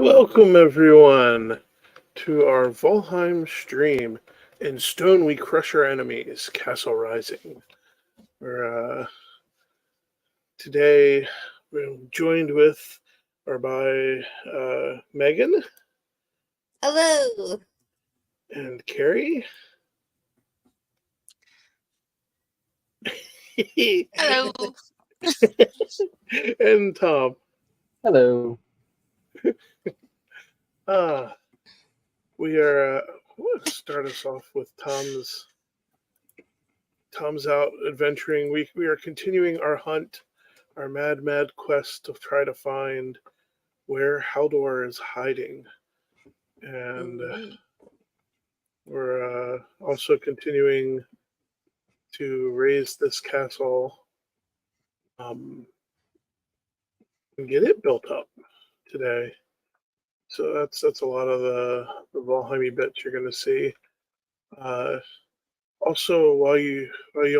Welcome everyone to our Valheim stream. In Stone we crush our enemies, Castle Rising. Today we're joined with or by Megan Hello. and Carrie. Hello. And Tom. Hello. We are let's start us off with Tom's out adventuring. We are continuing our hunt, our mad quest to try to find where Haldor is hiding. And we're also continuing to raise this castle and get it built up today. So that's a lot of the Valheim bits you're going to see. Also, while you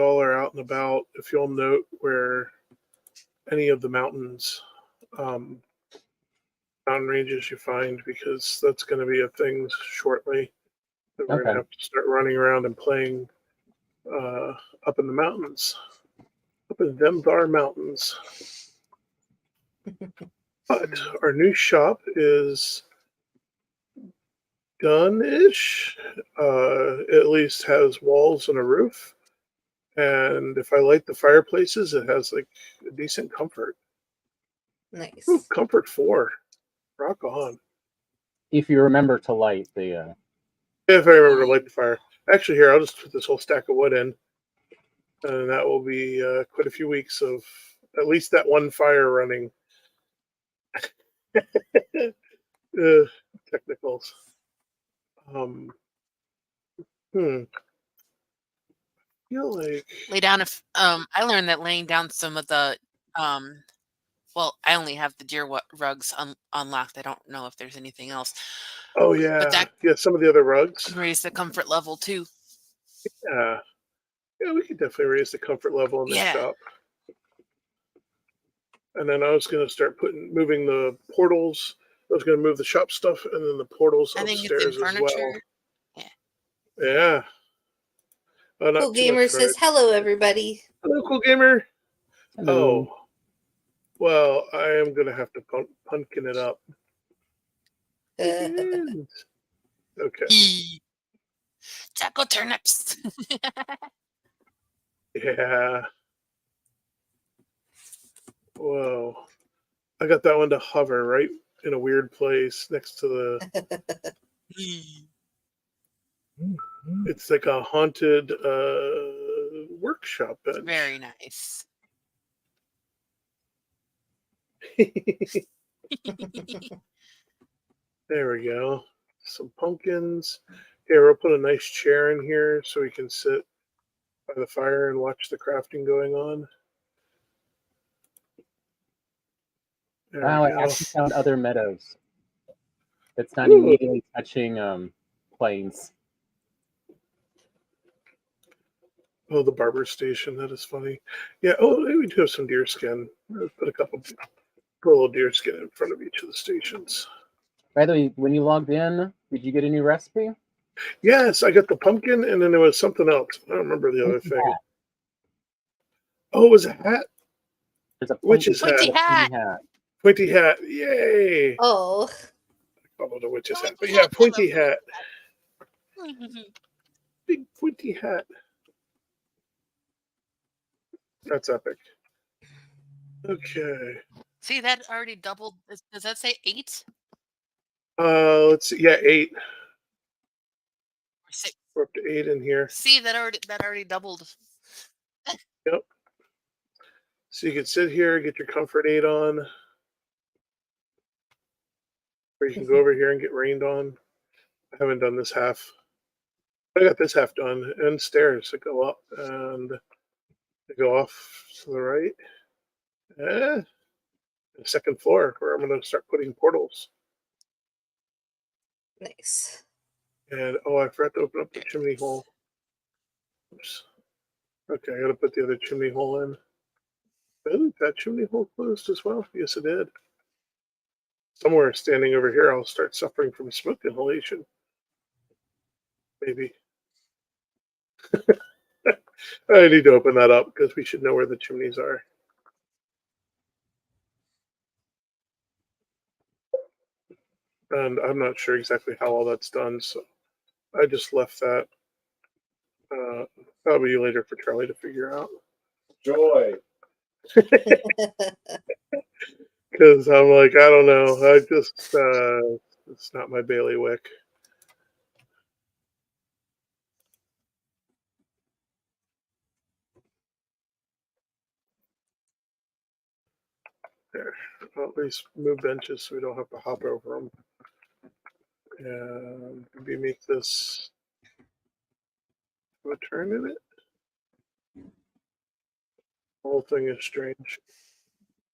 all are out and about, if you'll note where any of the mountain ranges you find, because that's going to be a thing shortly. That we're going to have to start running around and playing up in the mountains, up in them thar mountains. But our new shop is done-ish. At least has walls and a roof. And if I light the fireplaces, it has like a decent comfort. Nice. Ooh, comfort 4. Rock on. If you remember to light the... If I remember to light the fire. Actually, here, I'll just put this whole stack of wood in. And that will be quite a few weeks of at least that one fire running. Technicals. I feel like lay down I learned that laying down some of the well, I only have the deer rugs unlocked. I don't know if there's anything else. Oh yeah, but that some of the other rugs raise the comfort level too. Yeah, we could definitely raise the comfort level in the shop. And then I was going to start moving the portals. I was going to move the shop stuff and then the portals upstairs as well. Yeah. Cool Gamer says hello, everybody. Hello, Cool Gamer. Hello. Oh, well, I am going to have to pumpkin it up. Okay. Taco turnips. Yeah. Whoa. I got that one to hover right in a weird place next to the... It's like a haunted workshop bench. Very nice. There we go. Some pumpkins. Here, we'll put a nice chair in here so we can sit by the fire and watch the crafting going on. Wow, I actually found other meadows. It's not immediately touching plains. Oh, the barber station. That is funny. Yeah. Oh, we do have some deer skin. Put a little deer skin in front of each of the stations. By the way, when you logged in, did you get a new recipe? Yes, I got the pumpkin, and then there was something else. I don't remember the other thing. Hat. Oh, it was a hat? There's a witch's pointy hat. Pointy hat. Yay. Oh. I call it a witch's hat. But yeah, pointy hat. Big pointy hat. That's epic. Okay. See, that already doubled. Does that say 8? Let's see. Yeah, 8. Or 6. We're up to 8 in here. See, that already doubled. Yep. So you can sit here, get your comfort 8 on. Or you can go over here and get rained on. I haven't done this half. I got this half done. And stairs that go up and they go off to the right. The second floor where I'm going to start putting portals. Nice. And I forgot to open up the chimney hole. Oops. Okay, I got to put the other chimney hole in. Really? That chimney hole closed as well? Yes, it did. somewhere standing over here, I'll start suffering from smoke inhalation. Maybe. I need to open that up because we should know where the chimneys are. And I'm not sure exactly how all that's done, so I just left that. That'll be later for Charlie to figure out. Joy. Because I'm like, I don't know. I just, it's not my bailiwick. There. I'll at least move benches so we don't have to hop over them. And maybe make this a turn in it. The whole thing is strange.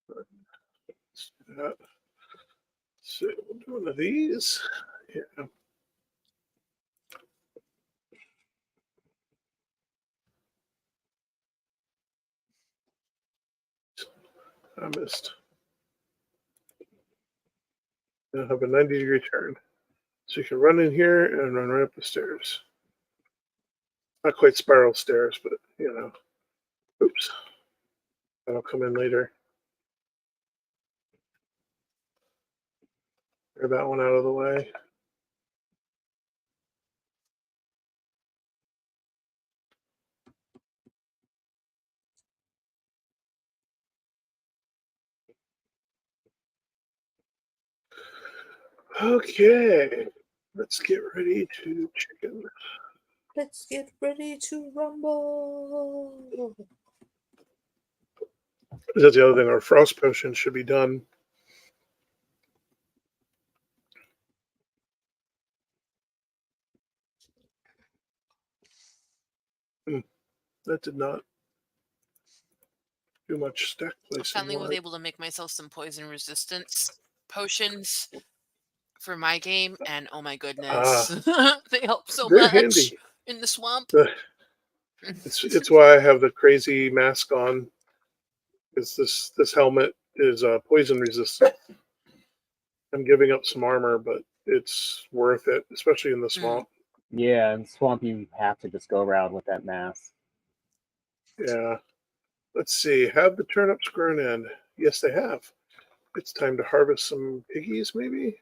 Let's do that. So we'll do one of these. Yeah. I missed. I'll have a 90-degree turn. So you can run in here and run right up the stairs. Not quite spiral stairs, but you know. Oops. That'll come in later. Clear that one out of the way. Okay. Let's get ready to chicken. Let's get ready to rumble. That's the other thing. Our frost potion should be done. That did not do much stack placing. Finally was able to make myself some poison resistance potions for my game, and oh my goodness, they help so very much handy. in the swamp. It's why I have the crazy mask on. Because this helmet is poison resistant. I'm giving up some armor, but it's worth it, especially in the swamp. Yeah, in swamp you have to just go around with that mask. Yeah. Let's see. Have the turnips grown in? Yes, they have. It's time to harvest some piggies, maybe?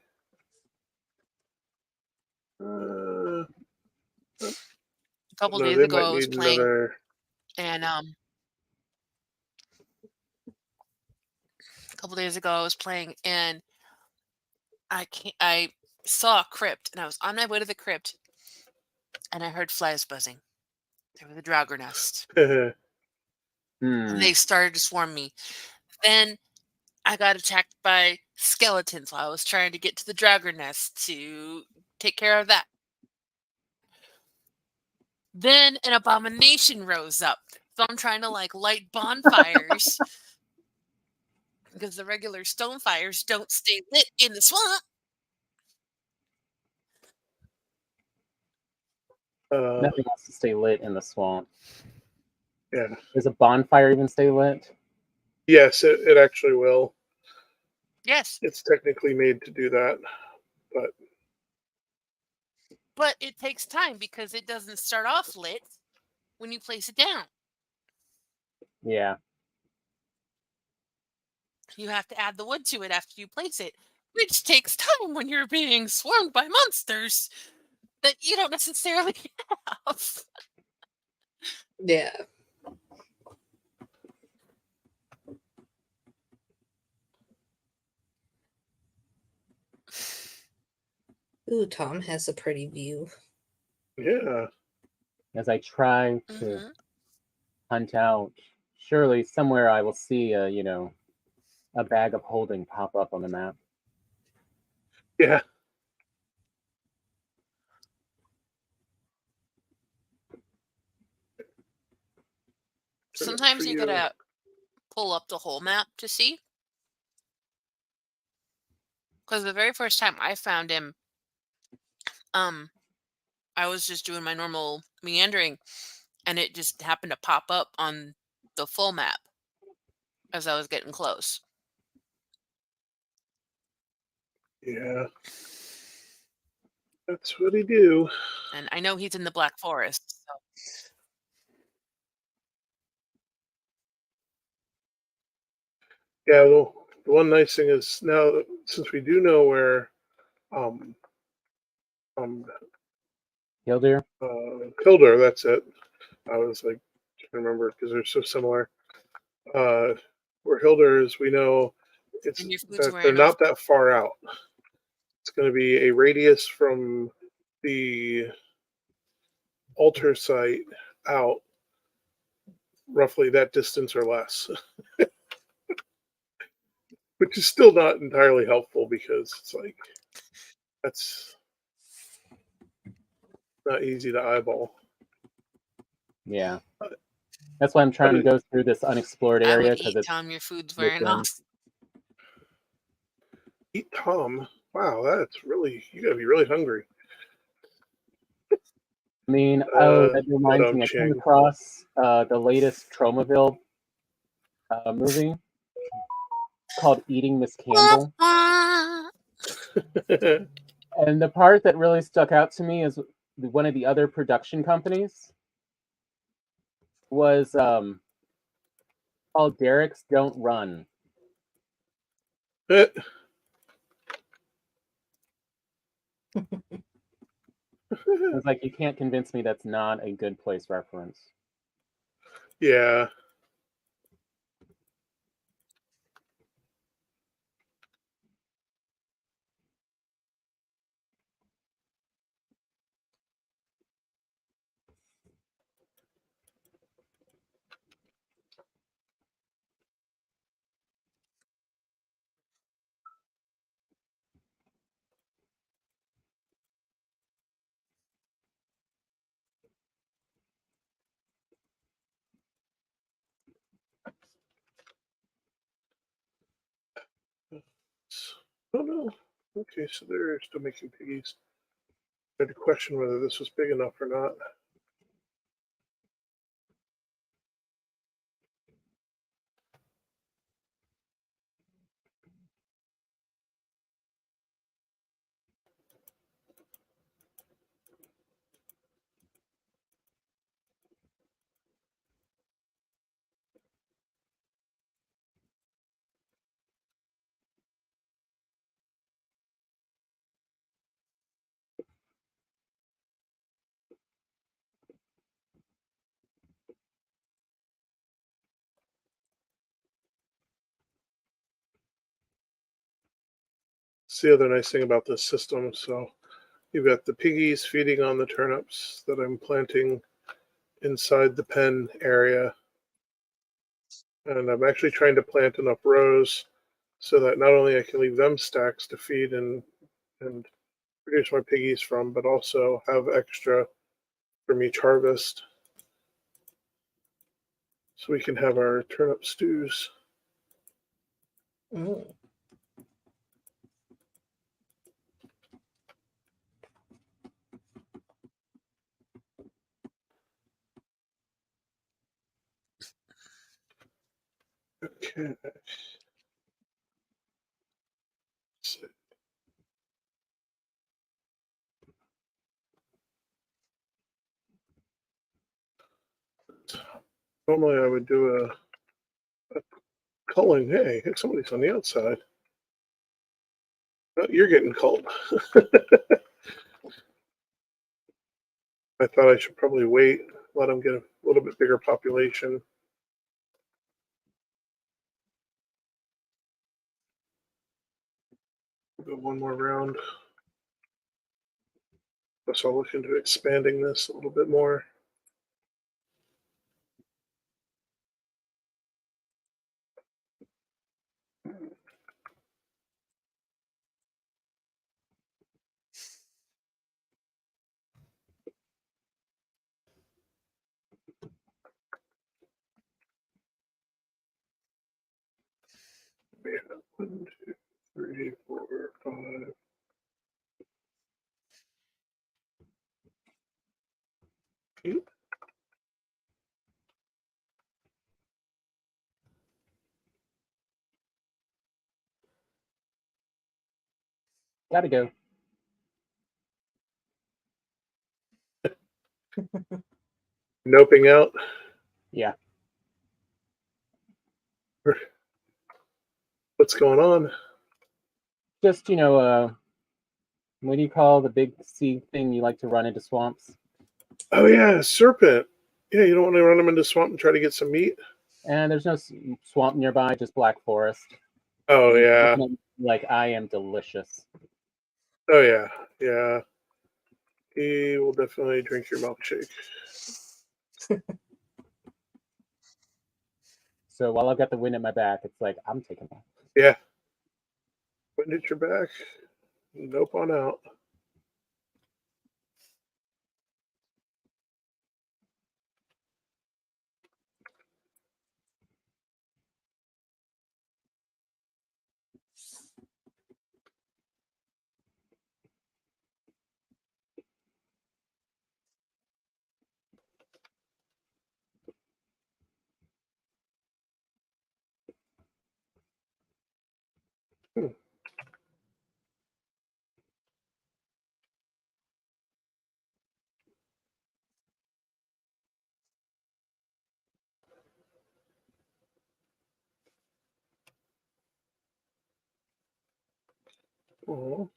A couple No, days they ago, might I was need playing, another. and a couple days ago I was playing, and I saw a crypt, and I was on my way to the crypt, and I heard flies buzzing. There was a draugr nest. And they started to swarm me. Then I got attacked by skeletons while I was trying to get to the draugr nest to take care of that. Then an abomination rose up. So I'm trying to like light bonfires because the regular stone fires don't stay lit in the swamp. Nothing has to stay lit in the swamp. Yeah. Does a bonfire even stay lit? Yes, it actually will. Yes. It's technically made to do that, but it takes time because it doesn't start off lit when you place it down. Yeah. You have to add the wood to it after you place it, which takes time when you're being swarmed by monsters that you don't necessarily have. Yeah. Ooh, Tom has a pretty view. yeah. As I try to hunt out, surely somewhere I will see a bag of holding pop up on the map. Yeah. Sometimes you gotta pull up the whole map to see. Because the very first time I found him, I was just doing my normal meandering, and it just happened to pop up on the full map as I was getting close. Yeah. That's what he do. And I know he's in the Black Forest. So. Yeah, well, the one nice thing is now, since we do know where um Hildir? Hildur, that's it. I was like trying to remember because they're so similar. Where Hildur is, we know it's And your food's that they're wearing off. not that far out. It's going to be a radius from the altar site out, roughly that distance or less, which is still not entirely helpful because it's like that's not easy to eyeball. Yeah. That's why I'm trying to go through this unexplored I area would because eat it's Tom. Your food's wearing within. off. Eat Tom. Wow, that's really, you gotta be really hungry. I mean, that reminds Madame me. I came Ching. across the latest Tromaville movie called Eating Miss Campbell. And the part that really stuck out to me is one of the other production companies was called Derek's Don't Run. It's like you can't convince me that's not a good place reference. Yeah. Oh no. Okay, so they're still making piggies. I had to question whether this was big enough or not. It's the other nice thing about this system. So you've got the piggies feeding on the turnips that I'm planting inside the pen area. And I'm actually trying to plant enough rows so that not only I can leave them stacks to feed and produce my piggies from, but also have extra from each harvest. So we can have our turnip stews. Mm. Okay. So normally I would do a culling. Hey, somebody's on the outside. Oh, you're getting culled. I thought I should probably wait, let them get a little bit bigger population. We'll go one more round. Plus, I'll look into expanding this a little bit more. We have 1, 2, 3, 4, 5. Eight. Gotta go. Noping out. Yeah. What's going on? Just, what do you call the big sea thing you like to run into swamps? Oh yeah, serpent. Yeah, you don't want to run them into swamp and try to get some meat. And there's no swamp nearby, just black forest. Oh And yeah. looking at me like I am delicious. Oh yeah. Yeah. He will definitely drink your milkshake. So while I've got the wind at my back, it's like I'm taking off. Yeah. Wind at your back. Nope on out. Hmm. Oh.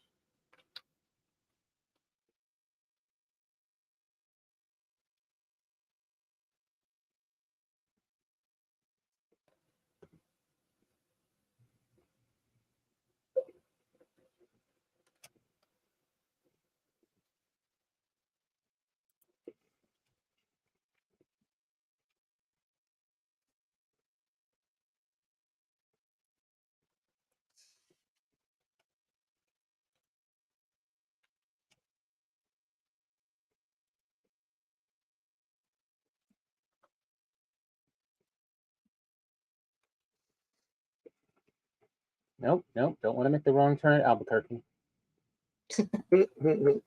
Nope. Don't want to make the wrong turn at Albuquerque. Definitely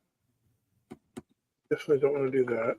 don't want to do that.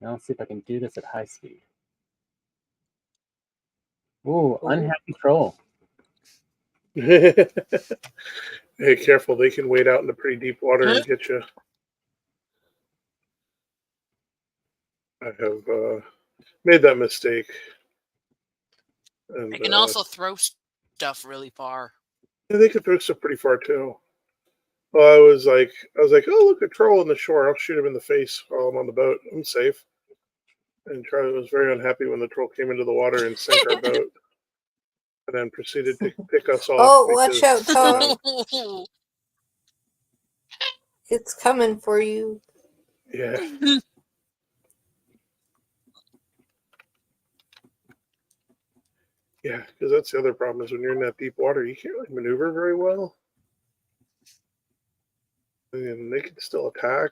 Now let's see if I can do this at high speed. Ooh, unhappy troll. Hey, careful. They can wade out into pretty deep water and get you. I have made that mistake. And I can also throw stuff really far. yeah, they can throw stuff pretty far too. Well, I was like, oh look, a troll on the shore. I'll shoot him in the face while I'm on the boat. I'm safe. And Charlie was very unhappy when the troll came into the water and sank our boat, and then proceeded to pick us off. Oh, watch out, Tom. It's coming for you. Yeah. Yeah, because that's the other problem is when you're in that deep water, you can't really maneuver very well. And they can still attack.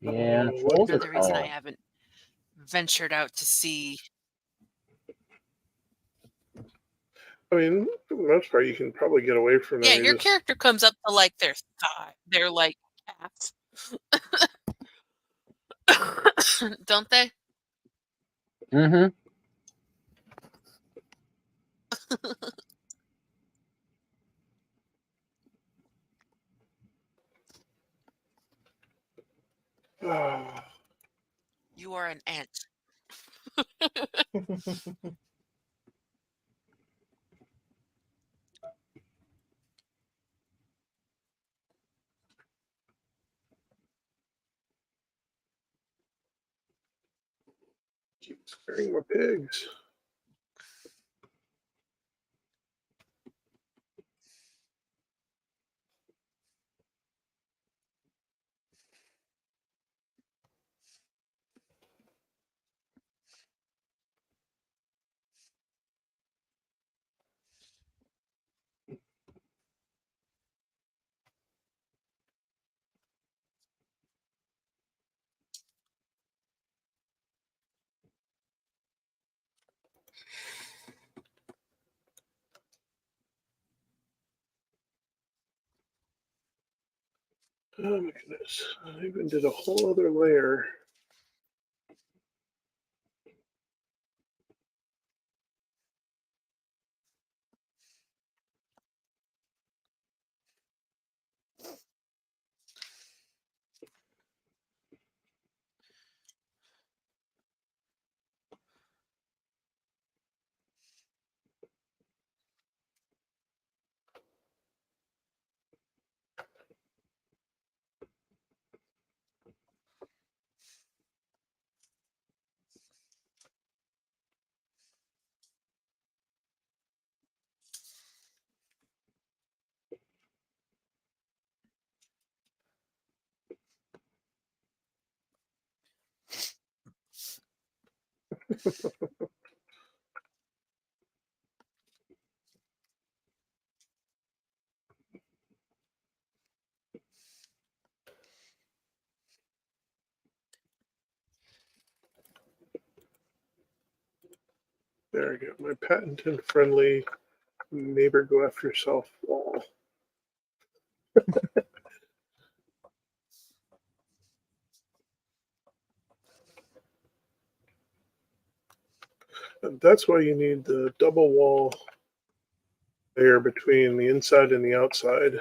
Yeah, Oh, trolls are Another reason I tall. haven't ventured out to sea. I mean, for the most part, you can probably get away from them. Yeah, You your just, character comes up to like their thigh. They're like cats. Don't they? Mm-hmm. Oh, You are an ant. keep scaring my pigs. Oh my goodness. I even did a whole other layer. There I go. My patented friendly neighbor go after yourself wall. And that's why you need the double wall layer between the inside and the outside.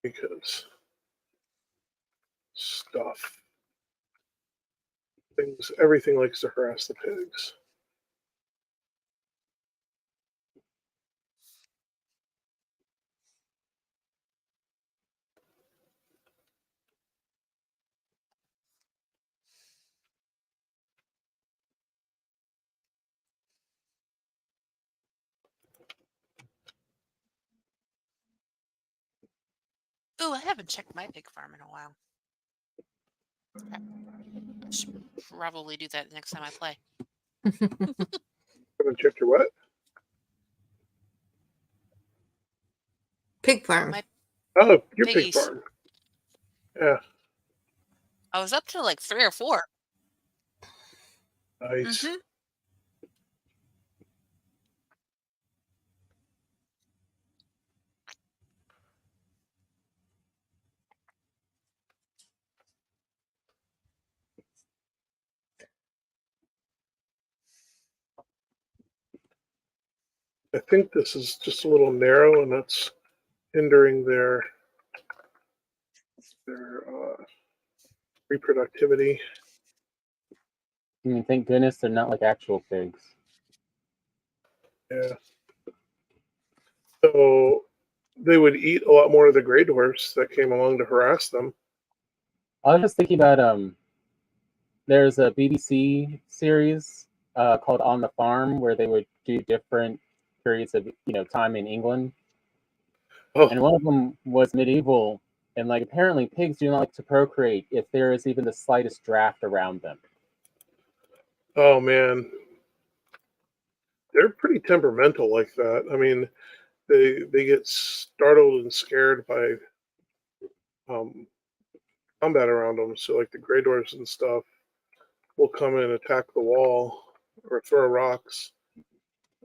Because everything likes to harass the pigs. Ooh, I haven't checked my pig farm in a while. I should probably do that next time I play. Haven't checked your what? Pig farm. Oh, your pig Piggies. farm. Yeah, I was up to like 3 or 4. nice. Mhm. I think this is just a little narrow, and that's hindering their reproductivity. I mean, thank goodness they're not like actual pigs. Yeah. So they would eat a lot more of the gray dwarfs that came along to harass them. I was just thinking about there's a BBC series called On the Farm where they would do different periods of time in England, Oh, and one of them was medieval, and like apparently pigs do not like to procreate if there is even the slightest draft around them. oh man, they're pretty temperamental like that. I mean, they get startled and scared by um, combat around them. So like the gray dwarfs and stuff will come and attack the wall or throw rocks,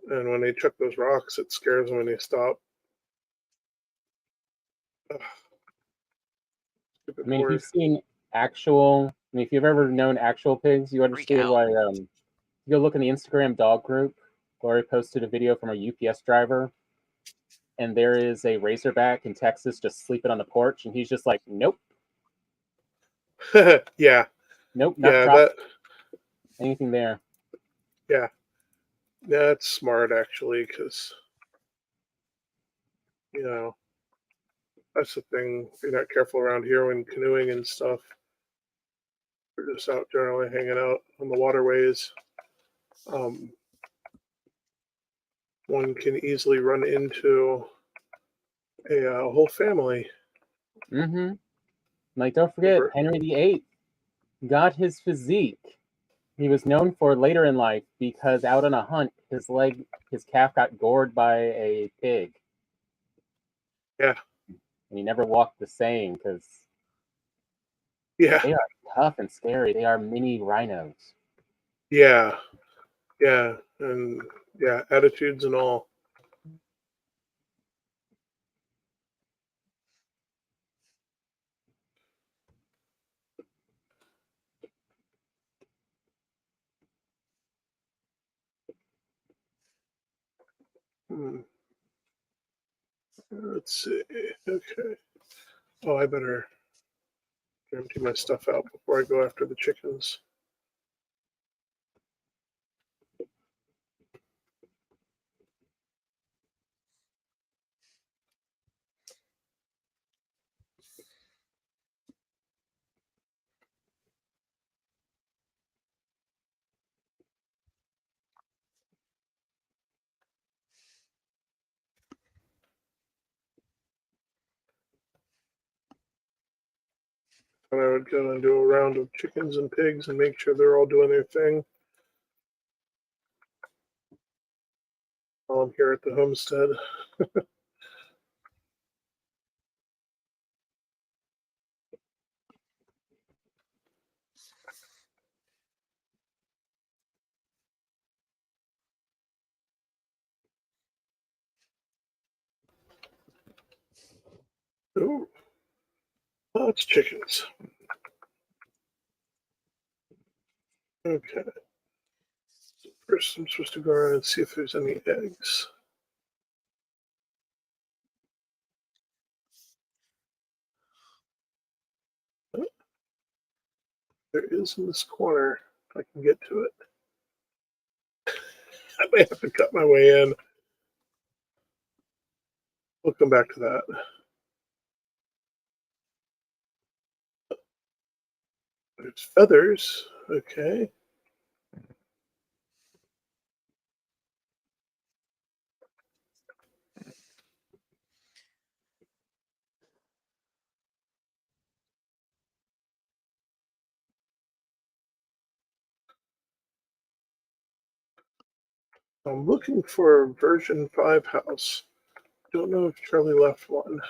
and when they chuck those rocks, it scares them and they stop. Ugh, stupid I mean, if horde. you've seen if you've ever known actual pigs, you understand out. why. You go look in the Instagram dog group. Glory posted a video from a UPS driver and there is a razorback in Texas just sleeping on the porch, and he's just like, nope, Yeah, nope, not yeah, drop anything there. that's smart actually, because that's the thing. If you're not careful around here when canoeing and stuff, we're just out generally hanging out on the waterways. Um, one can easily run into a whole family. Mm-hmm. Like, don't forget, Over. Henry VIII got his physique. He was known for later in life because out on a hunt, his calf got gored by a pig. Yeah, And he never walked the same because yeah, they are tough and scary. They are mini rhinos. yeah, yeah, and yeah, attitudes and all. Hmm. Let's see. Okay. Oh, I better empty my stuff out before I go after the chickens. And I would go and do a round of chickens and pigs and make sure they're all doing their thing while I'm here at the homestead. Oh, lots of chickens. Okay. So first, I'm supposed to go around and see if there's any eggs. Oh, there is in this corner. If I can get to it. I may have to cut my way in. We'll come back to that. There's feathers. Okay. I'm looking for a version 5 house. Don't know if Charlie left one.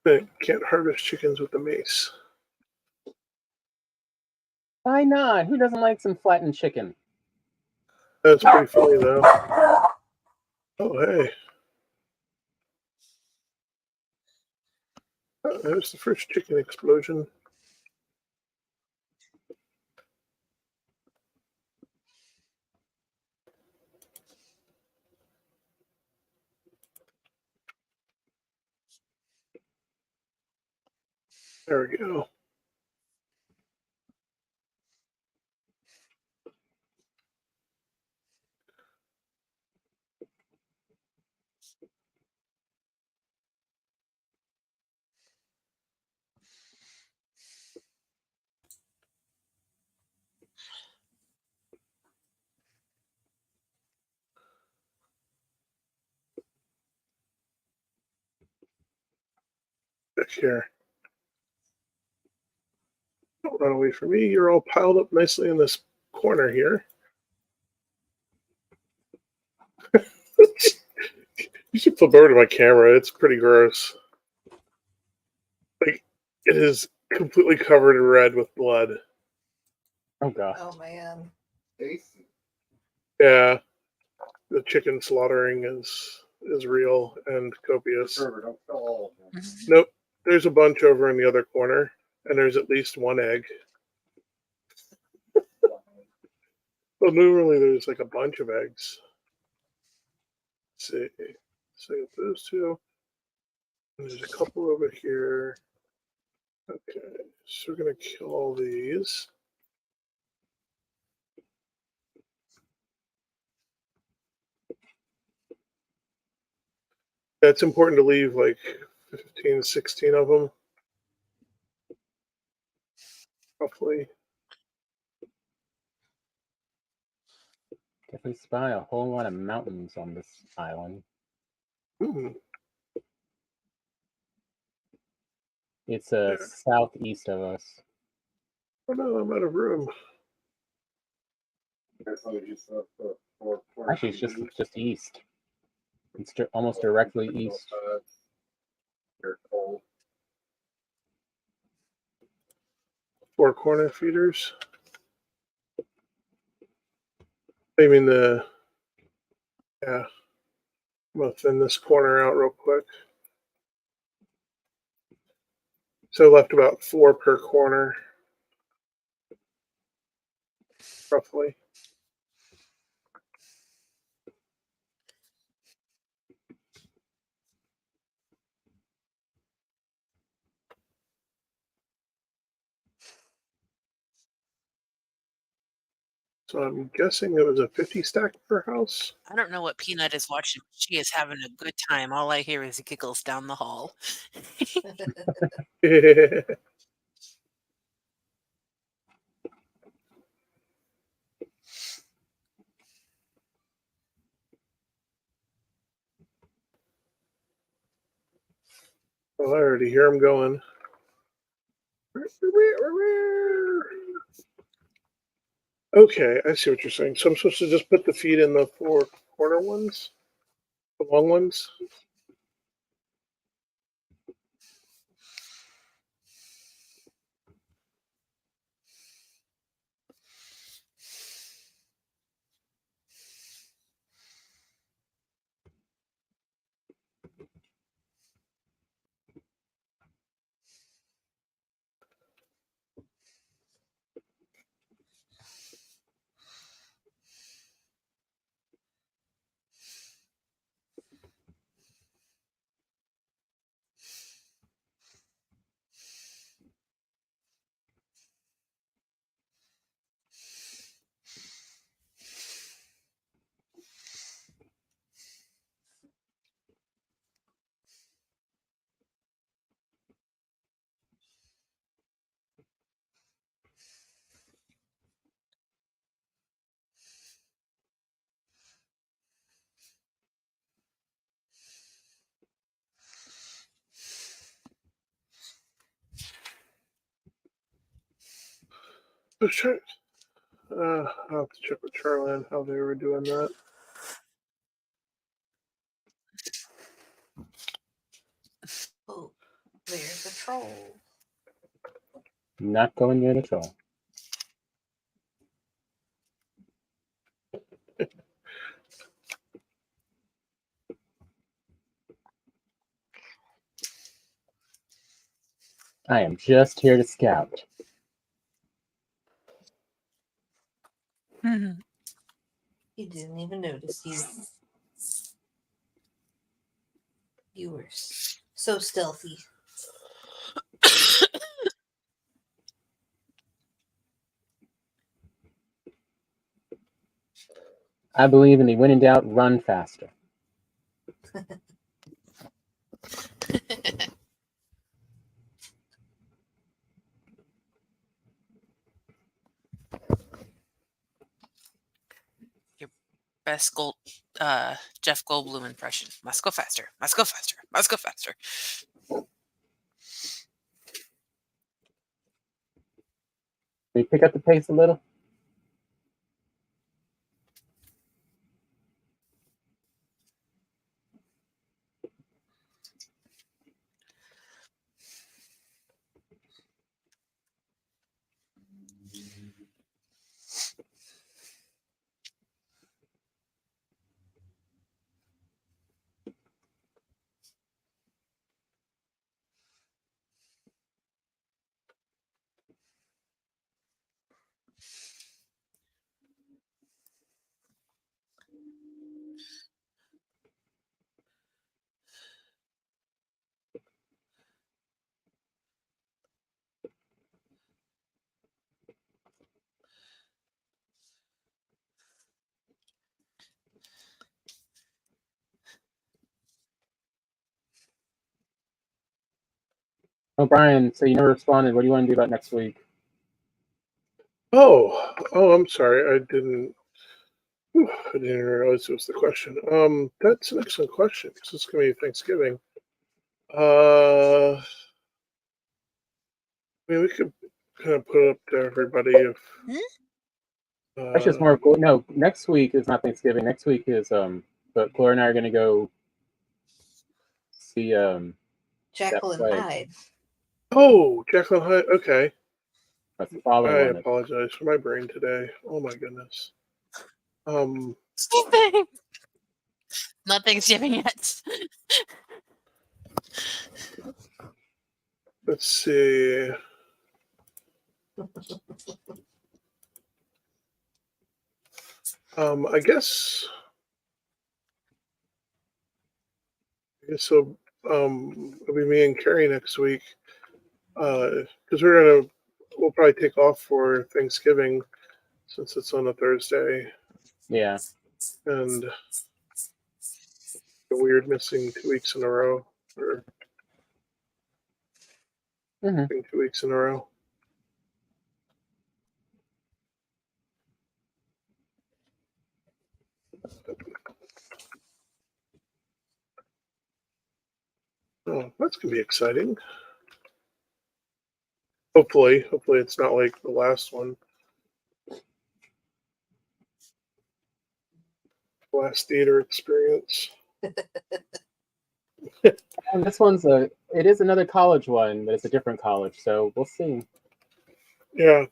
But can't harvest chickens with the mace. Why not? Who doesn't like some flattened chicken? That's pretty funny though. Oh hey. Oh, there's the first chicken explosion. There we go. Back here. Don't run away from me. You're all piled up nicely in this corner here. You should flip over to my camera. It's pretty gross. Like, it is completely covered in red with blood. Oh god. Oh man. Yeah, the chicken slaughtering is real and copious. Nope, there's a bunch over in the other corner, and there's at least one egg. Well, normally there's like a bunch of eggs. Let's see, so those two. And there's a couple over here. Okay, so we're gonna kill all these. It's important to leave like 15, 16 of them, roughly. Definitely spy a whole lot of mountains on this island. Hmm. It's Yeah. southeast of us. Oh no, I'm out of room. Actually, it's just east. It's almost directly east. Four corner feeders. I mean yeah. I'm gonna thin this corner out real quick. So left about 4 per corner, roughly. So I'm guessing it was a 50 stack per house. I don't know what Peanut is watching. She is having a good time. All I hear is giggles down the hall. Well, I already hear him going. Okay, I see what you're saying. So I'm supposed to just put the feed in the 4 corner ones? The long ones? Let's check. I'll have to check with Charlie on how they were doing that. Oh, there's a troll. Not going near the troll. I am just here to scout. He didn't even notice you. You were so stealthy. I believe in the when in doubt, run faster. Best Jeff Goldblum impression. Must go faster. Must go faster. Must go faster. Can you pick up the pace a little? Oh, Brian, so you never responded. What do you want to do about next week? Oh, I'm sorry. I didn't realize it was the question. That's an excellent question because it's going to be Thanksgiving. I mean, we could kind of put it up to everybody if. That's just more of no. Next week is not Thanksgiving. Next week is but Gloria and I are going to go see Jekyll and play. Hyde. Oh, Jekyll and Hyde. Okay. That's the following I one. apologize for my brain today. Oh my goodness. Not Thanksgiving yet. Let's see. I guess so. It'll be me and Carrie next week. Because we'll probably take off for Thanksgiving since it's on a Thursday. Yeah. And weird missing 2 weeks in a row, or 2 weeks in a row. Oh, that's gonna be exciting. Hopefully it's not like the last one. Last theater experience. And this one's it is another college one, but it's a different college, so we'll see. Yeah.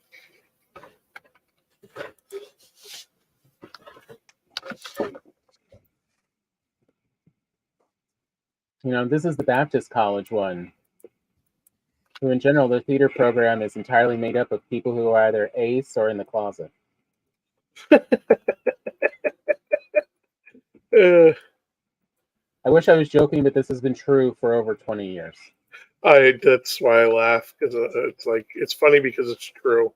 You know, this is the Baptist College one, who in general, their theater program is entirely made up of people who are either ace or in the closet. I wish I was joking, but this has been true for over 20 years. That's why I laugh, because it's funny because it's true.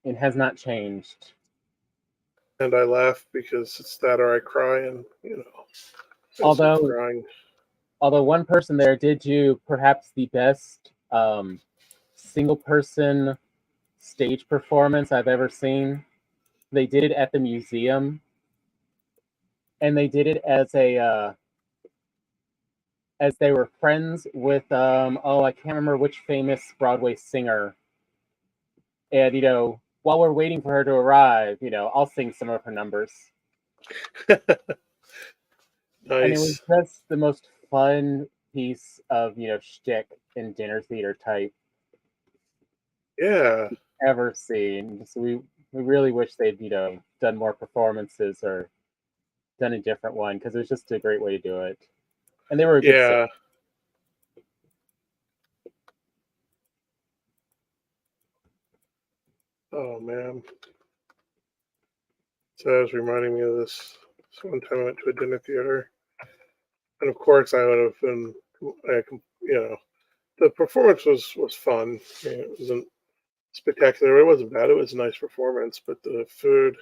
It has not changed. And I laugh because it's that or I cry, and Although one person there did do perhaps the best single person stage performance I've ever seen. They did it at the museum, and they did it as they were friends with I can't remember which famous Broadway singer. And while we're waiting for her to arrive, I'll sing some of her numbers. Nice. And it was just the most fun piece of shtick and dinner theater type. Yeah. Ever seen. So we really wish they'd done more performances or done a different one, because it was just a great way to do it. And they were a good set. Oh man. So that was reminding me of this. So one time I went to a dinner theater, and of course I would have been, the performance was fun. It wasn't spectacular. It wasn't bad. It was a nice performance, but the food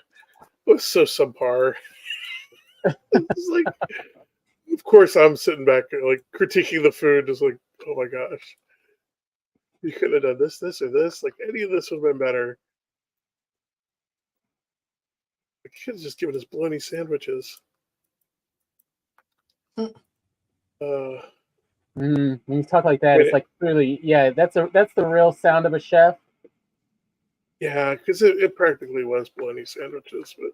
was so subpar. It's like, of course I'm sitting back like critiquing the food, just like, oh my gosh, you could have done this, or this. Like any of this would have been better. The kids just giving us bologna sandwiches. When you talk like that, it's like really, yeah, that's the real sound of a chef. Yeah, because it practically was bologna sandwiches, but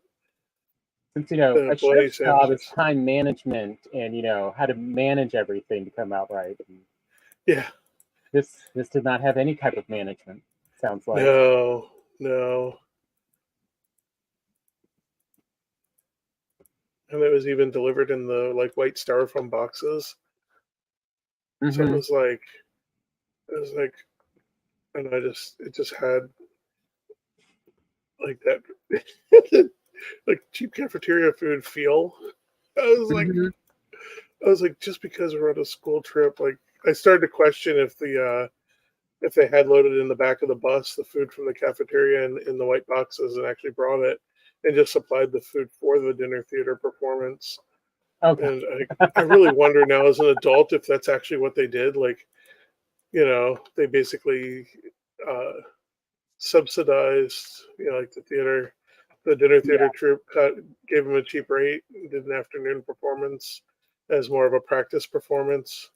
Since the a bologna chef's job is sandwiches. time management and how to manage everything to come out right. Yeah, This did not have any type of management. Sounds like. no, and it was even delivered in the white styrofoam boxes. So Mm-hmm. it was like, and it just had like that, like cheap cafeteria food feel. I was like, Mm-hmm. just because we're on a school trip, like I started to question if they had loaded in the back of the bus the food from the cafeteria in the white boxes and actually brought it and just supplied the food for the dinner theater performance. Okay. And I really wonder now as an adult if that's actually what they did. Like, they basically uh, subsidized, like the dinner theater troupe gave them a cheap rate, did an afternoon performance as more of a practice performance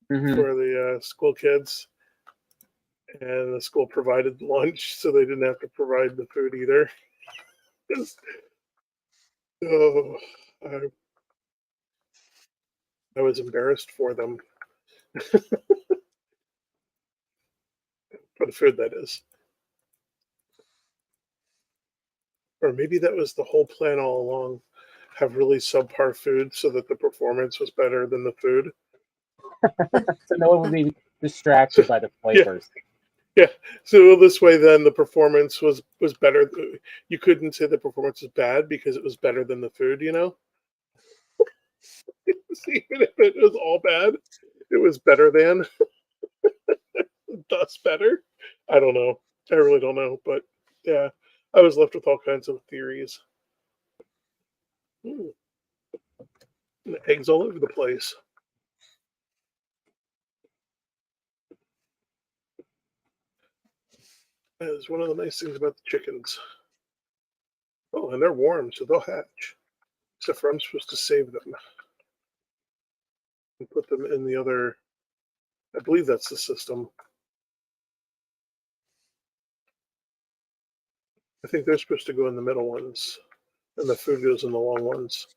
Mm-hmm. for the school kids. And the school provided lunch, so they didn't have to provide the food either. Oh, I, I was embarrassed for them, for the food, that is. Or maybe that was the whole plan all along, have really subpar food so that the performance was better than the food. So no one would be distracted by the Yeah, flavors. yeah. So this way, then the performance was better. You couldn't say the performance was bad because it was better than the food. Even if it was all bad, it was better than, thus better. I don't know. I really don't know, but yeah, I was left with all kinds of theories. Mm, and eggs all over the place. That is one of the nice things about the chickens. Oh, and they're warm, so they'll hatch. Except for I'm supposed to save them and put them in the other. I believe that's the system. I think they're supposed to go in the middle ones, and the food goes in the long ones.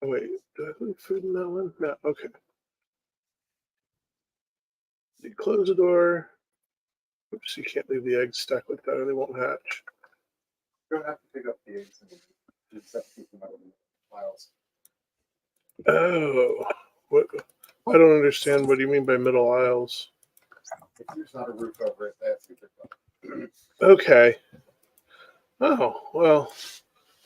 Oh, wait, do I leave food in that one? No, okay. You close the door. Oops, you can't leave the eggs stuck like that or they won't hatch. You don't have to pick up the eggs and just have to keep them out of the piles. Oh, what? I don't understand. What do you mean by middle aisles? If there's not a roof over it, they have to be picked up. Okay. Oh, well,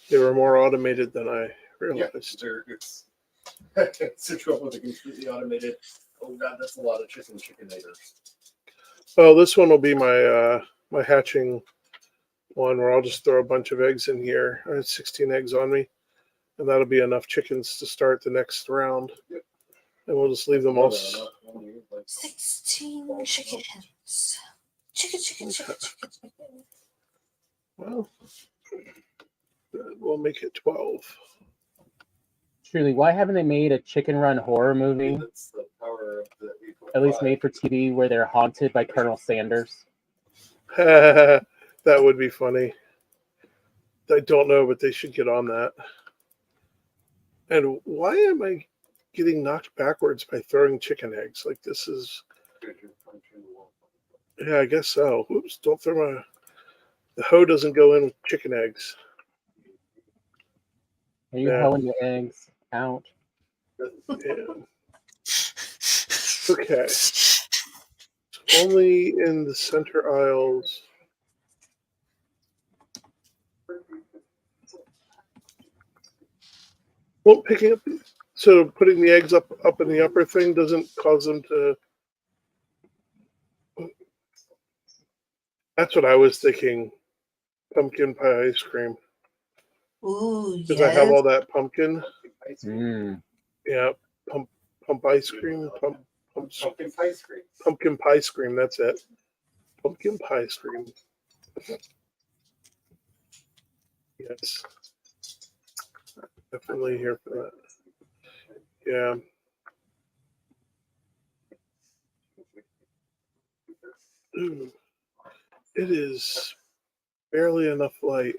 they were more automated than I realized. It's Citroen with a completely automated. Oh god, that's a lot of chickenator. Well, this one will be my hatching one where I'll just throw a bunch of eggs in here. I had 16 eggs on me, and that'll be enough chickens to start the next round. Yep. And we'll just leave them all. 16 chickens. Chicken. Well, we'll make it 12. Truly, why haven't they made a chicken run horror movie? That's the power of the At least made for TV where they're haunted by Colonel Sanders. That would be funny. I don't know, but they should get on that. And why am I getting knocked backwards by throwing chicken eggs? Like, this is. Yeah, I guess so. Oops, don't throw my. The hoe doesn't go in with chicken eggs. Are you hoeing the eggs out? Yeah. Okay. Only in the center aisles. Well, picking up. So putting the eggs up in the upper thing doesn't cause them to. That's what I was thinking. Pumpkin pie ice cream. Ooh, Because I have yes. all that pumpkin. Mm. Yeah, pump ice cream. pumpkin pie cream. Pumpkin pie cream. That's it. Pumpkin pie cream. Yes. Definitely here for that. Yeah. Ooh. It is barely enough light.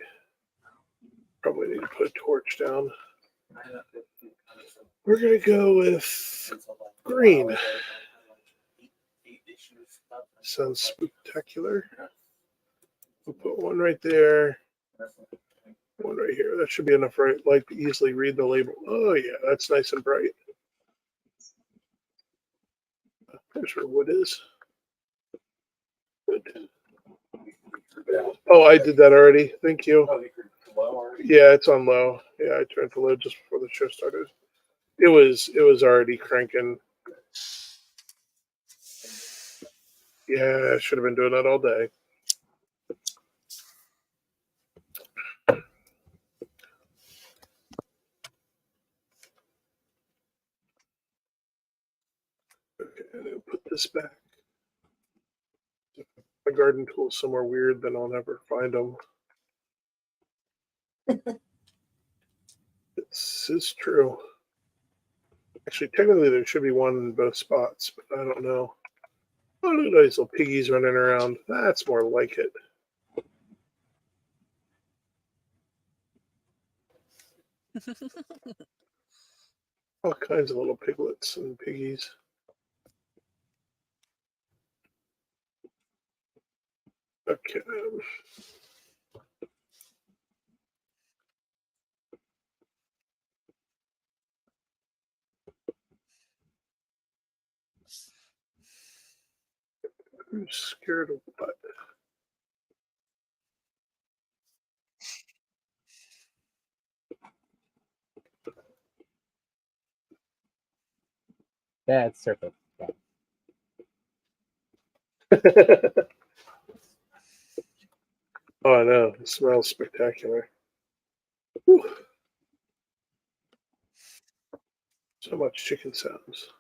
Probably need to put a torch down. We're going to go with green. Sounds spectacular. We'll put one right there. One right here. That should be enough light to easily read the label. Oh, yeah, that's nice and bright. There's where wood is. Good. Oh, I did that already. Thank you. Yeah, it's on low. Yeah, I turned to low just before the show started. It was already cranking. Yeah, I should have been doing that all day. Okay, I'm gonna put this back. My garden tool is somewhere weird, then I'll never find them. This is true. Actually, technically, there should be one in both spots, but I don't know. Oh, look at those little piggies running around. That's more like it. All kinds of little piglets and piggies. Okay. Who's scared of what? Bad surface. Oh, I know. It smells spectacular. Whew. So much chicken sounds.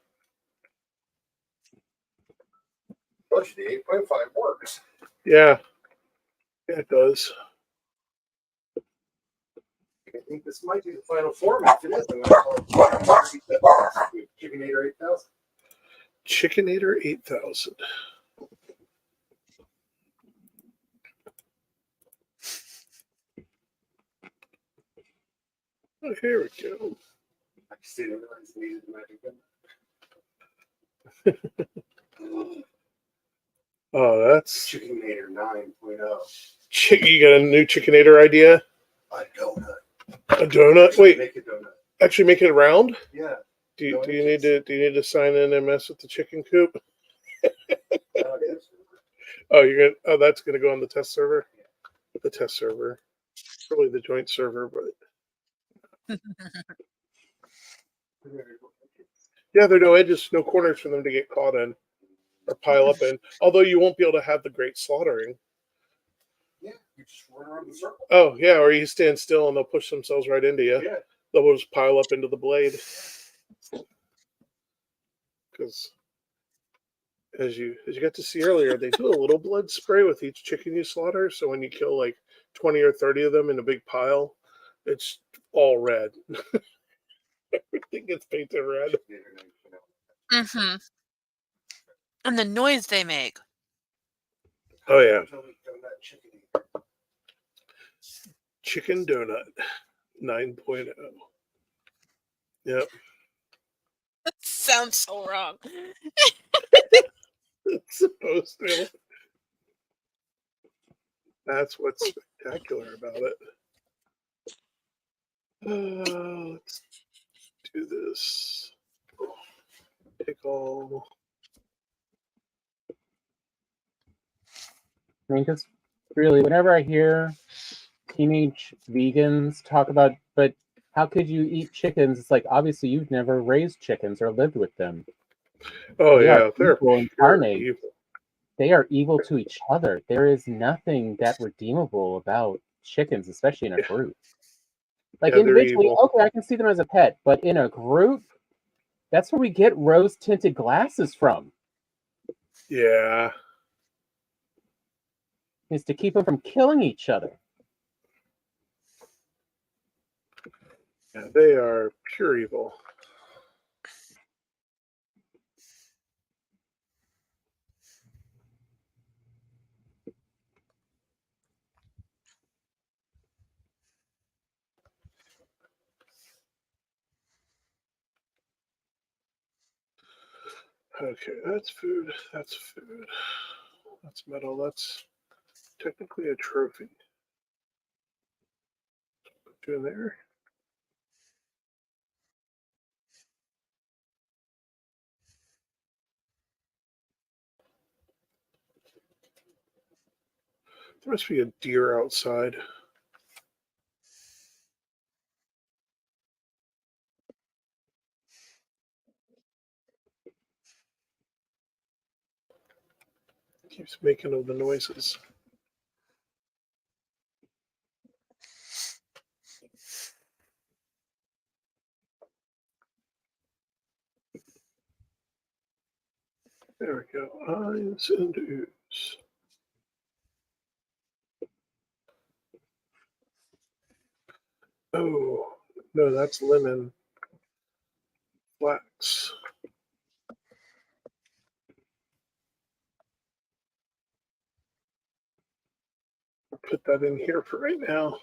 Actually, the 8.5 works. Yeah. Yeah, it does. I think this might be the final format. It is. I'm going to call it Chickinator 8000. Chickinator 8000. Oh, here we go. I just didn't realize it needed the magic gun. Oh, that's Chickinator 9.0. You got a new Chickinator idea? A donut. A donut? Wait, Make a donut. actually make it round? Yeah. Do you need to sign in and mess with the chicken coop? Oh, that's gonna go on the test server? The test server. Probably the joint server, but yeah, there are no edges, no corners for them to get caught in or pile up in. Although you won't be able to have the great slaughtering. Yeah, you just run around the circle. Oh yeah, or you stand still and they'll push themselves right into you. Yeah. They'll just pile up into the blade. Because as you got to see earlier, they do a little blood spray with each chicken you slaughter. So when you kill like 20 or 30 of them in a big pile, it's all red. Everything gets painted red. Mm-hmm. And the noise they make. Oh yeah. Chicken donut 9.0. Yep. That sounds so wrong. It's supposed to. That's what's spectacular about it. Let's do this. Pick all. I mean, because really, whenever I hear teenage vegans talk about, but how could you eat chickens? It's like, obviously, you've never raised chickens or lived with them. Oh, They yeah. are They're evil incarnate. evil. They are evil to each other. There is nothing that redeemable about chickens, especially in a group. Like, Yeah, they're individually, evil. okay, I can see them as a pet, but in a group, that's where we get rose-tinted glasses from, Yeah. is to keep them from killing each other. Yeah, they are pure evil. Okay, that's food. That's food. That's metal. That's technically a trophy. Put you in there. There must be a deer outside. Keeps making all the noises. There we go. Eyes and ooze. Oh, no, that's lemon. Flax. I'll put that in here for right now.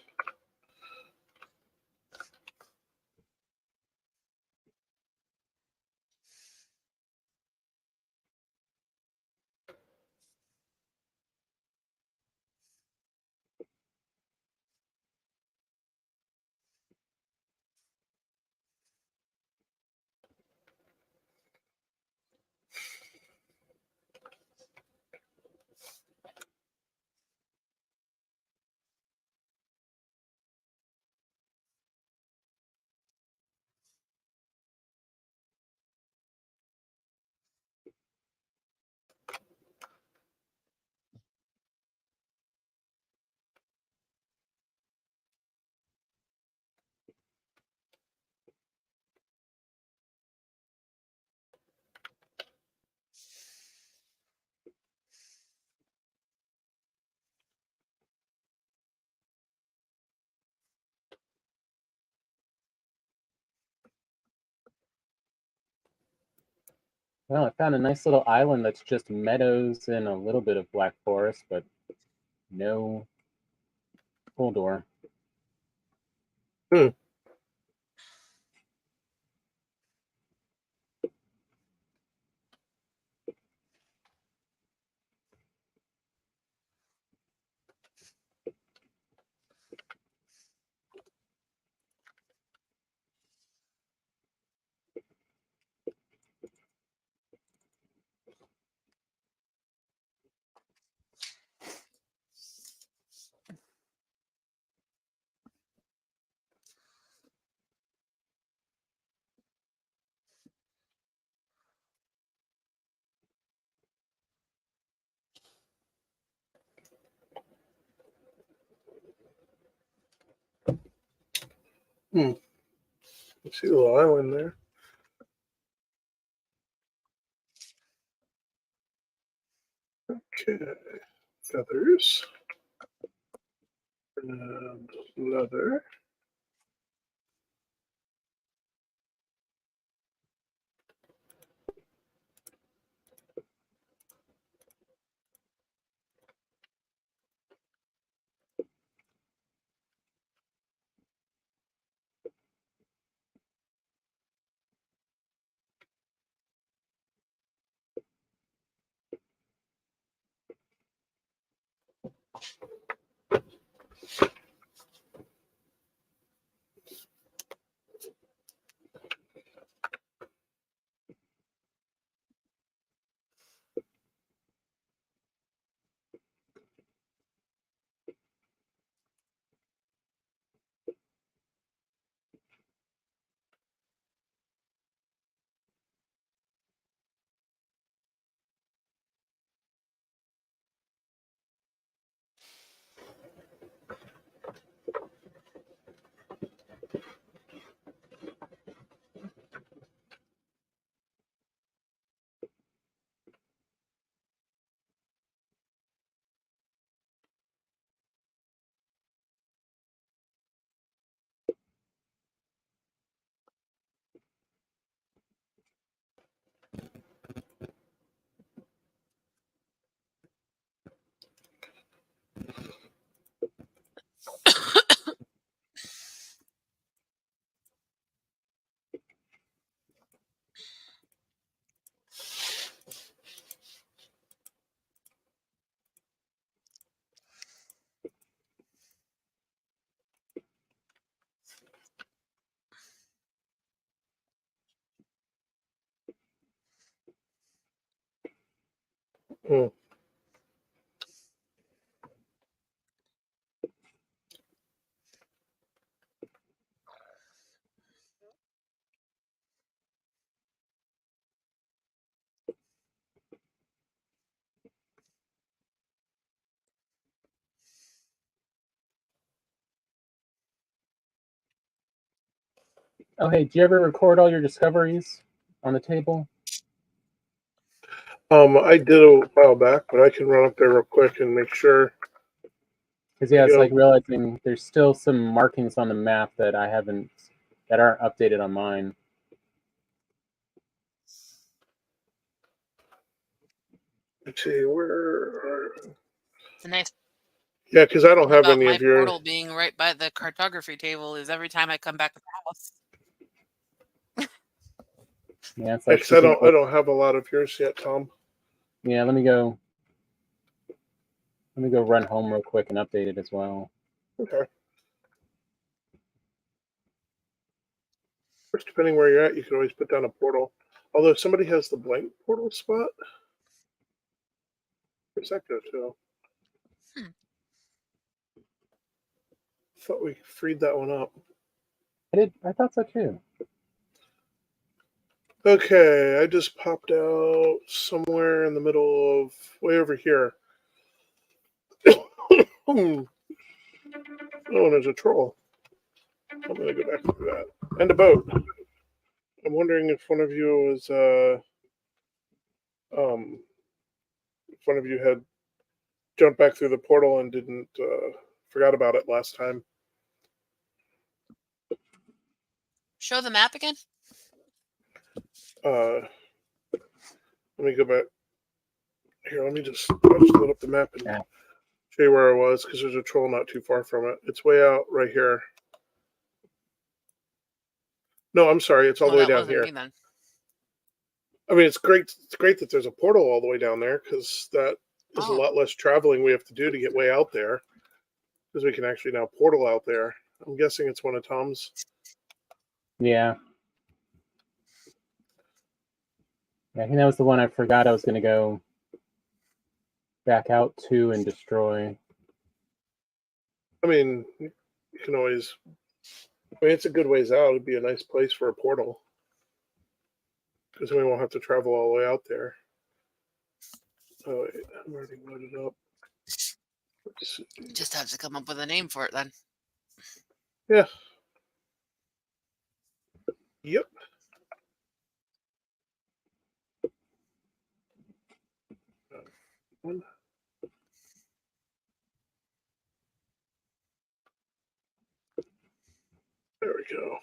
Well, I found a nice little island that's just meadows and a little bit of black forest, but no full door. You see the little island there? Okay. Feathers. And leather. Hmm. Oh, hey, do you ever record all your discoveries on the table? I did a while back, but I can run up there real quick and make sure. Because yeah, it's Yeah. like realizing there's still some markings on the map that that aren't updated on mine. Let's see where. It's a nice Yeah, because I don't thing have about any my of your. portal being right by the cartography table is every time I come back to the house. Yeah, it's like Because I don't have a lot of yours yet, Tom. Yeah, let me go run home real quick and update it as well. Okay. First, depending where you're at, you can always put down a portal. Although if somebody has the blank portal spot, where's that go to? Thought we freed that one up. I thought so too. Okay, I just popped out somewhere in the middle of way over here. Oh, there's a troll. I'm gonna go back to that. And a boat. I'm wondering if one of you was if one of you had jumped back through the portal and didn't forgot about it last time. Show the map again? Let me go back. Here, I'll just load up the map and show you where I was, because there's a troll not too far from it. It's way out right here. No, I'm sorry, it's all the way that down wasn't here. me then. I mean, it's great. It's great that there's a portal all the way down there, because that is a lot less traveling we have to do to get way out there. Because we can actually now portal out there. I'm guessing it's one of Tom's. Yeah. Yeah, I think that was the one I forgot I was going to go back out to and destroy. I mean, you can always. I mean, it's a good ways out. It'd be a nice place for a portal, because we won't have to travel all the way out there. Oh, wait, I'm already loaded up. Just have to come up with a name for it then. Yeah. Yep. One. There we go.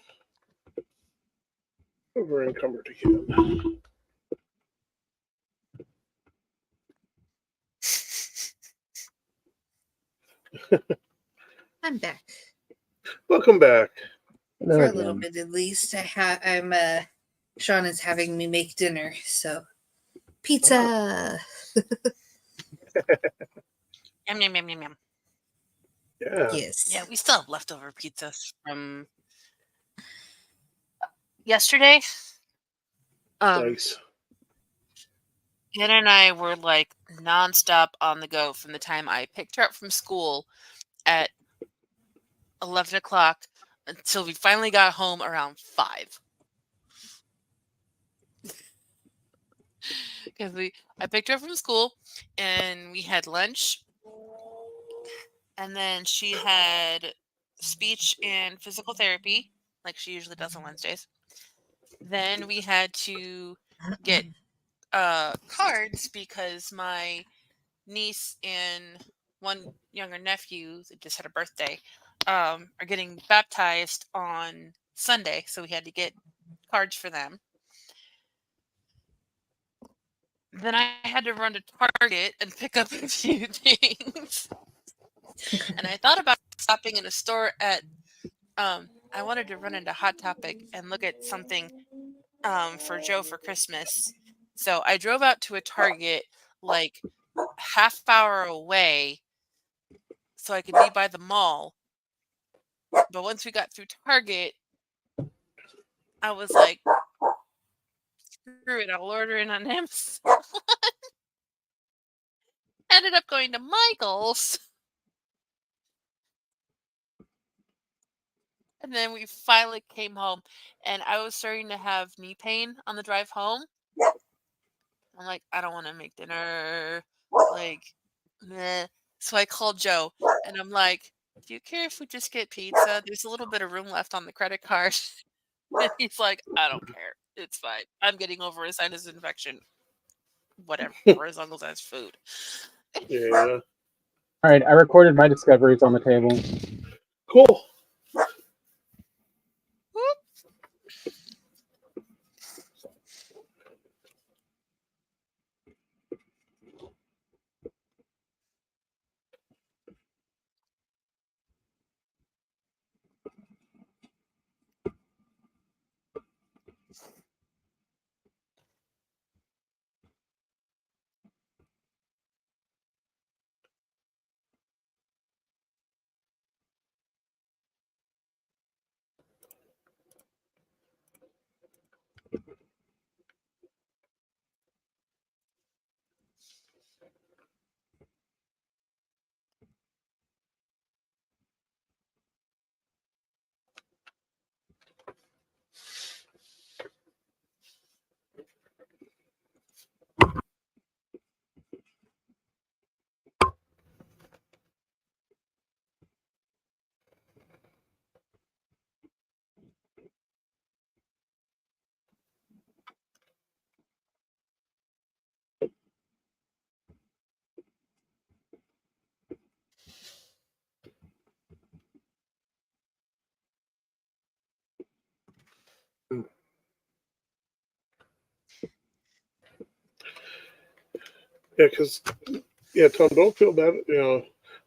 Over encumbered again. I'm back. Welcome back. Hello For a again. little bit at least. Sean is having me make dinner, so pizza. Yum, yum, yum, yum, yum. Yeah. Yes. Yeah, we still have leftover pizza from yesterday. Nice. Hannah and I were like nonstop on the go from the time I picked her up from school at 11 o'clock until we finally got home around 5. Because I picked her up from school and we had lunch, and then she had speech and physical therapy like she usually does on Wednesdays. Then we had to get cards because my niece and one younger nephew that just had a birthday are getting baptized on Sunday, so we had to get cards for them. Then I had to run to Target and pick up a few things. And I thought about stopping in a store at I wanted to run into Hot Topic and look at something for Joe for Christmas. So I drove out to a Target like half hour away so I could be by the mall. But once we got through Target, I was like, screw it, I'll order it on Amazon. ended up going to Michael's. And then we finally came home, and I was starting to have knee pain on the drive home. I'm like, I don't want to make dinner. Like, meh. So I called Joe, and I'm like, do you care if we just get pizza? There's a little bit of room left on the credit card. And he's like, I don't care. It's fine. I'm getting over a sinus infection. Whatever, as long as that's food. Yeah. All right, I recorded my discoveries on the table. Cool. Whoop. Yeah, because Tom, don't feel bad.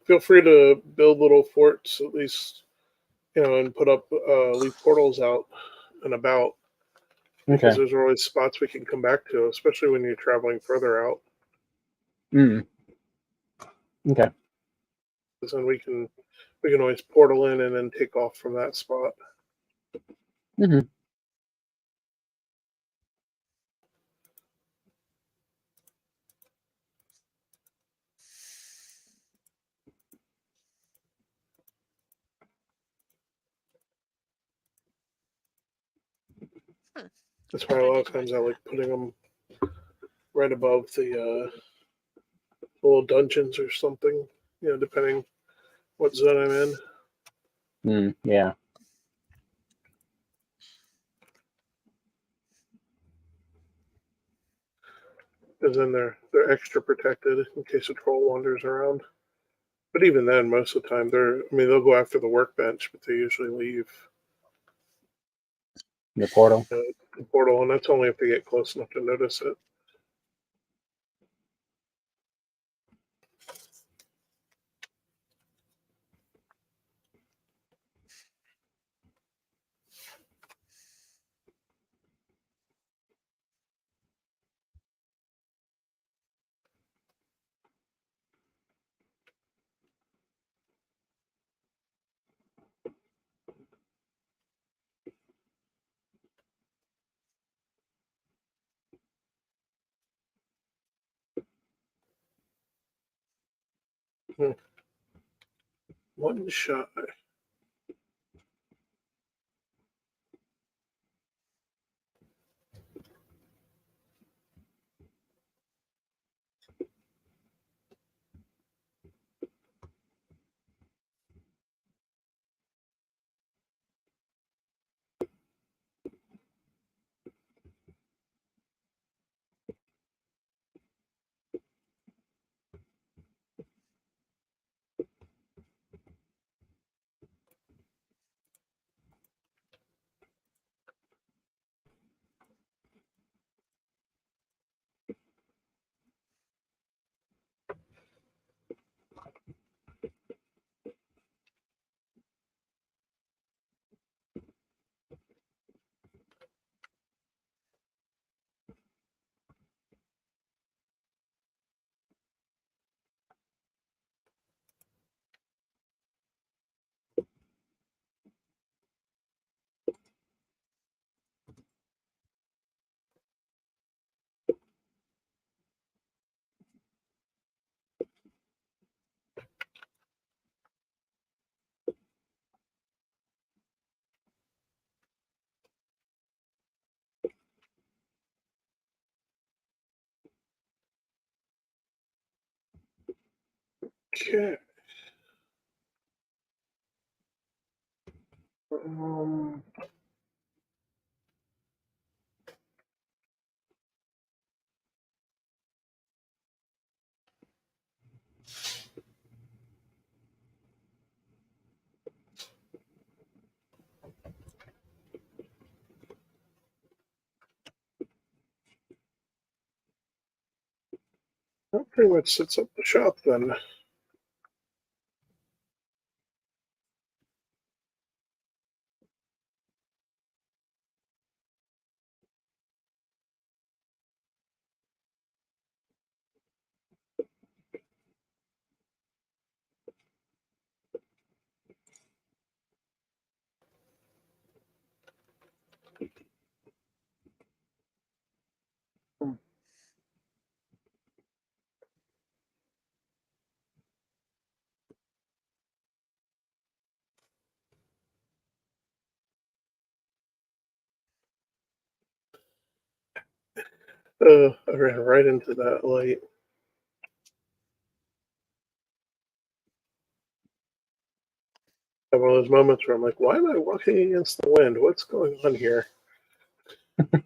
Feel free to build little forts at least. And put up leave portals out and about because Okay. those are always spots we can come back to, especially when you're traveling further out. Mm. Okay. Because then we can always portal in and then take off from that spot. Mm-hmm. That's why a lot of times I like putting them right above the little dungeons or something. Depending what zone I'm in. Yeah. Because then they're extra protected in case a troll wanders around. But even then, most of the time they'll go after the workbench, but they usually leave The portal. the portal, and that's only if they get close enough to notice it. One shot. Okay. Um, that pretty much sets up the shop then. I ran right into that light. Have one of those moments where I'm like, why am I walking against the wind? What's going on here? uh,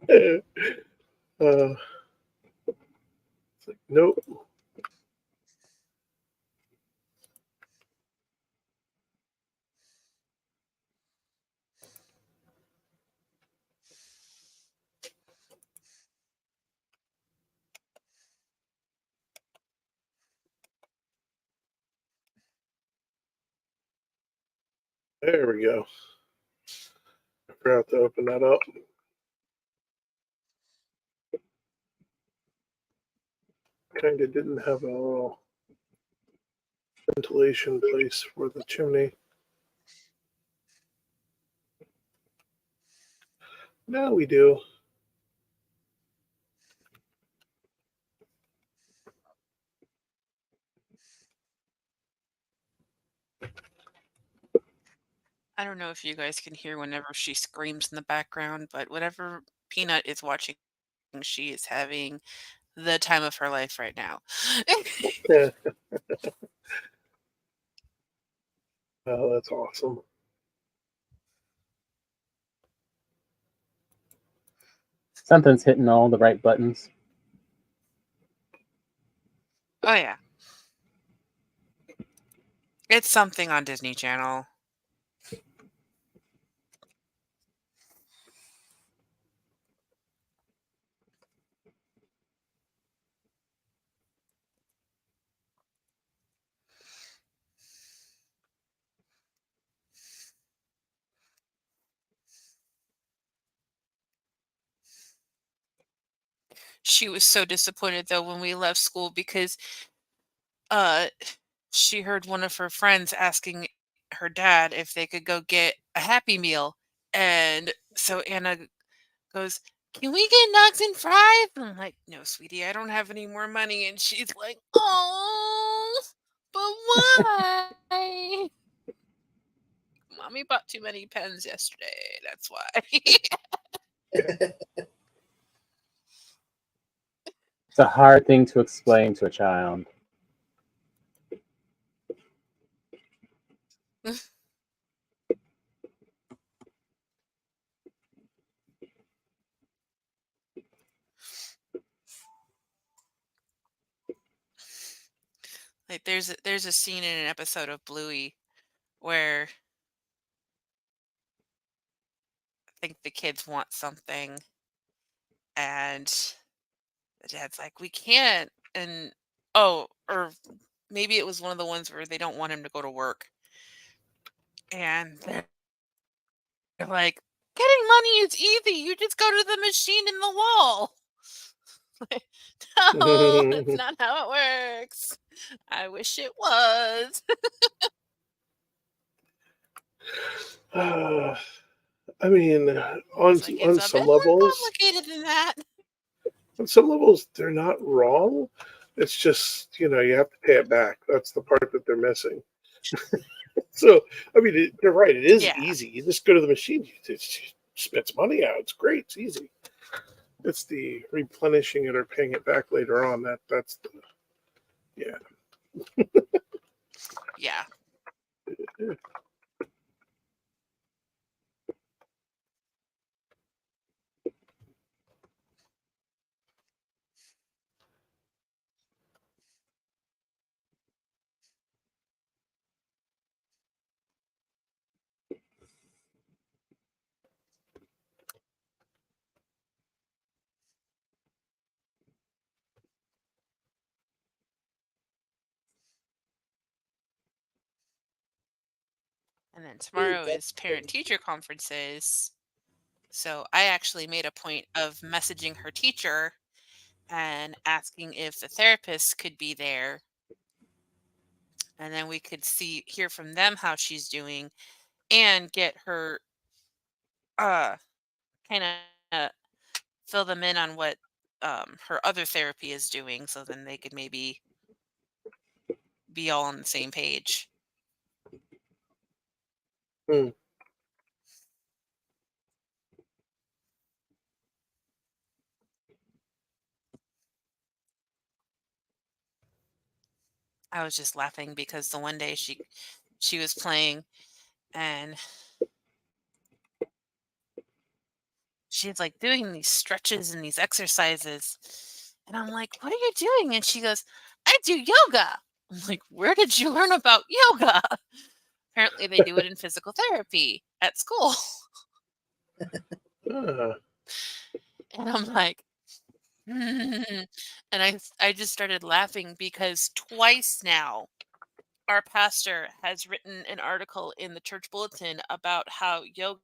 it's like, nope. There we go. I forgot to open that up. Kind of didn't have a little ventilation place for the chimney. Now we do. I don't know if you guys can hear whenever she screams in the background, but whatever Peanut is watching, she is having the time of her life right now. Yeah. Oh, that's awesome. Something's hitting all the right buttons. Oh, yeah. It's something on Disney Channel. She was so disappointed, though, when we left school because uh, she heard one of her friends asking her dad if they could go get a Happy Meal. And so Anna goes, "Can we get nugs and fries?" And I'm like, "No, sweetie, I don't have any more money." And she's like, "Oh, but why?" Mommy bought too many pens yesterday. That's why. It's a hard thing to explain to a child. Like there's a scene in an episode of Bluey where I think the kids want something and the dad's like, "We can't." And or maybe it was one of the ones where they don't want him to go to work. And they're like, "Getting money is easy. You just go to the machine in the wall." Like, no, that's not how it works. I wish it was. I mean, It's like it's on a bit some more levels, complicated than that. they're not wrong. It's just you have to pay it back. That's the part that they're missing. So I mean, they're right. It is Yeah. easy. You just go to the machine. It spits money out. It's great. It's easy. It's the replenishing it or paying it back later on. That's the yeah. Yeah. And then tomorrow is parent-teacher conferences. So I actually made a point of messaging her teacher and asking if the therapist could be there. And then we could hear from them how she's doing and get her kind of fill them in on what her other therapy is doing, so then they could maybe be all on the same page. Hmm. I was just laughing because the one day she was playing and she's like doing these stretches and these exercises. And I'm like, what are you doing? And she goes, I do yoga. I'm like, where did you learn about yoga? Apparently, they do it in physical therapy at school. Ah. And I'm like, and I just started laughing because twice now our pastor has written an article in the church bulletin about how yoga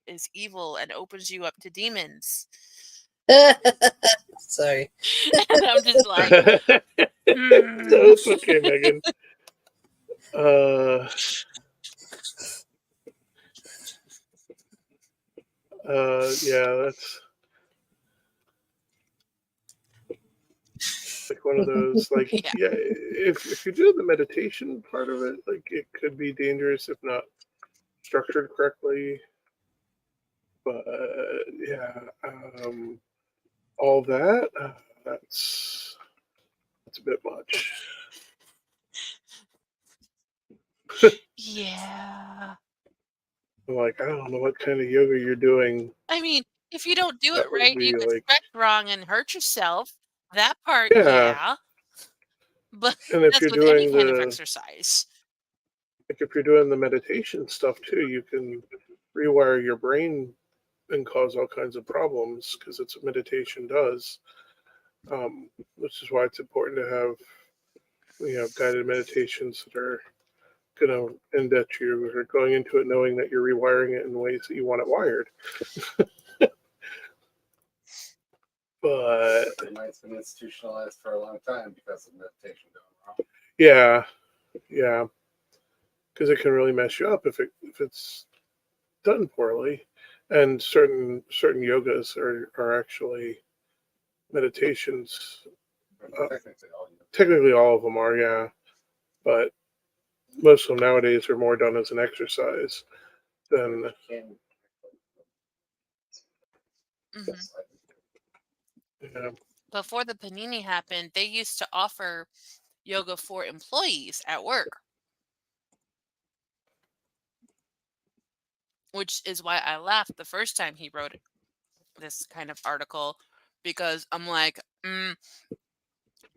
is evil and opens you up to demons. Sorry. And I'm just like, No, it's okay, Megan. Yeah, that's like one of those, like, yeah. yeah, if you do the meditation part of it, like, it could be dangerous if not structured correctly. But yeah, all that, that's a bit much. Yeah. I'm like, I don't know what kind of yoga you're doing. I mean, if you don't do it That would right, you be could like, stretch wrong and hurt yourself. That part, yeah. yeah. But And if that's you're with any doing kind of the exercise. like if you're doing the meditation stuff too, you can rewire your brain and cause all kinds of problems because it's what meditation does. Which is why it's important to have guided meditations that are going to end at you or going into it knowing that you're rewiring it in ways that you want it wired. But It's been institutionalized for a long time because of meditation going wrong. yeah, because it can really mess you up if it's done poorly. And certain yogas are actually meditations. Technically, all of them are, yeah. But most of them nowadays are more done as an exercise than. Hmm. Yeah. Before the panini happened, they used to offer yoga for employees at work, which is why I laughed the first time he wrote this kind of article, because I'm like,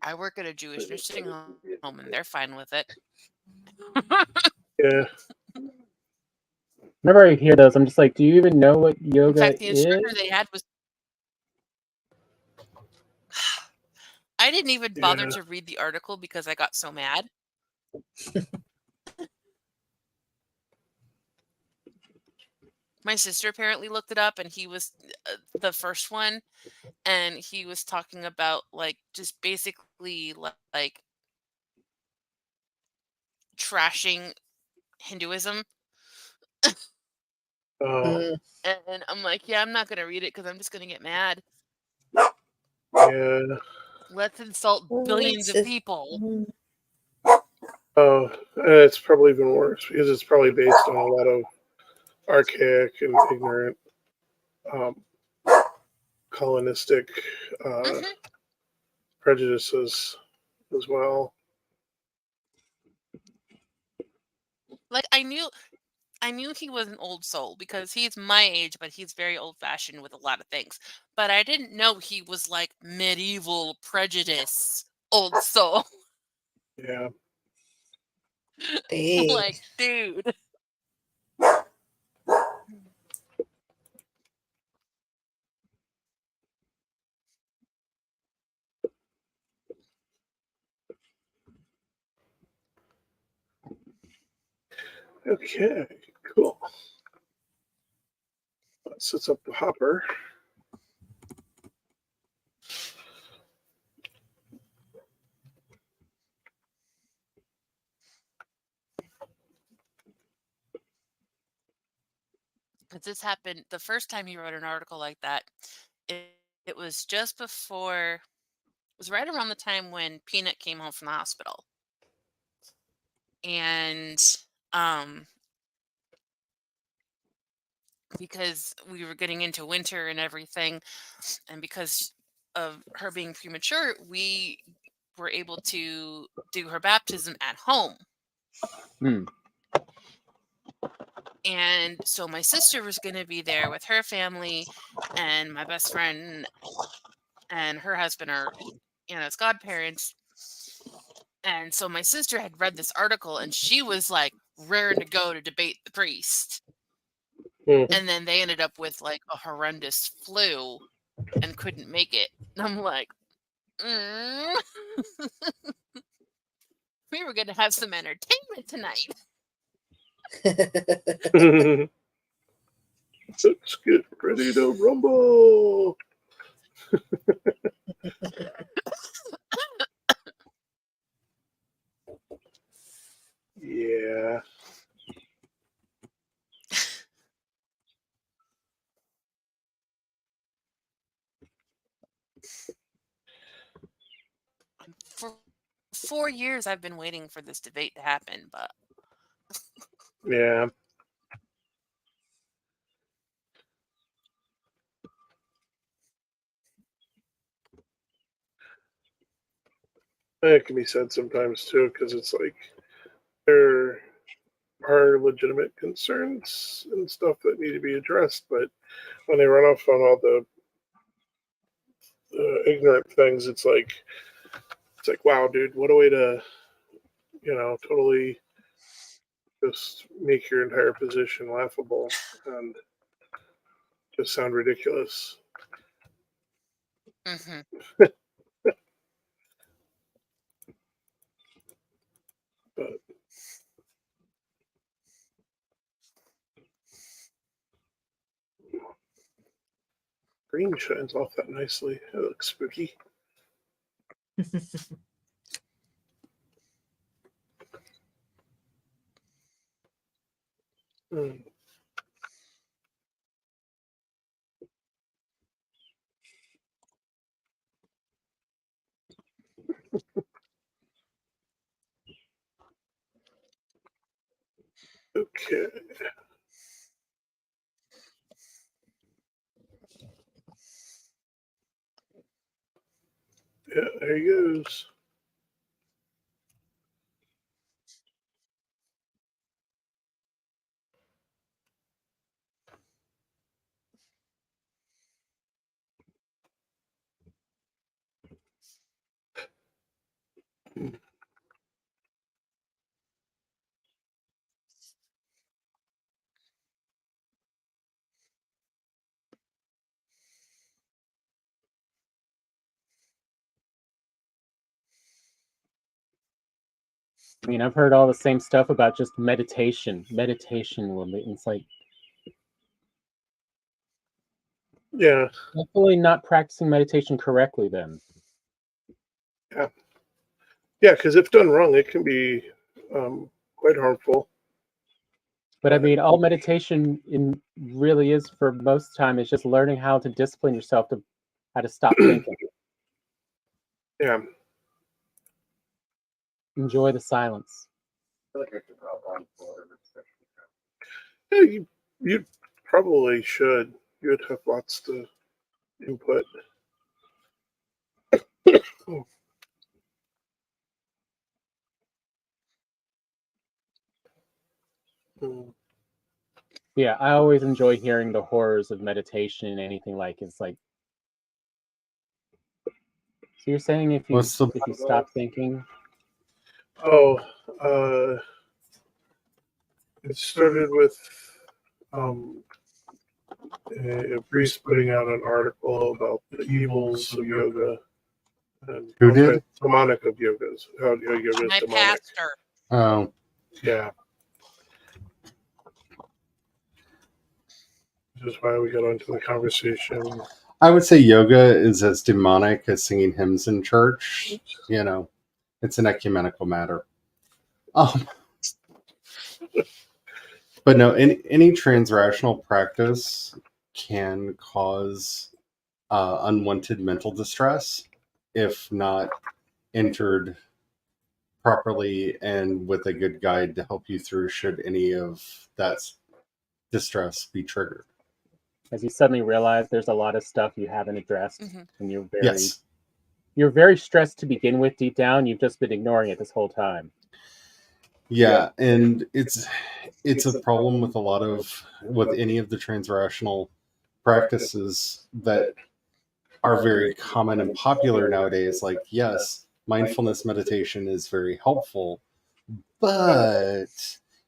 I work at a Jewish nursing home and they're fine with it. Yeah. Whenever I hear those, I'm just like, do you even know what In yoga fact, the is? instructor they had was. I didn't even bother Yeah. to read the article because I got so mad. My sister apparently looked it up and he was the first one, and he was talking about like just basically like trashing Hinduism. Oh, And I'm like, yeah, I'm not going to read it because I'm just going to get mad. yeah. Let's insult billions of people. Oh, and it's probably even worse because it's probably based on a lot of archaic and ignorant um, colonistic Hmm. prejudices as well. Like I knew he was an old soul because he's my age, but he's very old fashioned with a lot of things. But I didn't know he was like medieval prejudice old soul. Yeah. Dang. Like, dude. Okay, cool. That sets up the hopper. Because this happened the first time he wrote an article like that. It was just before, it was right around the time when Peanut came home from the hospital. And because we were getting into winter and everything, and because of her being premature, we were able to do her baptism at home. Hmm. And so my sister was going to be there with her family, and my best friend and her husband are, as godparents. And so my sister had read this article, and she was like raring to go to debate the priest. And then they ended up with like a horrendous flu and couldn't make it. And I'm like, we were going to have some entertainment tonight. Let's get ready to rumble. Yeah. For 4 years, I've been waiting for this debate to happen, but Yeah. It can be said sometimes too, because it's like there are legitimate concerns and stuff that need to be addressed, but when they run off on all the ignorant things, it's like, wow, dude, what a way to, totally just make your entire position laughable and just sound ridiculous. But green shines off that nicely. It looks spooky. Mm. Okay. Yeah, there he goes. I mean, I've heard all the same stuff about just meditation. Meditation will make it's like Yeah. hopefully not practicing meditation correctly then. Yeah. Yeah, because if done wrong, it can be quite harmful. But I mean, all meditation in really is for most time is just learning how to discipline yourself to how to stop thinking. Yeah. Enjoy the silence. I feel like I should hop on for Yeah, you probably should. You would have lots to input. Mm. Yeah, I always enjoy hearing the horrors of meditation and anything like it's like. So you're saying if you stop thinking, Oh, it started with um, a priest putting out an article about the evils of yoga. And Who did? Demonic of yogas. How yoga is My demonic. pastor. Oh, Yeah. Which is why we got onto the conversation. I would say yoga is as demonic as singing hymns in church. You know, it's an ecumenical matter. But no, any transrational practice can cause unwanted mental distress if not entered properly and with a good guide to help you through should any of that distress be triggered. as you suddenly realize there's a lot of stuff you haven't addressed, Mhm. and Yes. you're very stressed to begin with deep down. You've just been ignoring it this whole time. Yeah, and it's a problem with with any of the transrational practices that are very common and popular nowadays. Like, yes, mindfulness meditation is very helpful, but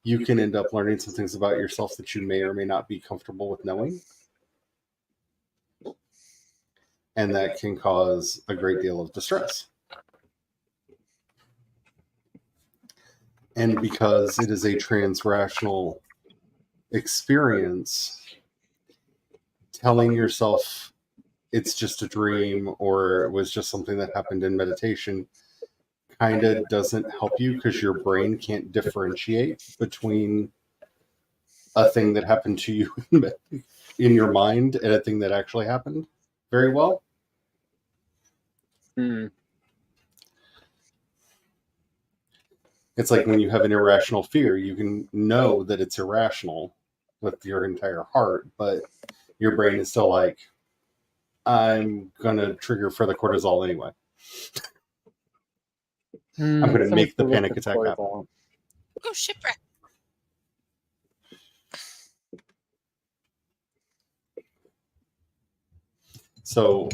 you can end up learning some things about yourself that you may or may not be comfortable with knowing. And that can cause a great deal of distress. And because it is a transrational experience, telling yourself it's just a dream or it was just something that happened in meditation kind of doesn't help you because your brain can't differentiate between a thing that happened to you in your mind and a thing that actually happened very well. Hmm. It's like when you have an irrational fear, you can know that it's irrational with your entire heart, but your brain is still like, I'm going to trigger for the cortisol anyway. I'm going to make the panic attack happen. Oh, shipwreck. So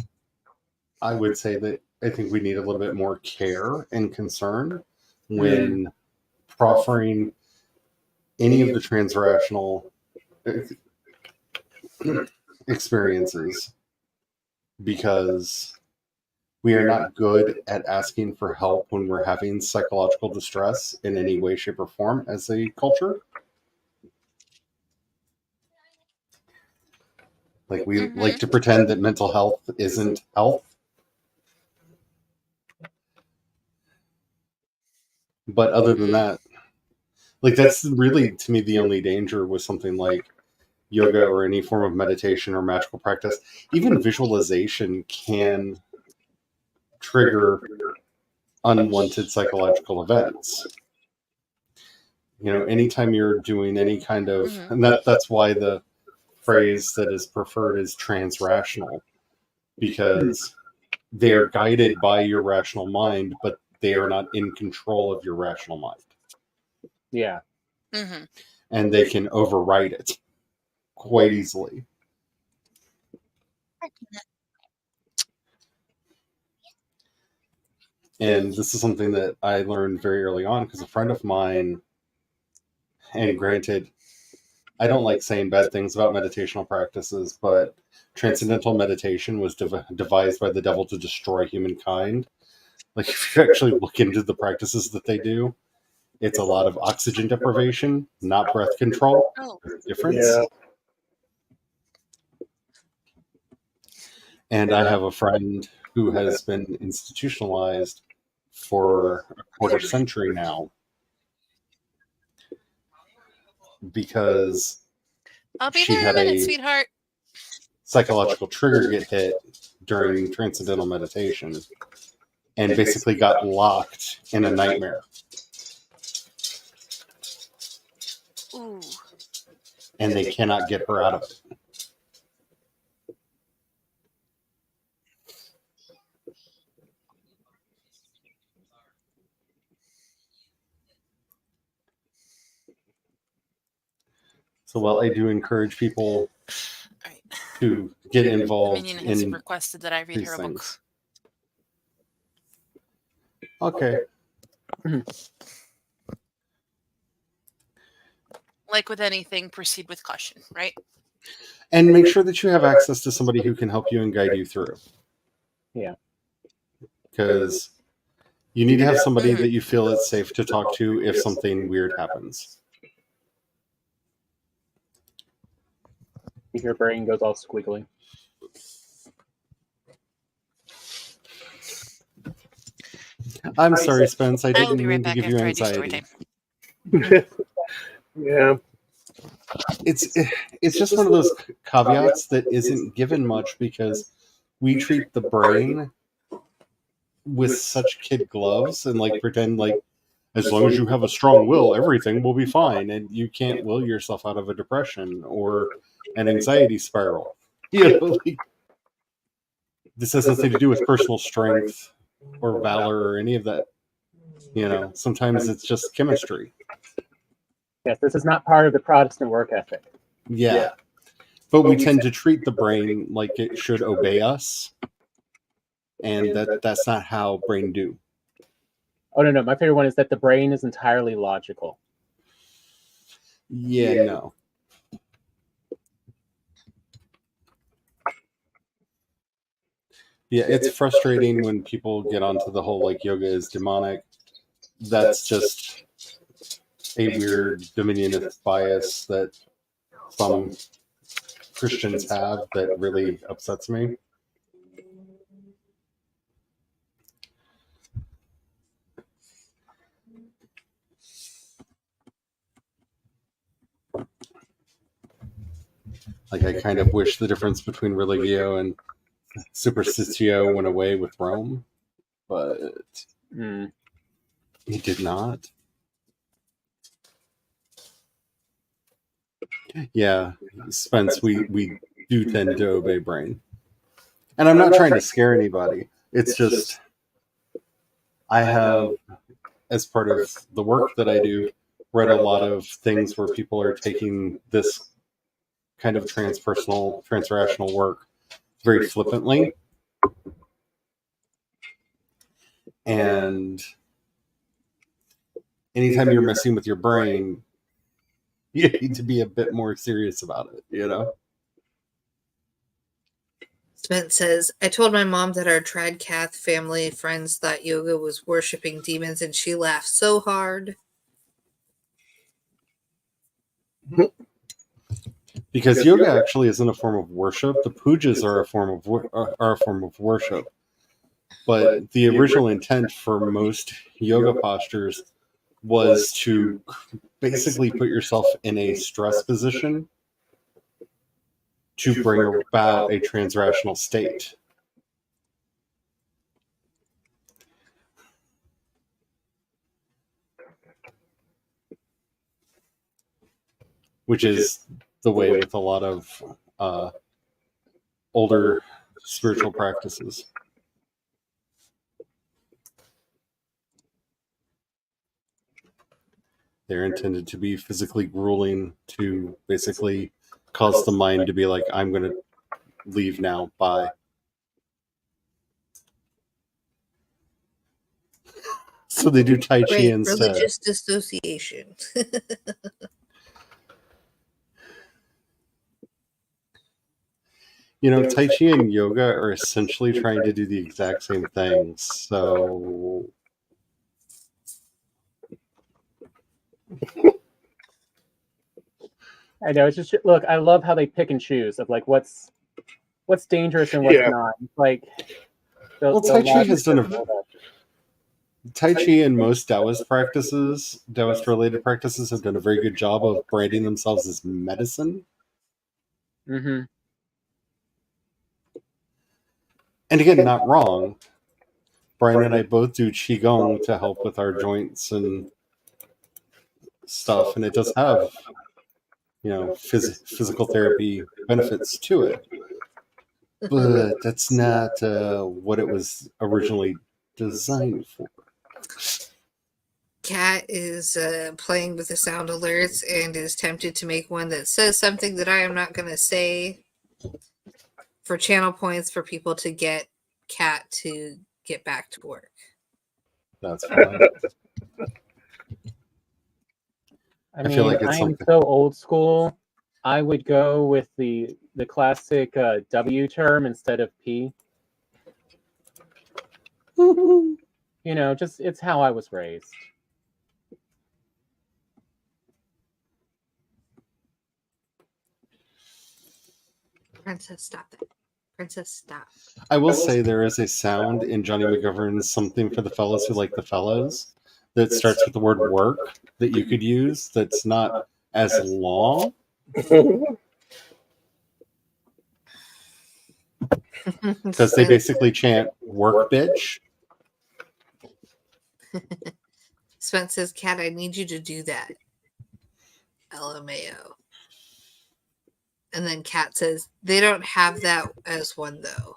I would say that I think we need a little bit more care and concern when proffering any of the transrational experiences, because we are not good at asking for help when we're having psychological distress in any way, shape, or form as a culture. Like, we like to pretend that mental health isn't health. But other than that, like, that's really, to me, the only danger with something like yoga or any form of meditation or magical practice. Even visualization can trigger unwanted psychological events. You know, anytime you're doing any kind of, and that's why the phrase that is preferred is transrational, because they are guided by your rational mind, but they are not in control of your rational mind. Yeah. Mm-hmm. And they can override it quite easily. And this is something that I learned very early on because a friend of mine, and granted, I don't like saying bad things about meditational practices, but transcendental meditation was devised by the devil to destroy humankind. Like, if you actually look into the practices that they do, it's a lot of oxygen deprivation, not breath control. Oh. There's a difference. Yeah. And I have a friend who has been institutionalized for a quarter century now because I'll be she there in had a minute, a sweetheart. psychological trigger get hit during transcendental meditation and basically got locked in a nightmare. Ooh. And they cannot get her out of it. So while I do encourage people All right. to get The involved minion has in requested that I read these her a book. things. Okay. Like with anything, proceed with caution, right? And make sure that you have access to somebody who can help you and guide you through. Yeah. Because you need to have somebody Mhm. that you feel it's safe to talk to if something weird happens. Your brain goes all squiggly. I'm sorry, Spence. I I will didn't be mean right to back give you after I do story anxiety. time. Yeah. It's just one of those caveats that isn't given much because we treat the brain with such kid gloves and like pretend like as long as you have a strong will, everything will be fine, and you can't will yourself out of a depression or an anxiety spiral. You know, like, this has nothing to do with personal strength or valor or any of that. You know, sometimes it's just chemistry. Yes, this is not part of the Protestant work ethic. Yeah. But we tend to treat the brain like it should obey us. And that's not how brain do. Oh no, my favorite one is that the brain is entirely logical. Yeah, no. Yeah, it's frustrating when people get onto the whole like yoga is demonic. That's just a weird dominionist bias that some Christians have that really upsets me. Like, I kind of wish the difference between religio and superstitio went away with Rome, but it did not. Yeah, Spence, we do tend to obey brain. And I'm not trying to scare anybody. It's just, I have, as part of the work that I do, read a lot of things where people are taking this kind of transpersonal, transrational work very flippantly. And anytime you're messing with your brain, you need to be a bit more serious about it, you know? Spence says, I told my mom that our Tradcath family friends thought yoga was worshiping demons, and she laughed so hard. Because yoga actually isn't a form of worship. The pujas are a form of worship. But the original intent for most yoga postures was to basically put yourself in a stress position to bring about a transrational state. Which is the way with a lot of older spiritual practices. They're intended to be physically grueling to basically cause the mind to be like, I'm going to leave now. Bye. So they do Tai Chi Right, instead. religious dissociation. You know, Tai Chi and yoga are essentially trying to do the exact same thing. So I know, it's just, look, I love how they pick and choose of like what's dangerous and what's not. Like, well, Tai Chi has done Tai Chi and most Taoist practices, Taoist-related practices, have done a very good job of branding themselves as medicine. Mm-hmm. And again, not wrong. Brian and I both do Qigong to help with our joints and stuff, and it does have, you know, physical therapy benefits to it. But that's not what it was originally designed for. Kat is playing with the sound alerts and is tempted to make one that says something that I am not going to say for channel points for people to get Kat to get back to work. That's fine. I I feel mean, like it's I am something- so old school. I would go with the classic W term instead of P. You know, just it's how I was raised. Princess, stop that. Princess, stop. I will say there is a sound in Johnny McGovern's Something for the Fellows Who Like the Fellows that starts with the word work that you could use that's not as long. Because they basically chant work bitch. Spence says, Kat, I need you to do that. LMAO. And then Kat says, they don't have that as one, though.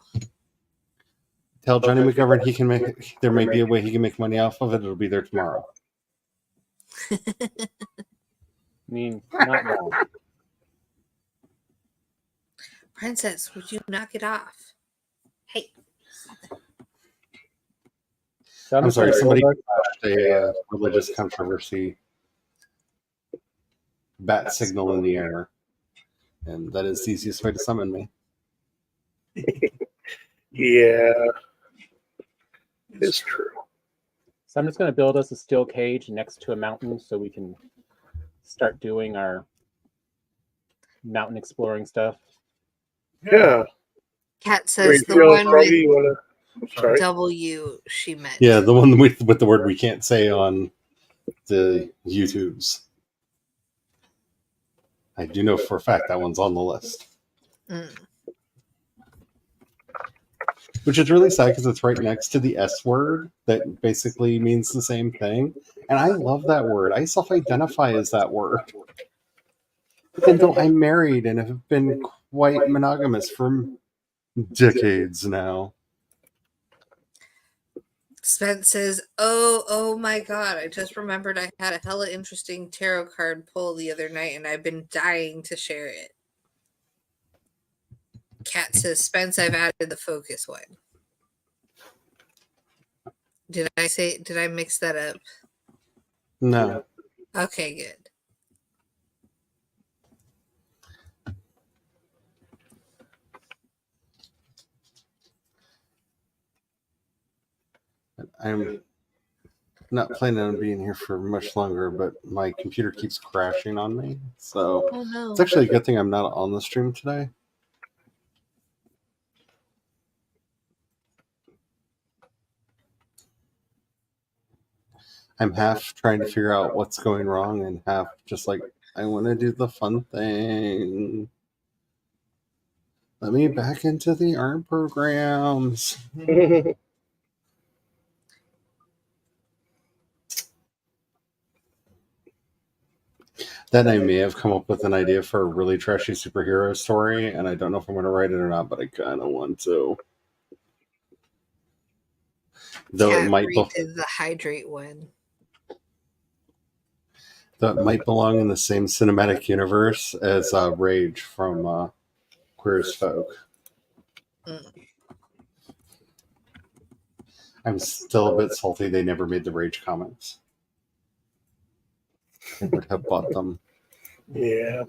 Tell Johnny McGovern he can make. There may be a way he can make money off of it. It'll be there tomorrow. I mean, not long. Princess, would you knock it off? Hey. So I'm just sorry, gonna somebody build flashed a religious controversy bat signal in the air, and that is the easiest way to summon me. Yeah, it's true. So I'm just going to build us a steel cage next to a mountain so we can start doing our mountain exploring stuff. Yeah. Kat I says mean, the you know, one Froggy, with you wanna? Sorry. W she meant. Yeah, the one with the word we can't say on the YouTubes. I do know for a fact that one's on the list. Mm. Which is really sad because it's right next to the S word that basically means the same thing. And I love that word. I self-identify as that word. Even though I'm married and have been quite monogamous for decades now. Spence says, oh my god, I just remembered I had a hella interesting tarot card pull the other night and I've been dying to share it. Kat says, Spence, I've added the focus one. Did I mix that up? No. Okay, good. I'm not planning on being here for much longer, but my computer keeps crashing on me. So Oh no. it's actually a good thing I'm not on the stream today. I'm half trying to figure out what's going wrong and half just like, I want to do the fun thing. Let me back into the ARM programs. Then I may have come up with an idea for a really trashy superhero story, and I don't know if I'm going to write it or not, but I kind of want to. Though Kat it might redid the hydrate one. that might belong in the same cinematic universe as Rage from Queer as Folk. Mm. I'm still a bit salty they never made the Rage comics. I would have bought them. Yeah.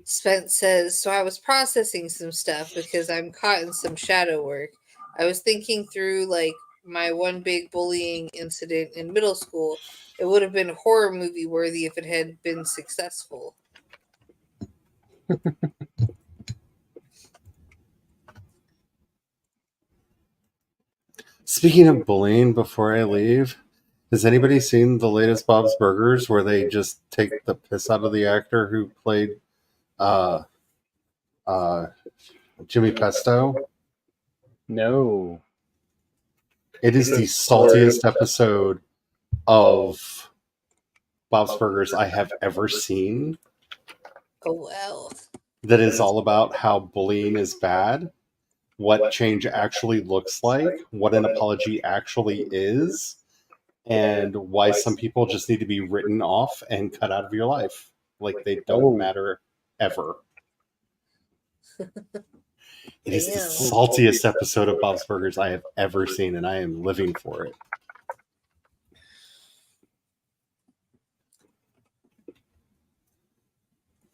Spence says, so I was processing some stuff because I'm caught in some shadow work. I was thinking through like my one big bullying incident in middle school. It would have been horror movie worthy if it had been successful. Speaking of bullying, before I leave, has anybody seen the latest Bob's Burgers where they just take the piss out of the actor who played Jimmy Pesto? No. It is the saltiest episode of Bob's Burgers I have ever seen. Oh well. That is all about how bullying is bad, what change actually looks like, what an apology actually is, and why some people just need to be written off and cut out of your life. Like they don't matter ever. It is the Damn. saltiest episode of Bob's Burgers I have ever seen, and I am living for it.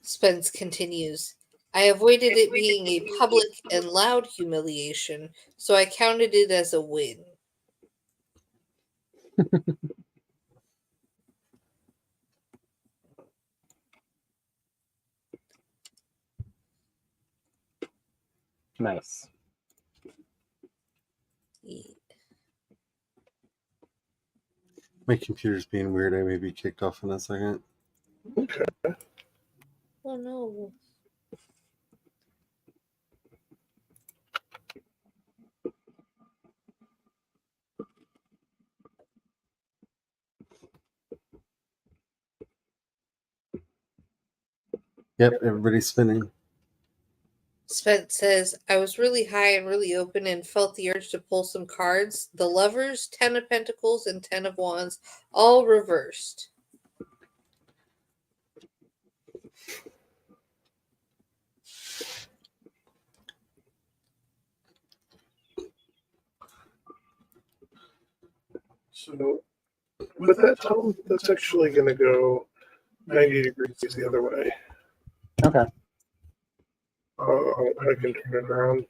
Spence continues. I avoided it being a public and loud humiliation, so I counted it as a win. Nice. My computer's being weird. I may be kicked off in a second. Okay. Oh no. Yep, everybody's spinning. Spence says, I was really high and really open and felt the urge to pull some cards. The Lovers, 10 of Pentacles, and 10 of Wands, all reversed. So with that, Tom, that's actually going to go 90 degrees the other way. Okay. I can turn it around.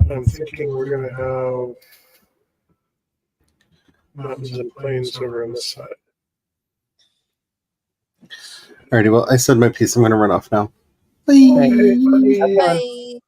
I'm thinking we're going to have mountains and plains over on this side. Alrighty, well, I said my piece. I'm going to run off now. Bye. Hey, bye. Bye.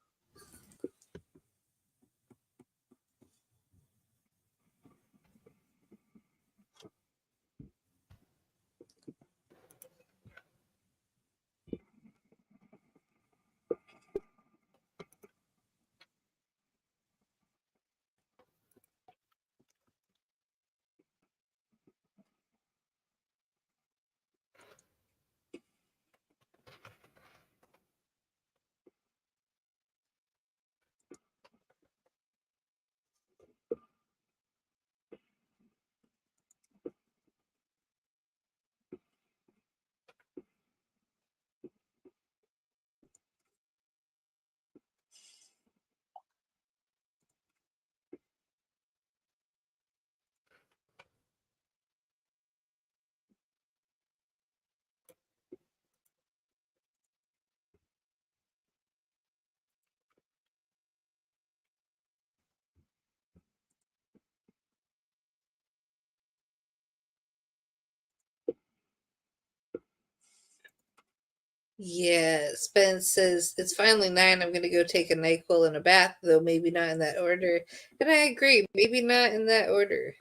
Yeah, Spence says it's finally 9. I'm gonna go take a NyQuil and a bath, though maybe not in that order. And I agree, maybe not in that order.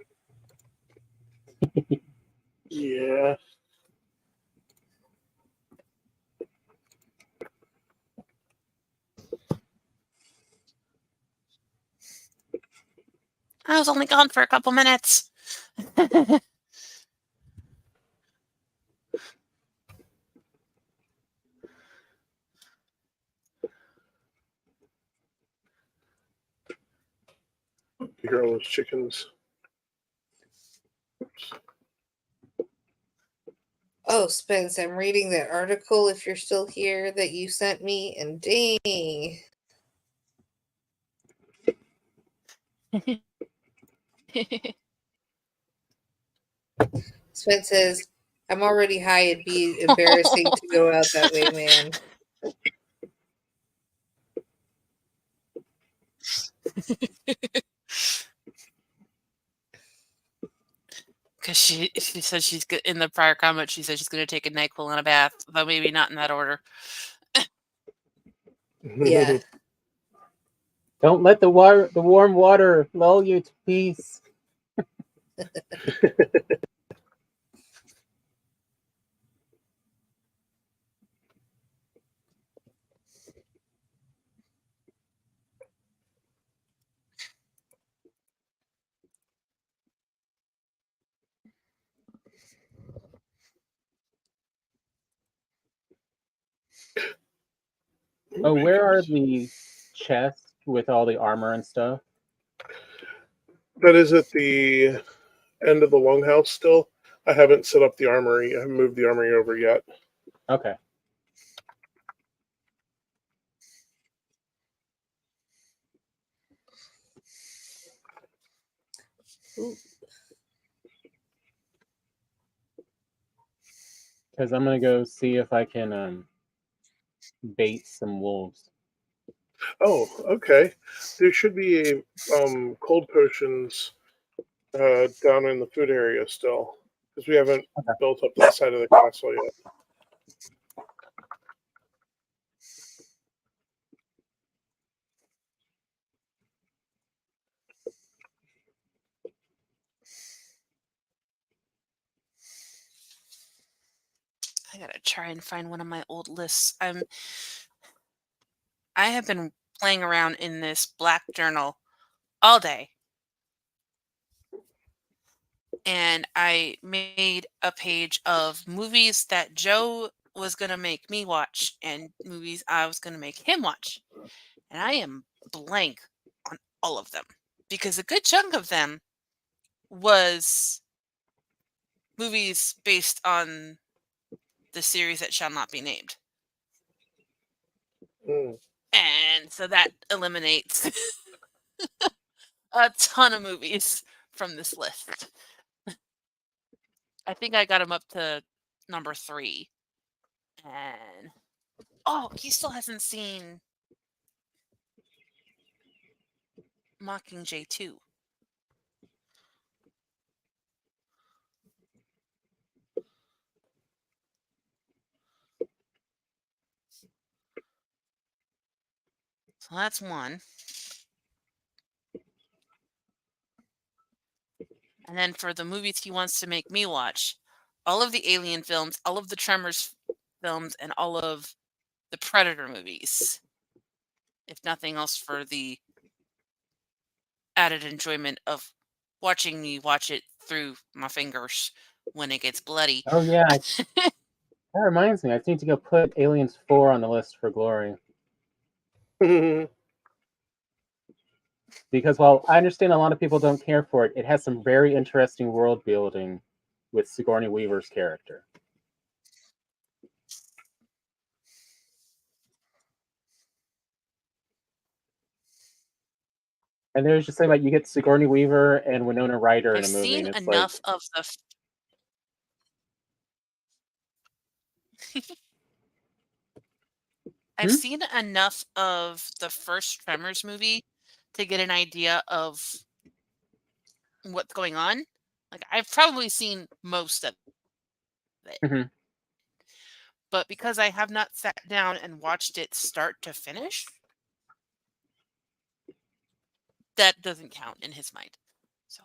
Yeah. I was only gone for a couple minutes. Hear all those chickens. Oh, Spence, I'm reading that article, if you're still here, that you sent me, and dang. Spence says, I'm already high. It'd be embarrassing to go out that way, man. Because she said she's in the prior comment. She said she's going to take a NyQuil and a bath, though maybe not in that order. Yeah. Don't let the warm water lull you to peace. Oh, where are the chests with all the armor and stuff? That is at the end of the longhouse still. I haven't set up the armory. I haven't moved the armory over yet. Okay. Ooh. Because I'm gonna go see if I can bait some wolves. Oh, okay. There should be cold potions down in the food area still, because we haven't built up that side of the castle yet. I gotta try and find one of my old lists. I have been playing around in this black journal all day. And I made a page of movies that Joe was going to make me watch and movies I was going to make him watch. And I am blank on all of them because a good chunk of them was movies based on the series that shall not be named. Mm. And so that eliminates a ton of movies from this list. I think I got him up to number 3. And oh, he still hasn't seen Mockingjay 2. So that's one. And then for the movies he wants to make me watch, all of the Alien films, all of the Tremors films, and all of the Predator movies. If nothing else, for the added enjoyment of watching me watch it through my fingers when it gets bloody. Oh yeah, that reminds me. I need to go put Aliens 4 on the list for glory. Because while I understand a lot of people don't care for it, it has some very interesting world building with Sigourney Weaver's character. And there's just something like you get Sigourney Weaver and Winona Ryder in I've a movie, seen and it's enough of the. I've seen enough of the first Tremors movie to get an idea of what's going on. Like I've probably seen most of it. Mhm. But because I have not sat down and watched it start to finish, that doesn't count in his mind. So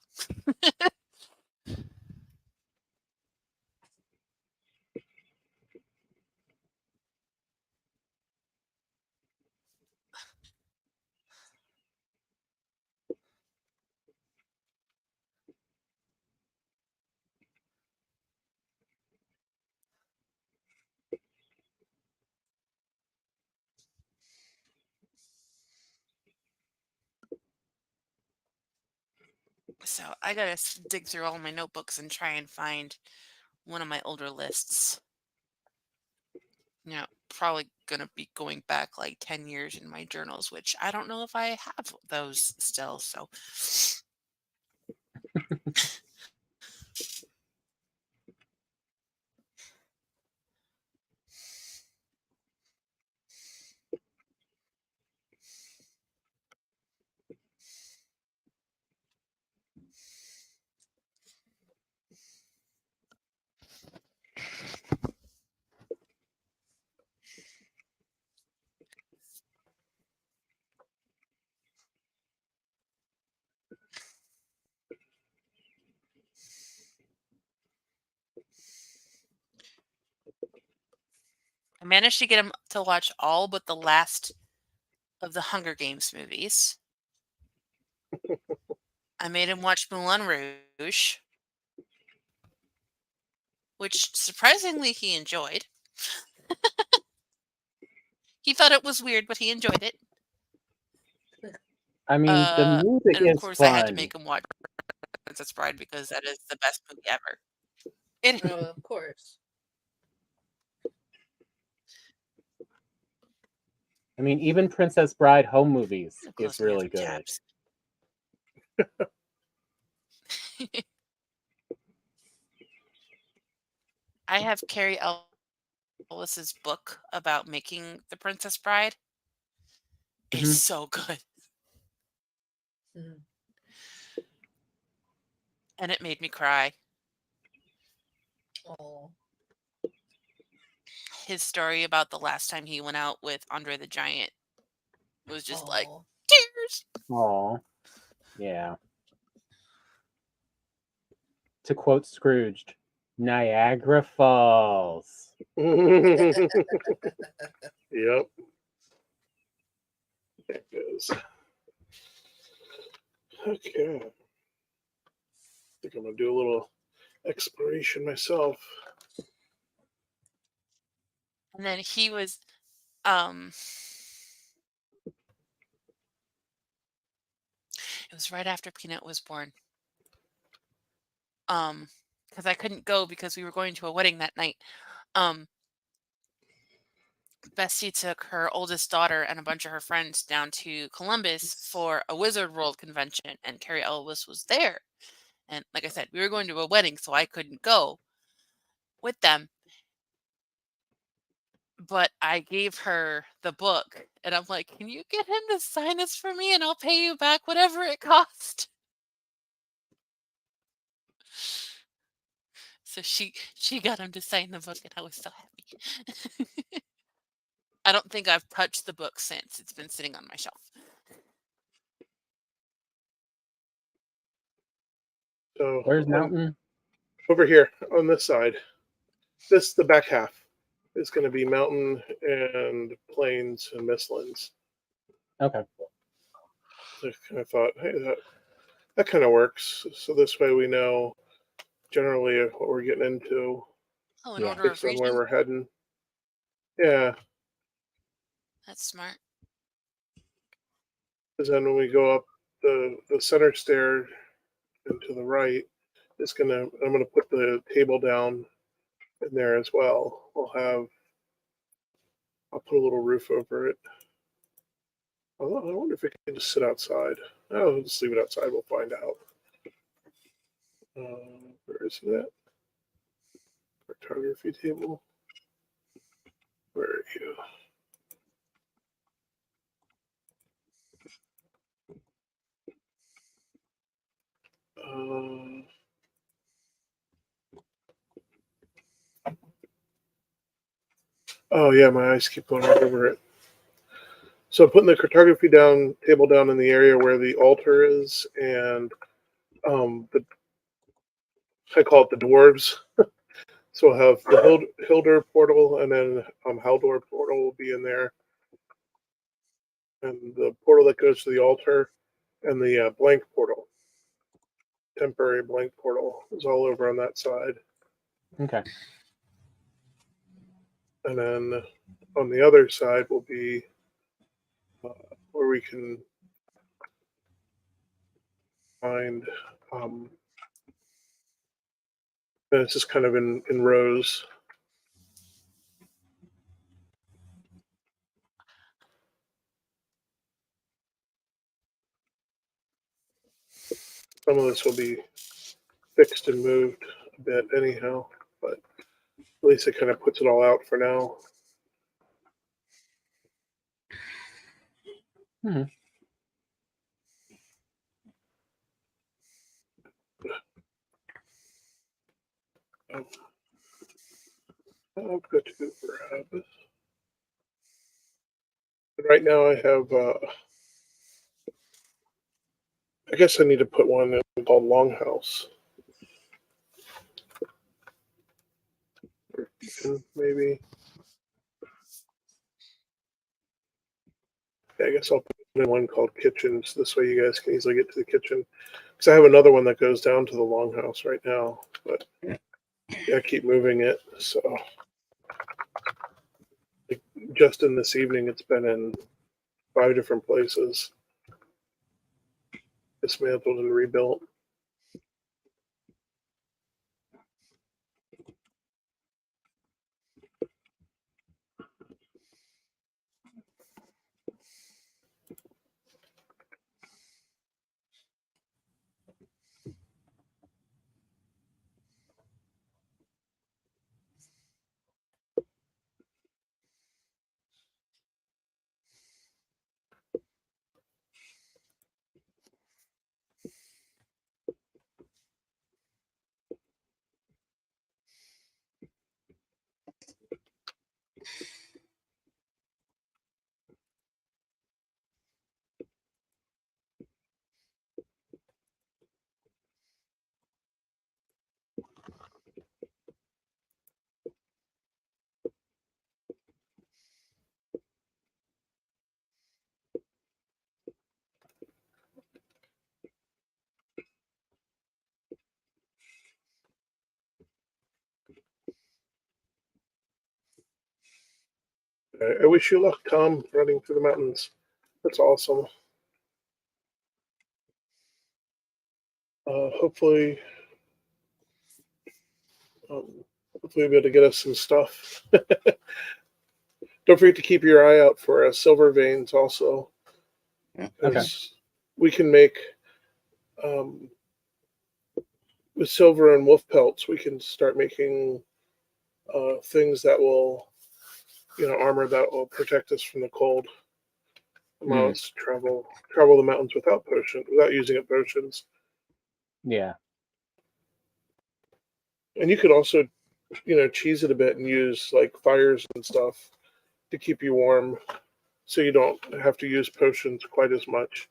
So I gotta dig through all my notebooks and try and find one of my older lists. Probably gonna be going back like 10 years in my journals, which I don't know if I have those still. So I managed to get him to watch all but the last of the Hunger Games movies. I made him watch Moulin Rouge, which surprisingly he enjoyed. He thought it was weird, but he enjoyed it. I mean, the music And of is course, I had to fun. make him watch Princess Bride because that is the best movie ever. It, Oh, of course. I mean, even Princess Bride home movies close is me really up good. tabs. I have Carrie Ellis's book about making The Princess Bride. It's Mhm. so good. Mhm. And it made me cry. Oh. His story about the last time he went out with Andre the Giant was just like Oh. tears. Aw. Yeah. To quote Scrooged, Niagara Falls. Yep. There it goes. Okay. I think I'm gonna do a little exploration myself. And then he was it was right after Peanut was born. Because I couldn't go because we were going to a wedding that night. Bessie took her oldest daughter and a bunch of her friends down to Columbus for a Wizard World convention, and Carrie Ellis was there. And like I said, we were going to a wedding, so I couldn't go with them. But I gave her the book, and I'm like, "Can you get him to sign this for me, and I'll pay you back whatever it cost?" So she got him to sign the book, and I was so happy. I don't think I've touched the book since. It's been sitting on my shelf. So Where's Mountain? over here on this side. This the back half is going to be mountain and plains and mistlands. Okay. So I thought, hey, that kind of works. So this way we know generally what we're getting into Oh, in Yeah. order of based on where region? we're heading. Yeah, That's smart. because then when we go up the center stair and to the right, I'm gonna put the table down in there as well. I'll put a little roof over it. I wonder if it can just sit outside. Oh, we'll just leave it outside. We'll find out. Where is it at? Photography table. Where are you? Oh yeah, my eyes keep going right over it. So I'm putting the cartography table down in the area where the altar is, and I call it the dwarves. So we'll have the Hildur portal, and then Haldor portal will be in there, and the portal that goes to the altar, and the blank portal, temporary blank portal, is all over on that side. Okay. And then on the other side will be where we can find. And it's just kind of in rows. Some of this will be fixed and moved a bit anyhow, but at least it kind of puts it all out for now. Hmm. I've got to grab it. Right now I have, I guess I need to put one in called Longhouse. Maybe. Yeah, I guess I'll put in one called Kitchens. This way you guys can easily get to the kitchen. Because I have another one that goes down to the Longhouse right now, but yeah, I keep moving it. So just in this evening, it's been in 5 different places. dismantled and rebuilt. I wish you luck, Tom, running through the mountains. That's awesome. Hopefully, hopefully we'll be able to get us some stuff. Don't forget to keep your eye out for silver veins also. Okay. We can make, with silver and wolf pelts, we can start making things that will, armor that will protect us from the cold. Allow us to travel the mountains without using potions. Yeah. And you could also, cheese it a bit and use like fires and stuff to keep you warm, so you don't have to use potions quite as much.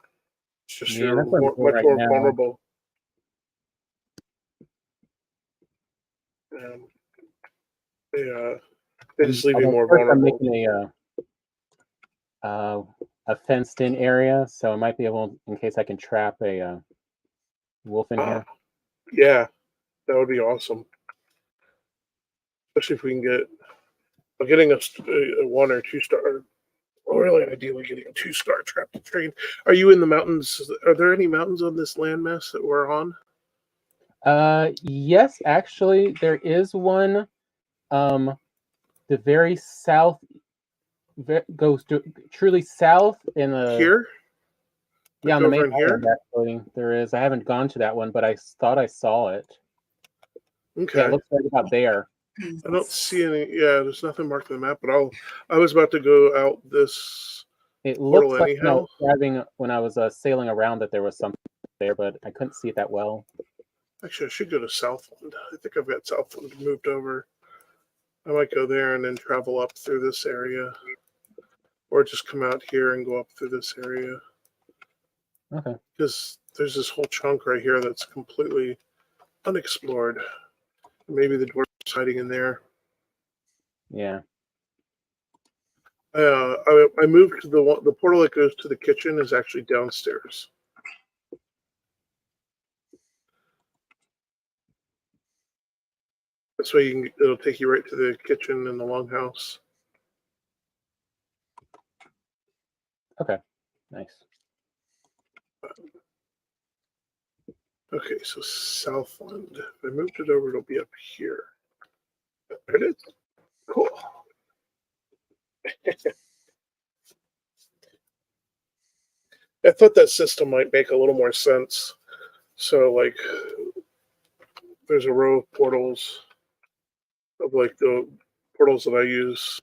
It's just Yeah, you're that's what I'm doing much right more now. vulnerable. They just leave you Although more first I'm vulnerable. making a fenced-in area, so I might be able, in case I can trap a wolf in here. Yeah, that would be awesome. Especially if we can getting a 1 or 2 star. Well, really, ideally getting a 2-star trap to train. Are you in the mountains? Are there any mountains on this landmass that we're on? Yes, actually, there is one. The very south goes truly south in the Here? yeah, on Like the over main in here? island. Actually, there is. I haven't gone to that one, but I thought I saw it. Okay. Yeah, it looks right about there. I don't see any. Yeah, there's nothing marked on the map, but I was about to go out this It portal looks like when I anyhow. was driving, when I was sailing around, that there was something there, but I couldn't see it that well. Actually, I should go to Southland. I think I've got Southland moved over. I might go there and then travel up through this area, or just come out here and go up through this area. Okay. Because there's this whole chunk right here that's completely unexplored. Maybe the dwarf's hiding in there. Yeah. I moved to the portal that goes to the kitchen is actually downstairs. This way it'll take you right to the kitchen in the longhouse. Okay. Nice. Okay, so Southland. If I moved it over, it'll be up here. There it is. Cool. I thought that system might make a little more sense. So, like, there's a row of portals of like the portals that I use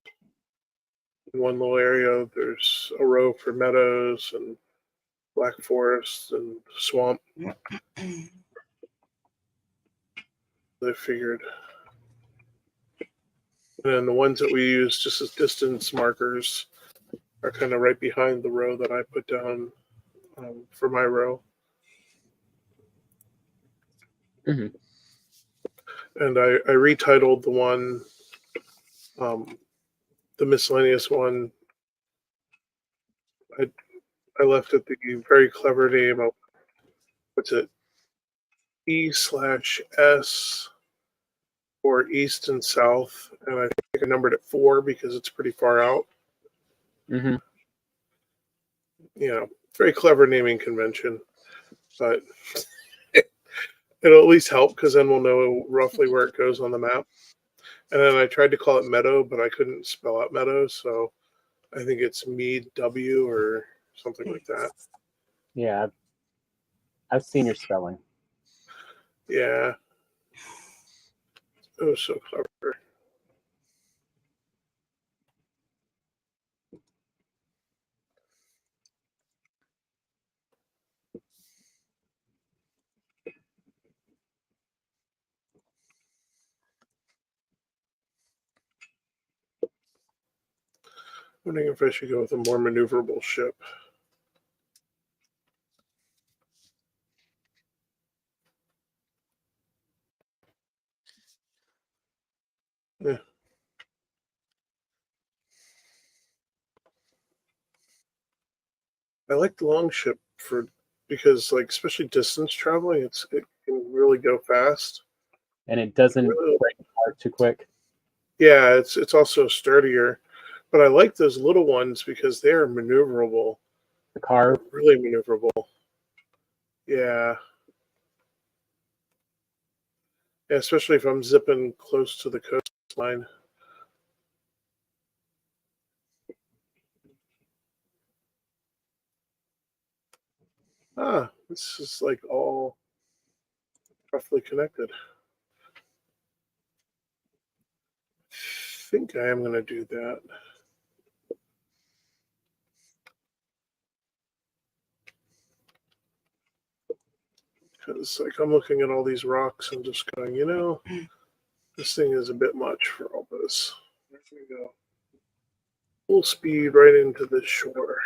in one little area. There's a row for meadows and black forest and swamp. I figured. And then the ones that we use just as distance markers are kind of right behind the row that I put down for my row. Mhm. And I retitled the one, the miscellaneous one. I left it the very clever name of, what's it, E/S for east and south. And I think I numbered it 4 because it's pretty far out. Mhm. Very clever naming convention. but it'll at least help because then we'll know roughly where it goes on the map. And then I tried to call it Meadow, but I couldn't spell out Meadow, so I think it's Mead W or something like that. Yeah, I've seen your spelling. Yeah. It was so clever. I'm wondering if I should go with a more maneuverable ship. Yeah. I like the long ship because like especially distance traveling, it can really go fast. And it doesn't Really, break apart too quick. yeah, it's also sturdier. But I like those little ones because they are maneuverable. The car, Really maneuverable. Yeah. Yeah, especially if I'm zipping close to the coastline. Ah, this is like all roughly connected. I think I am going to do that. Because like I'm looking at all these rocks and just going, this thing is a bit much for all this. There we go. Full speed right into the shore.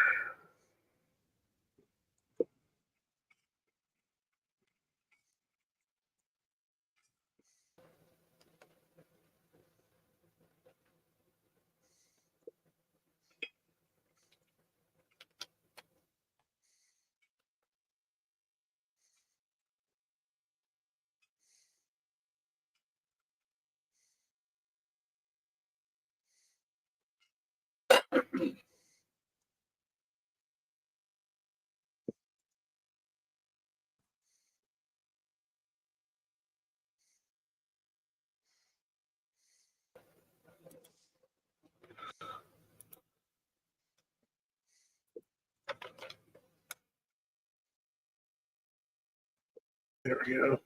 There we go.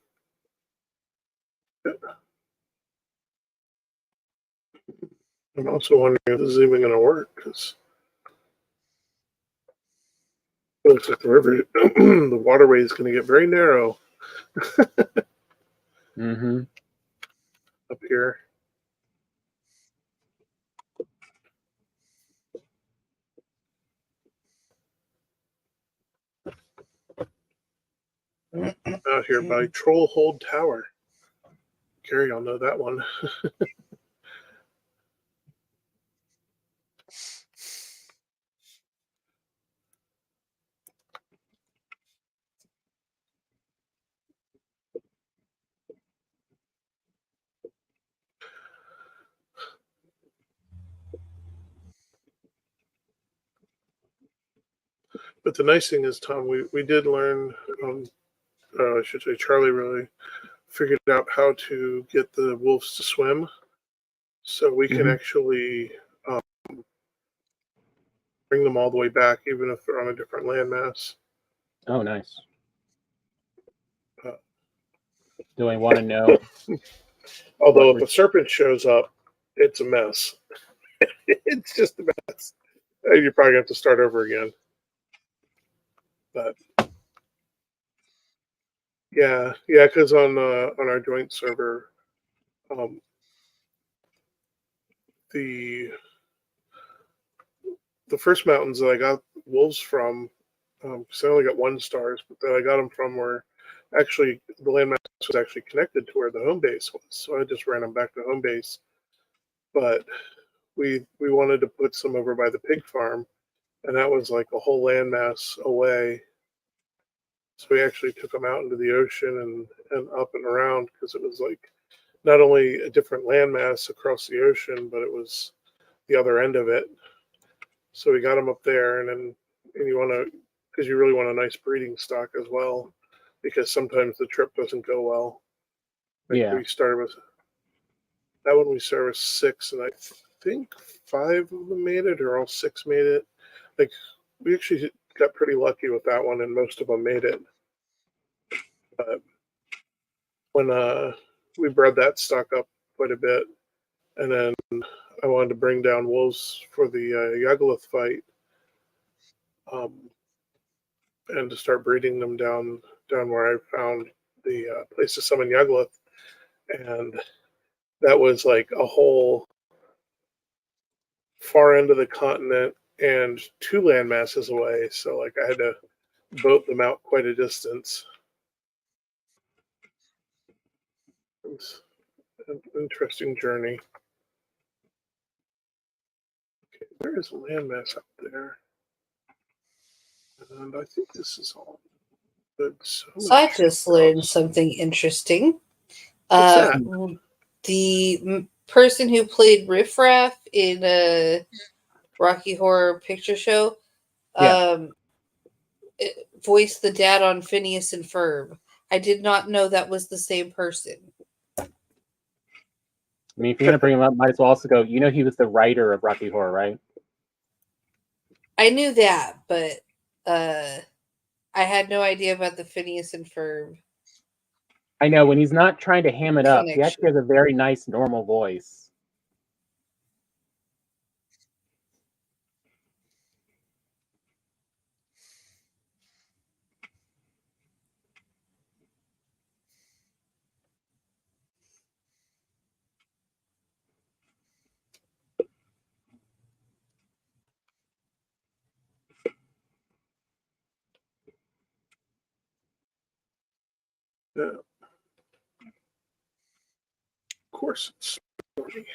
I'm also wondering if this is even going to work because it looks like the river, the waterway is going to get very narrow mm-hmm. up here. Out here by Trollhold Tower. Gary, I'll know that one. But the nice thing is, Tom, we did learn, I should say Charlie really figured out how to get the wolves to swim. So we can actually bring them all the way back, even if they're on a different landmass. Oh, nice. Uh, Do I want to know? Although if a serpent shows up, it's a mess. It's just a mess. You probably have to start over again. But yeah, because on our joint server, um, the first mountains that I got wolves from, because I only got 1 stars, but that I got them from were actually the landmass was actually connected to where the home base was, so I just ran them back to home base. But we wanted to put some over by the pig farm, and that was like a whole landmass away. So we actually took them out into the ocean and up and around because it was like not only a different landmass across the ocean, but it was the other end of it. So we got them up there, and you want to, because you really want a nice breeding stock as well. because sometimes the trip doesn't go well. Like Yeah. we started with that one, we serviced 6, and I think 5 of them made it, or all 6 made it. Like we actually got pretty lucky with that one, and most of them made it. But when we bred that stock up quite a bit, and then I wanted to bring down wolves for the Yugoloth fight, and to start breeding them down where I found the place to summon Yugoloth, and that was like a whole far end of the continent and 2 land masses away. So like I had to boat them out quite a distance. It was an interesting journey. Okay, there is a landmass up there. And I think this is all good. So I just learned something interesting. What's that? The person who played Riff Raff in a Rocky Horror Picture Show voiced the dad on Phineas and Ferb. I did not know that was the same person. I mean, if you're gonna bring him up, might as well also go. You know, he was the writer of Rocky Horror, right? I knew that, but I had no idea about the Phineas and Ferb. I know when he's not trying to ham it up, he Connection. actually has a very nice normal voice. Yeah. Of course, it's funny.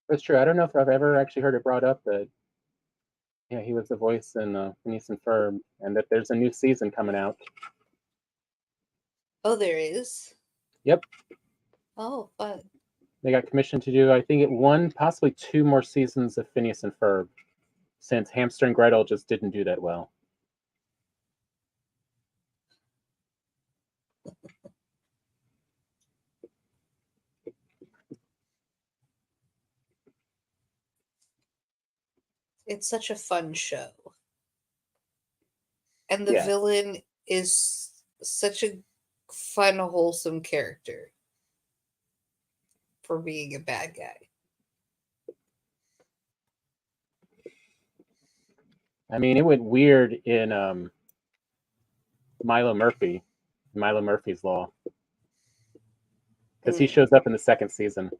That's true. I don't know if I've ever actually heard it brought up that he was the voice in Phineas and Ferb, and that there's a new season coming out. Oh, there is? Yep. Oh, fun. They got commissioned to do, I think, one, possibly 2 more seasons of Phineas and Ferb, since Hamster and Gretel just didn't do that well. It's such a fun show. And the Yeah. villain is such a fun, wholesome character for being a bad guy. I mean, it went weird in Milo Murphy's Law, because he shows up in the 2nd season.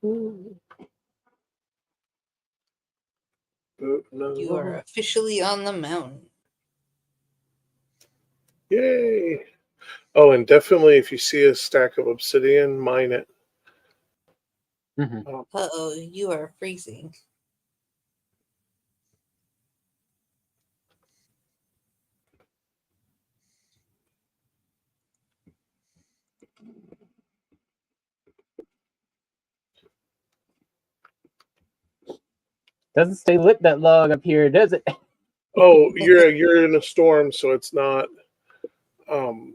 You are officially on the mountain. Yay! Oh, and definitely if you see a stack of obsidian, mine it. Mm-hmm. Uh-oh, you are freezing. Doesn't stay lit that long up here, does it? Oh, you're in a storm, so it's not. You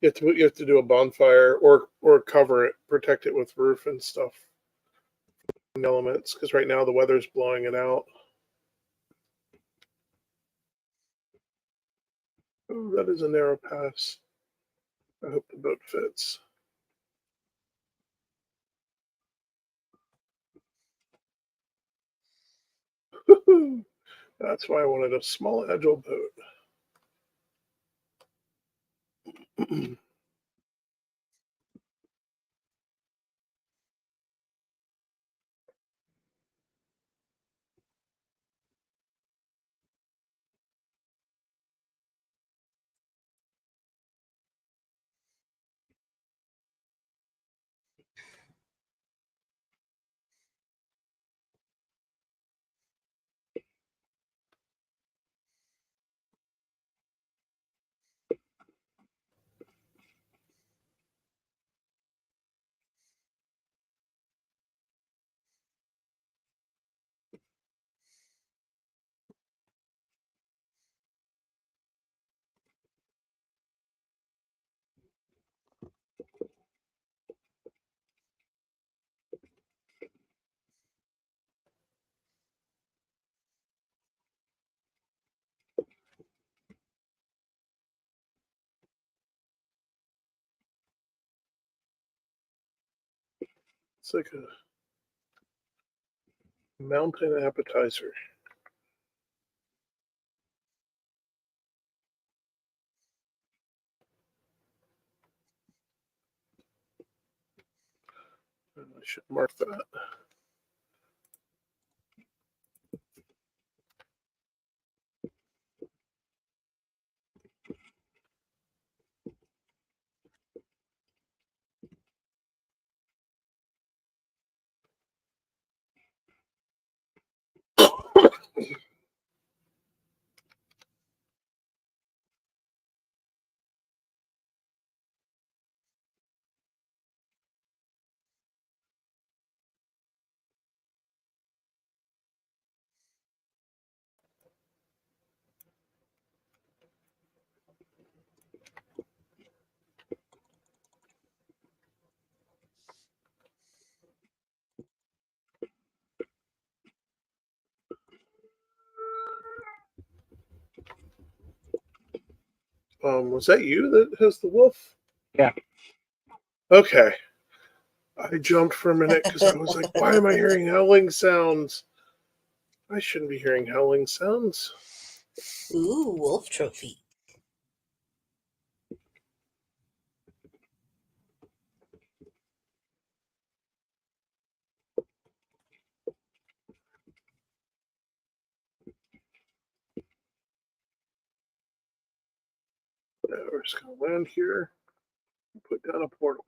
have to do a bonfire or cover it, protect it with roof and stuff. Elements, because right now the weather's blowing it out. Oh, that is a narrow pass. I hope the boat fits. That's why I wanted a small, agile boat. It's like a mountain appetizer. I should mark that. Was that you that has the wolf? Yeah. Okay. I jumped for a minute because I was like, why am I hearing howling sounds? I shouldn't be hearing howling sounds. Ooh, wolf trophy. Now we're just going to land here and put down a portal.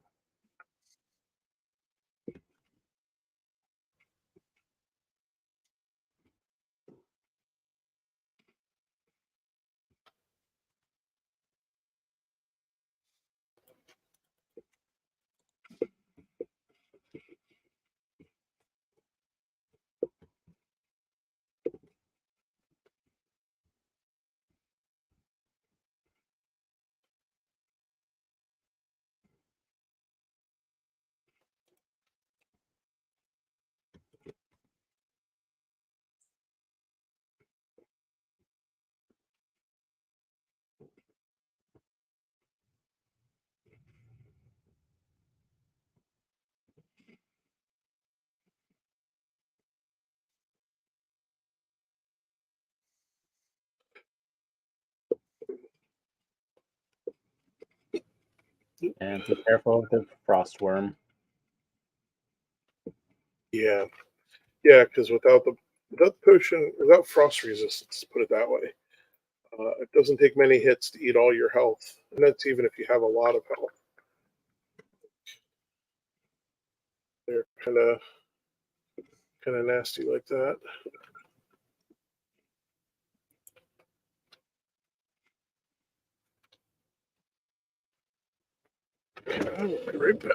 And be careful of the frost worm. Yeah. Yeah, because without the potion, without frost resistance, put it that way, it doesn't take many hits to eat all your health, and that's even if you have a lot of health. They're kind of nasty like that. I'll be right back.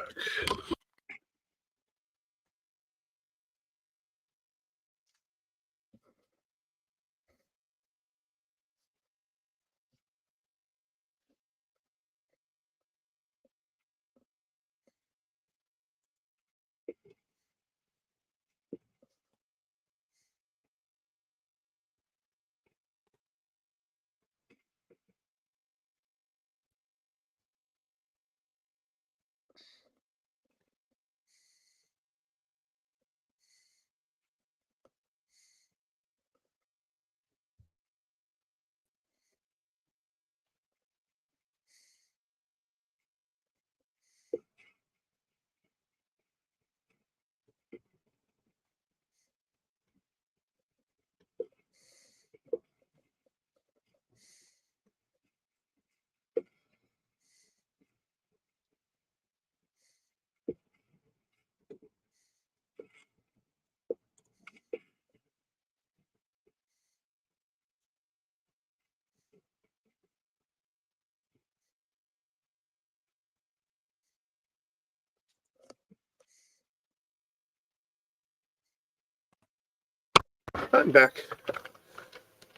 I'm back.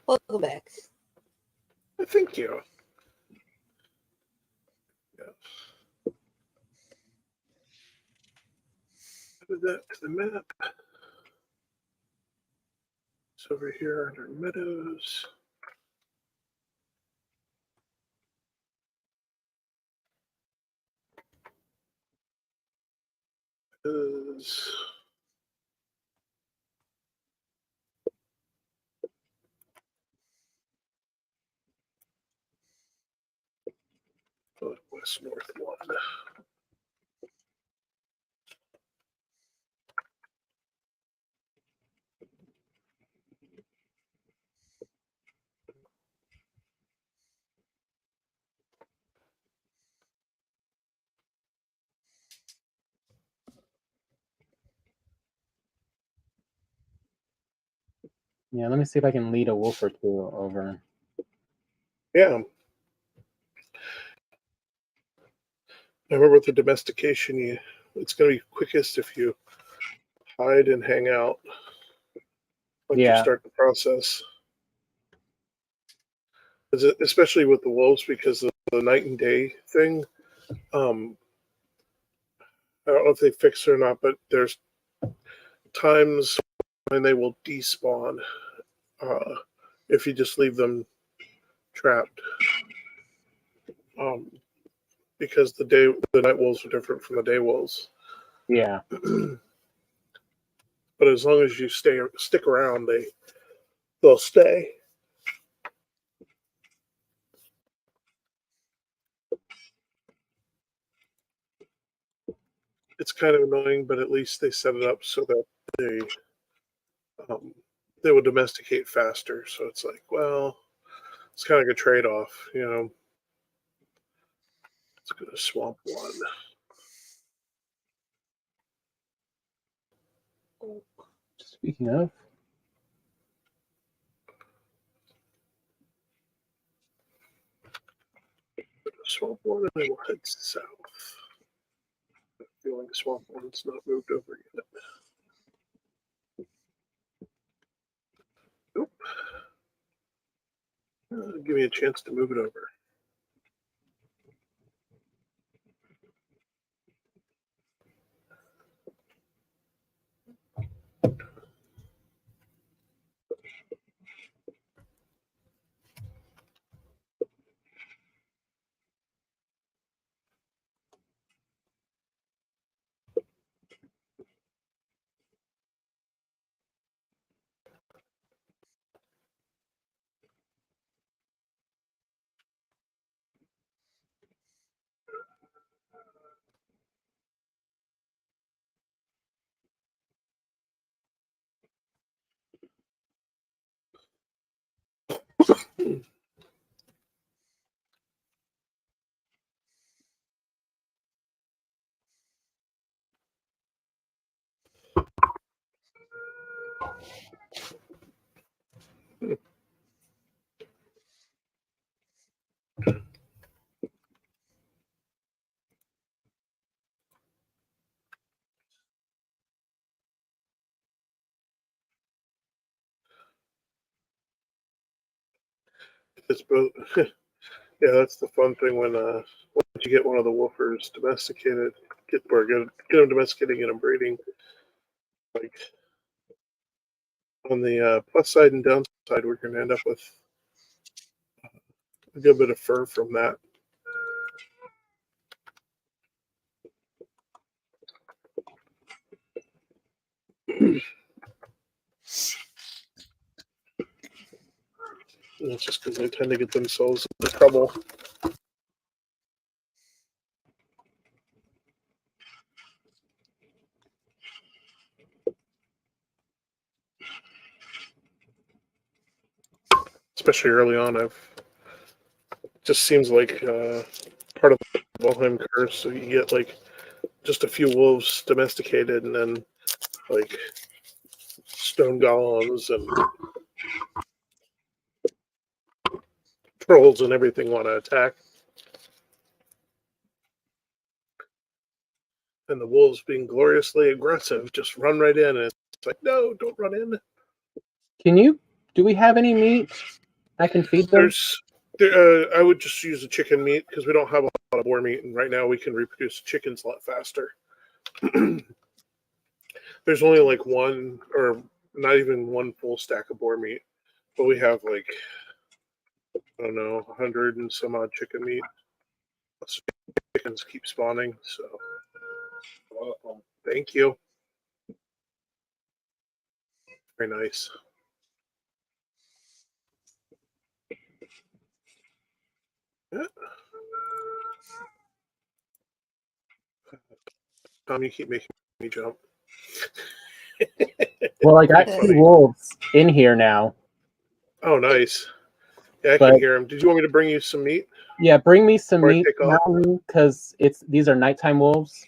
Welcome back. Thank you. Yes. Add that to the map. It's over here under meadows. Is west north one. Yeah, let me see if I can lead a wolf or two over. Yeah. I remember with the domestication, it's going to be quickest if you hide and hang out once you Yeah. start the process. Especially with the wolves, because of the night and day thing. I don't know if they fix it or not, but there's times when they will despawn if you just leave them trapped. Because the night wolves are different from the day wolves. Yeah. But as long as you stick around, they'll stay. It's kind of annoying, but at least they set it up so that they will domesticate faster. So it's like, well, it's kind of like a trade-off, you know. Let's go to swamp one. Speaking of, Swamp one, and then we'll head south. I feel like swamp one's not moved over yet. Nope. Give me a chance to move it over. It's both. Yeah, that's the fun thing when once you get one of the woofers domesticated, get them domesticated, get them breeding. Like on the plus side and downside, we're going to end up with a good bit of fur from that. And that's just because they tend to get themselves into trouble. Especially early on, just seems like part of the Valheim curse. So you get like just a few wolves domesticated, and then like stone golems and trolls and everything want to attack. And the wolves being gloriously aggressive just run right in, and it's like, no, don't run in. Do we have any meat I can feed them? I would just use the chicken meat because we don't have a lot of boar meat, and right now we can reproduce chickens a lot faster. There's only like one, or not even one full stack of boar meat, but we have like, I don't know, 100 and some odd chicken meat. Chickens keep spawning, so thank you. Very nice. Yeah. Tom, you keep making me jump. Well, I got Pretty 2 funny. wolves in here now. Oh, nice. Yeah, I But- can hear him. Did you want me to bring you some meat? Yeah, bring me some Before I meat, take off? Mountain, because these are nighttime wolves.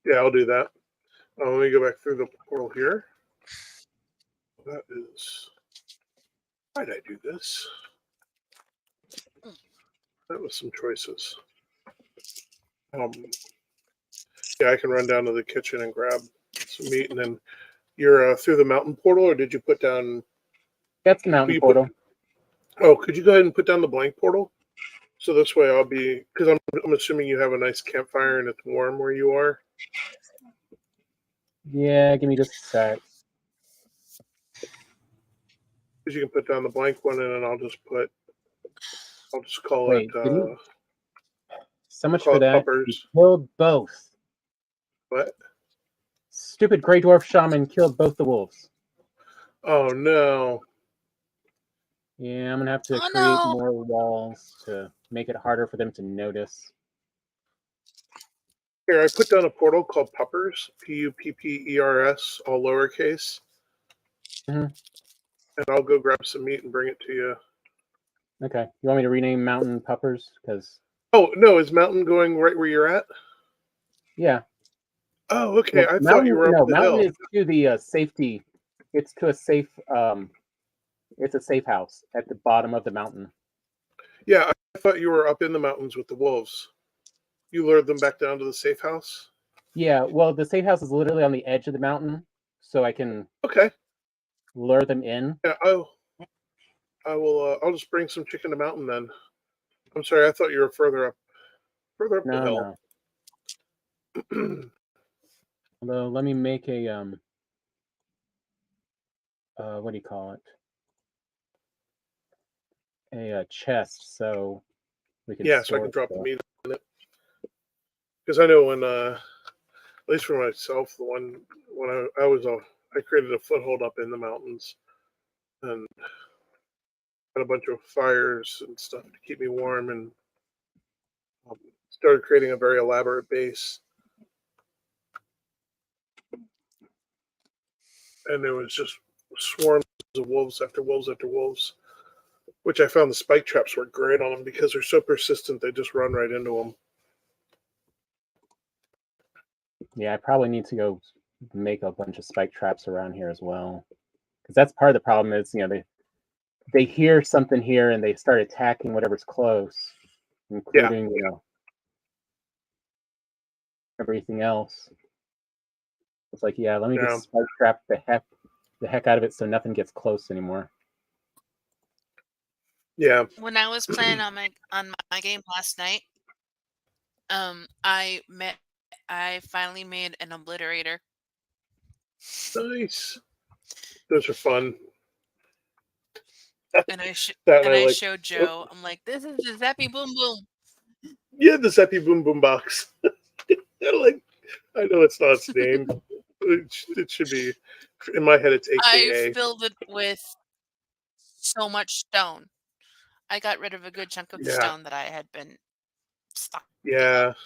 Yeah, I'll do that. Let me go back through the portal here. That is. Why did I do this? That was some choices. Yeah, I can run down to the kitchen and grab some meat, and then you're through the mountain portal, or did you put down? That's the mountain you portal. Oh, could you go ahead and put down the blank portal? So this way I'll be, because I'm assuming you have a nice campfire and it's warm where you are. Yeah, give me just a sec. Because you can put down the blank one, and then I'll just call Wait, it. didn't so much call for it that. puppers. You killed both. What? Stupid Grey Dwarf Shaman killed both the wolves. Oh no! Yeah, I'm gonna have to Oh, create no. more walls to make it harder for them to notice. Here, I put down a portal called Puppers, Puppers, all lowercase. Mhm. And I'll go grab some meat and bring it to you. Okay, you want me to rename Mountain Puppers? Because Oh no, is Mountain going right where you're at? yeah. Oh, okay. Well, I thought Mountain, you were up no, the Mountain hill. is to the safety. It's to a safe. It's a safe house at the bottom of the mountain. Yeah, I thought you were up in the mountains with the wolves. You lured them back down to the safe house. Yeah, well, the safe house is literally on the edge of the mountain, so I can Okay. lure them in. Yeah. I will. I'll just bring some chicken to Mountain then. I'm sorry. I thought you were further up the No, hill. no. Although, let me make a what do you call it? A chest, so we can Yeah, so I store can drop the stuff. meat in it. Because I know when, at least for myself, the one when I created a foothold up in the mountains and had a bunch of fires and stuff to keep me warm, and started creating a very elaborate base. And there was just swarms of wolves after wolves after wolves, which I found the spike traps work great on them because they're so persistent. They just run right into them. Yeah, I probably need to go make a bunch of spike traps around here as well, because that's part of the problem. Is they hear something here and they start attacking whatever's close, including everything else. It's like, yeah, let me Yeah. just spike trap the heck out of it so nothing gets close anymore. Yeah. When I was playing on my game last night, I finally made an obliterator. Nice. Those are fun. And I That and I like. showed Joe. I'm like, this is the Zappy Boom Boom. Yeah, the Zeppy Boom Boom box. I know it's not its name. It should be. In my head, it's I AKA. filled it with so much stone. I got rid of a good chunk of the Yeah. stone that I had been stocking Yeah. up.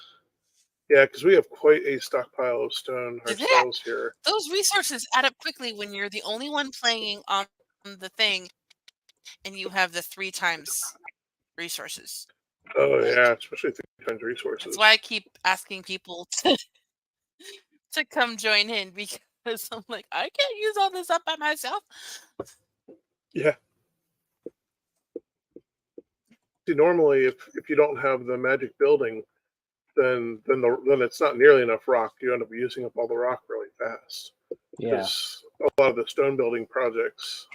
Yeah, because we have quite a stockpile of stone Yeah. ourselves here. Those resources add up quickly when you're the only one playing on the thing and you have the 3 times resources. Oh yeah, especially 3 times resources. That's why I keep asking people to come join in, because I'm like, I can't use all this up by myself. Yeah. See, normally, if you don't have the magic building, then it's not nearly enough rock. You end up using up all the rock really fast. Yeah. Because a lot of the stone building projects.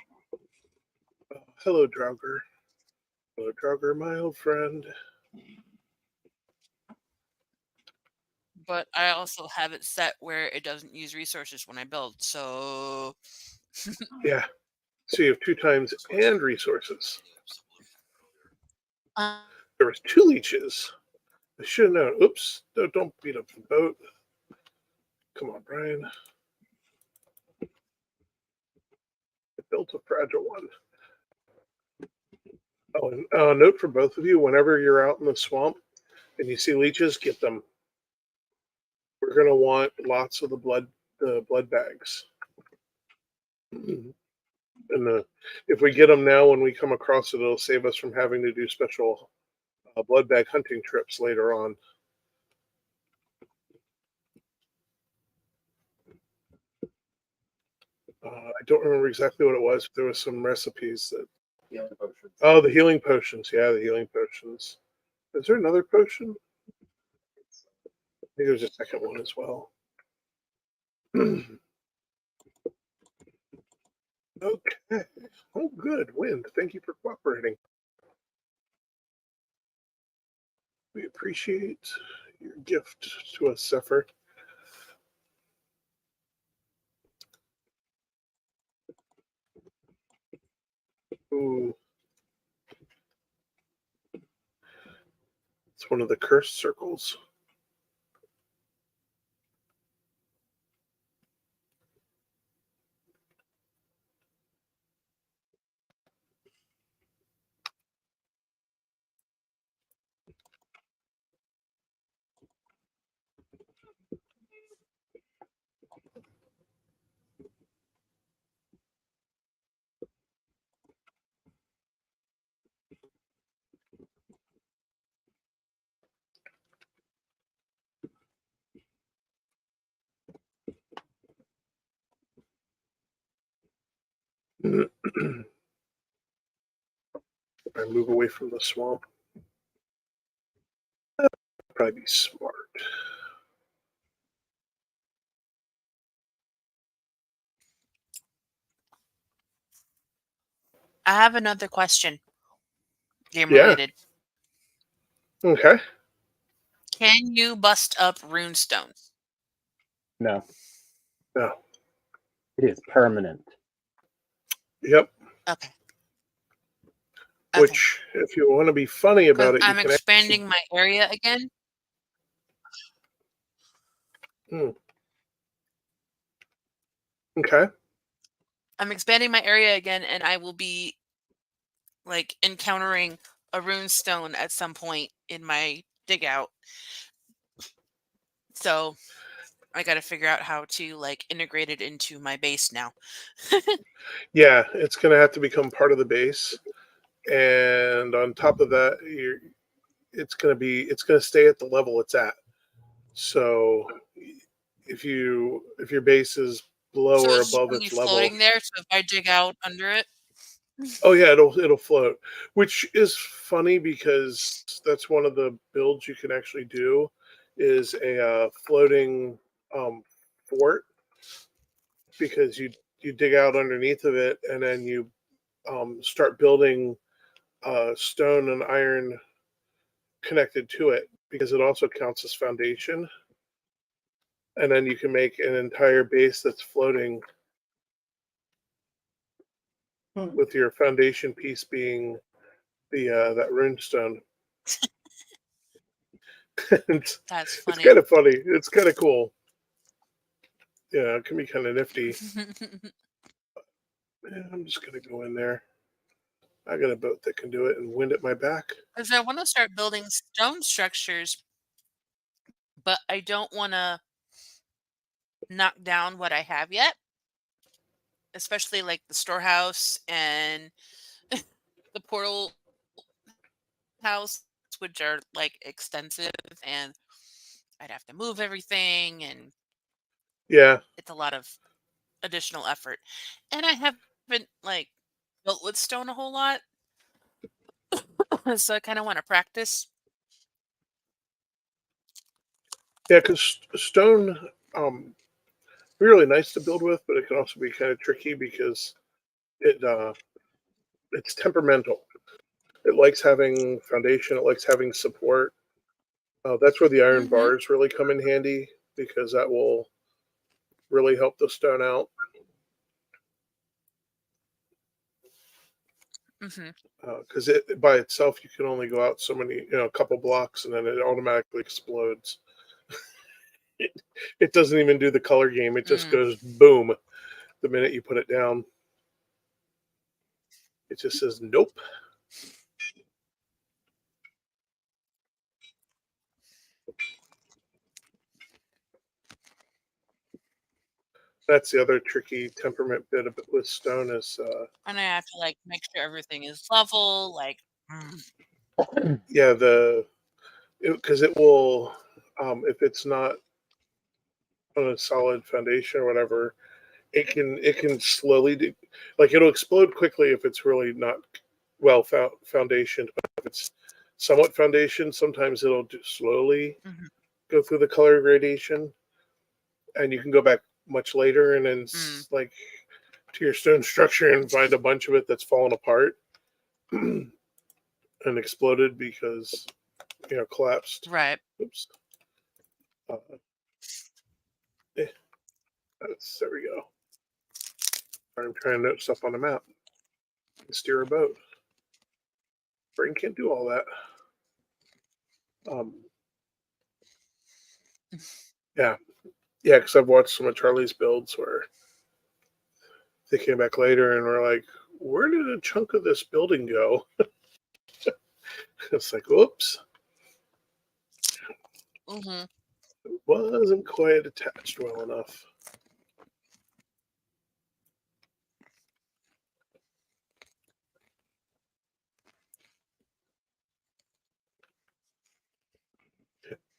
Hello, Draugr. Hello, Draugr, my old friend. But I also have it set where it doesn't use resources when I build, so Yeah. So you have 2 times and resources. There was 2 leeches. I should have known. Oops. Don't beat up the boat. Come on, Brian. I built a fragile one. Oh, and a note for both of you: whenever you're out in the swamp and you see leeches, get them. We're gonna want lots of the blood bags. And if we get them now, when we come across it, it'll save us from having to do special blood bag hunting trips later on. I don't remember exactly what it was. But there was some recipes that. Healing potions. Oh, the healing potions. Yeah, the healing potions. Is there another potion? I think there's a second one as well. Okay. Oh, good. Wind. Thank you for cooperating. We appreciate your gift to us, Zephyr. Ooh. It's one of the cursed circles. I move away from the swamp. That'd probably be smart. I have another question. Game Yeah. related. Okay. Can you bust up rune stones? No, No. it is permanent. Yep. Okay. Which, if you want to be funny about it, I'm you can expanding my area again. Okay. I'm expanding my area again, and I will be like encountering a rune stone at some point in my dig out. So I got to figure out how to like integrate it into my base now. Yeah, it's going to have to become part of the base, and on top of that, it's going to stay at the level it's at. So if your base is below So or it's just above gonna be its level, floating there. So if I dig out under it, oh yeah, it'll float, which is funny because that's one of the builds you can actually do is a floating fort, because you dig out underneath of it and then you start building stone and iron connected to it, because it also counts as foundation, and then you can make an entire base that's floating with your foundation piece being the that rune stone. that's It's funny. kind of funny. It's kind of cool. Yeah, it can be kind of nifty. I'm just gonna go in there. I got a boat that can do it and wind at my back. Because I want to start building stone structures, but I don't want to knock down what I have yet, especially like the storehouse and the portal house, which are like extensive, and I'd have to move everything, and Yeah, it's a lot of additional effort. And I haven't like built with stone a whole lot, so I kind of want to practice. Yeah, because stone, really nice to build with, but it can also be kind of tricky because it's temperamental. It likes having foundation. It likes having support. That's where the iron Mhm. bars really come in handy because that will really help the stone out. Mhm. Because it by itself, you can only go out so many, a couple blocks, and then it automatically explodes. It doesn't even do the color game. It just Mm. goes boom the minute you put it down. It just says nope. That's the other tricky temperament bit of it with stone is And I have to like make sure everything is level. Like, yeah, because it will, if it's not on a solid foundation or whatever, it can slowly do, like it'll explode quickly if it's really not well foundation. But if it's somewhat foundation, sometimes it'll slowly Mhm. go through the color gradation, and you can go back much later and then like to your stone structure and find a bunch of it that's fallen apart and exploded because collapsed. Right. Oops. Uh, eh, there we go. I'm trying to note stuff on the map. Steer a boat. Brain can't do all that. Yeah, yeah, because I've watched some of Charlie's builds where they came back later and were like, "Where did a chunk of this building go?" It's like, "Whoops, Mhm. it wasn't quite attached well enough."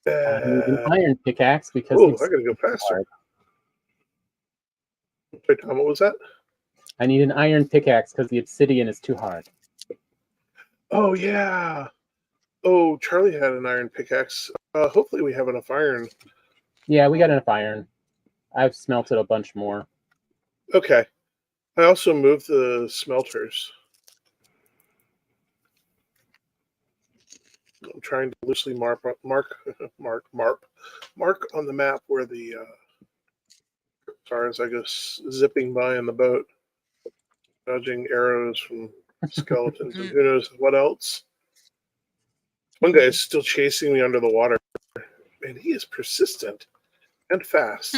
I need an iron pickaxe because Oh, it's I gotta go too faster. hard. Wait, Tom, what was that? I need an iron pickaxe because the obsidian is too hard. Oh yeah. Oh, Charlie had an iron pickaxe. Hopefully, we have enough iron. Yeah, we got enough iron. I've smelted a bunch more. Okay. I also moved the smelters. I'm trying to loosely mark on the map where the stars I go zipping by in the boat, dodging arrows from skeletons and who knows what else. One guy is still chasing me under the water, and he is persistent and fast.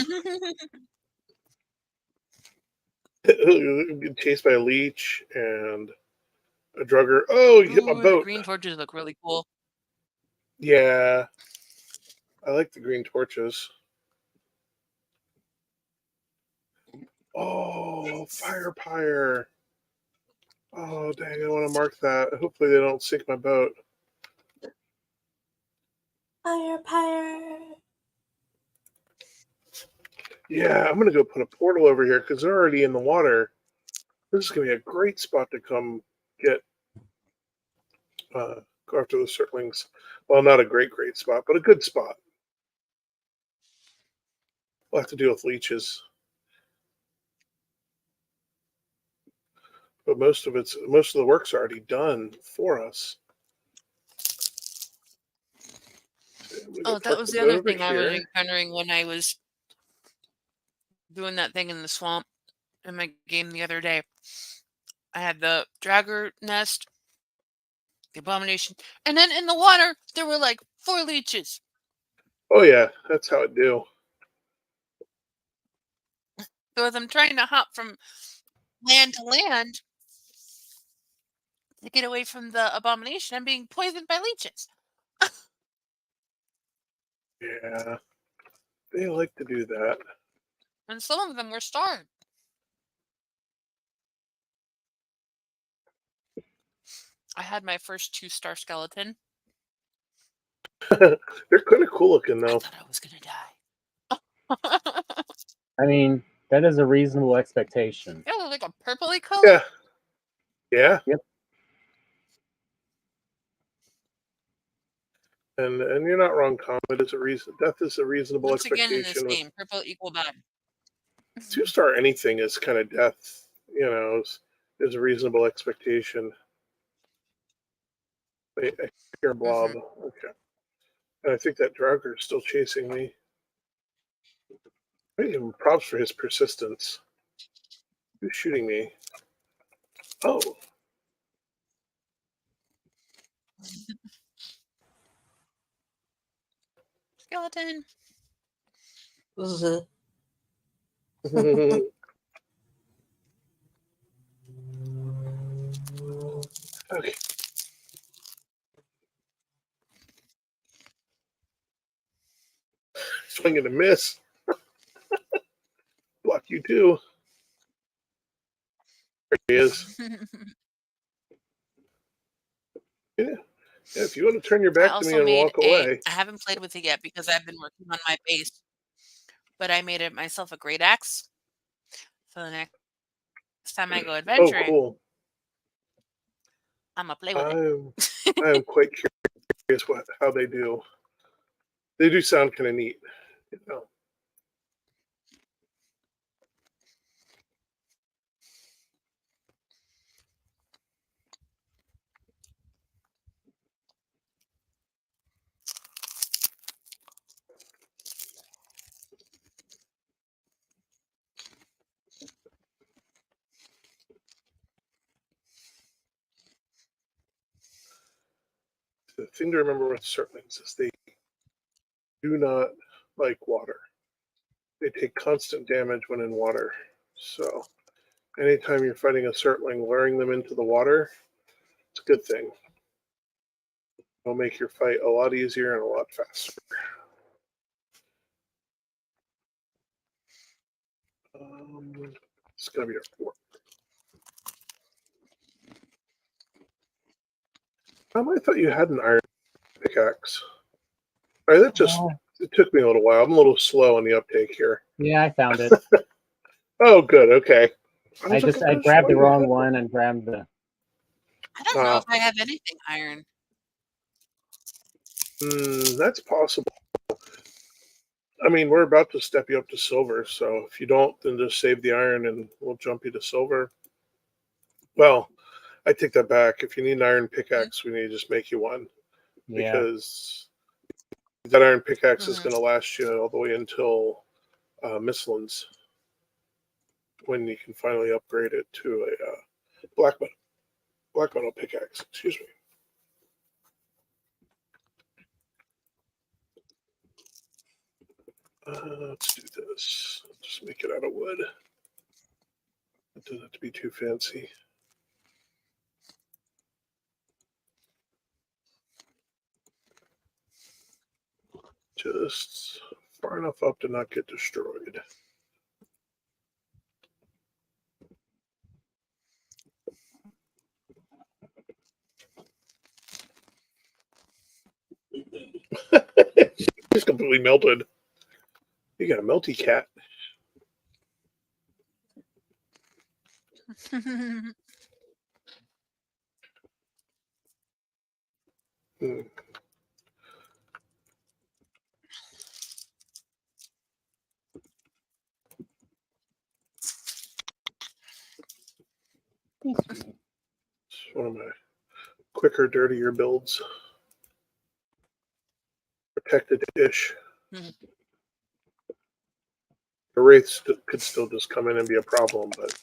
Chased by a leech and a drugger. Oh, you hit my Ooh, the boat. green torches look really cool. Yeah, I like the green torches. Oh, fire pyre. Oh, dang, I want to mark that. Hopefully they don't sink my boat. Fire, pyre. Yeah, I'm going to go put a portal over here because they're already in the water. This is going to be a great spot to come get, go after the circlings. Well, not a great spot, but a good spot. We'll have to deal with leeches. But most of the work's already done for us. Oh, that was the other thing I was encountering when I was doing that thing in the swamp in my game the other day. I had the dragger nest, the abomination, and then in the water there were like 4 leeches. Oh yeah, that's how it do. So as I'm trying to hop from land to land to get away from the abomination, I'm being poisoned by leeches. Yeah, they like to do that. And some of them were starved. I had my first 2-star skeleton. They're kind of cool looking I though. thought I was gonna die. I mean, that is a reasonable expectation. Yeah, they're like a purpley color. Yeah. Yeah. Yep. And you're not wrong, Tom. It is a reason. Death is a reasonable Once again, in this expectation. game, purple equal bad. 2-star anything is kind of death. Is a reasonable expectation. I hear a blob. Okay. And I think that Draugr is still chasing me. I give him props for his persistence. Who's shooting me? Oh. Skeleton. Okay. Swing and a miss. Block you too. There he is. Yeah. If you want to turn your I back to me also and made walk away. I haven't played with it yet because I've been working on my base, but I made it myself a great axe. So the next time I go Oh, adventuring, cool. I'm gonna play with it. I am quite curious how they do. They do sound kind of neat. The thing to remember with Certlings is they do not like water. They take constant damage when in water. So anytime you're fighting a Certling, luring them into the water, it's a good thing. It'll make your fight a lot easier and a lot faster. It's gonna be our 4. I thought you had an iron pickaxe. All right, it took me a little while. I'm a little slow on the uptake here. Yeah, I found it. Oh, good. Okay. I grabbed the wrong one and grabbed the. I don't know if I have anything iron. That's possible. I mean, we're about to step you up to silver, so if you don't, then just save the iron and we'll jump you to silver. Well, I take that back. If you need an iron pickaxe, we need to just make you one. Yeah. Because that iron pickaxe is going to last you all the way until Mistlands, when you can finally upgrade it to a black metal pickaxe. Excuse me. Let's do this. Just make it out of wood. It doesn't have to be too fancy. Just far enough up to not get destroyed. Just completely melted. You got a melty cat. It's one of my quicker, dirtier builds. Protect the dish. The wraiths could still just come in and be a problem, but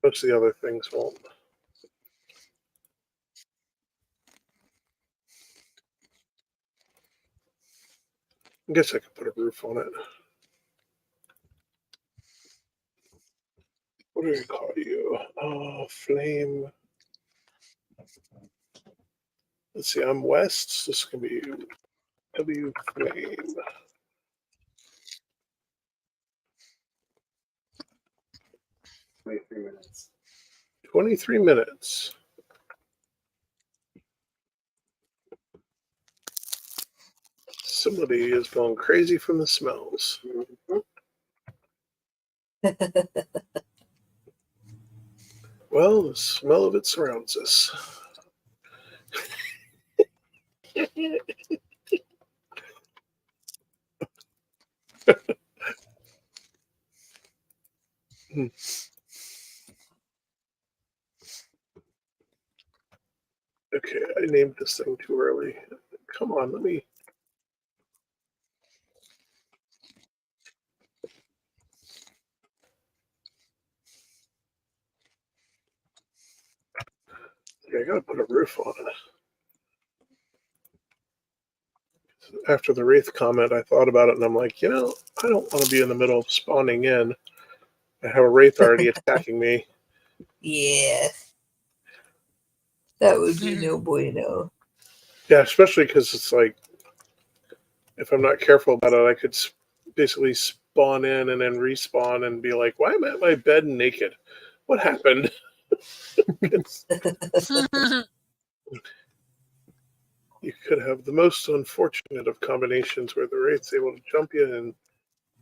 most of the other things won't. I guess I could put a roof on it. What do we call you? Oh, flame. Let's see, I'm west. So this is going to be W flame. 23 minutes. 23 minutes. Somebody is going crazy from the smells. Well, the smell of it surrounds us. Okay, I named this thing too early. Come on, let me. Yeah, I gotta put a roof on it. After the Wraith comment, I thought about it and I'm like, I don't want to be in the middle of spawning in. I have a Wraith already attacking me. Yeah. That would be no bueno. Yeah, especially because it's like, if I'm not careful about it, I could basically spawn in and then respawn and be like, why am I at my bed naked? What happened? You could have the most unfortunate of combinations where the Wraith's able to jump you and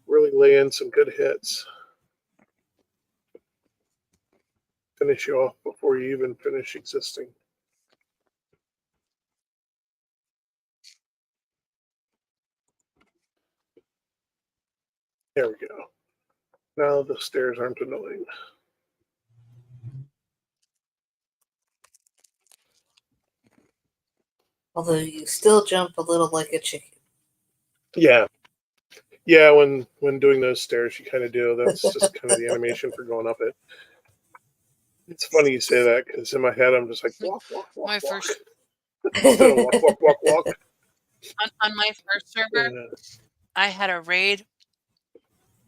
really lay in some good hits. Finish you off before you even finish existing. There we go. Now the stairs aren't annoying. Although you still jump a little like a chicken. Yeah. Yeah, when doing those stairs, you kind of do. That's just kind of the animation for going up it. It's funny you say that because in my head, I'm just like, walk, walk, walk, My walk. first Instead of walk, walk, walk, walk. on my first server, I had a raid,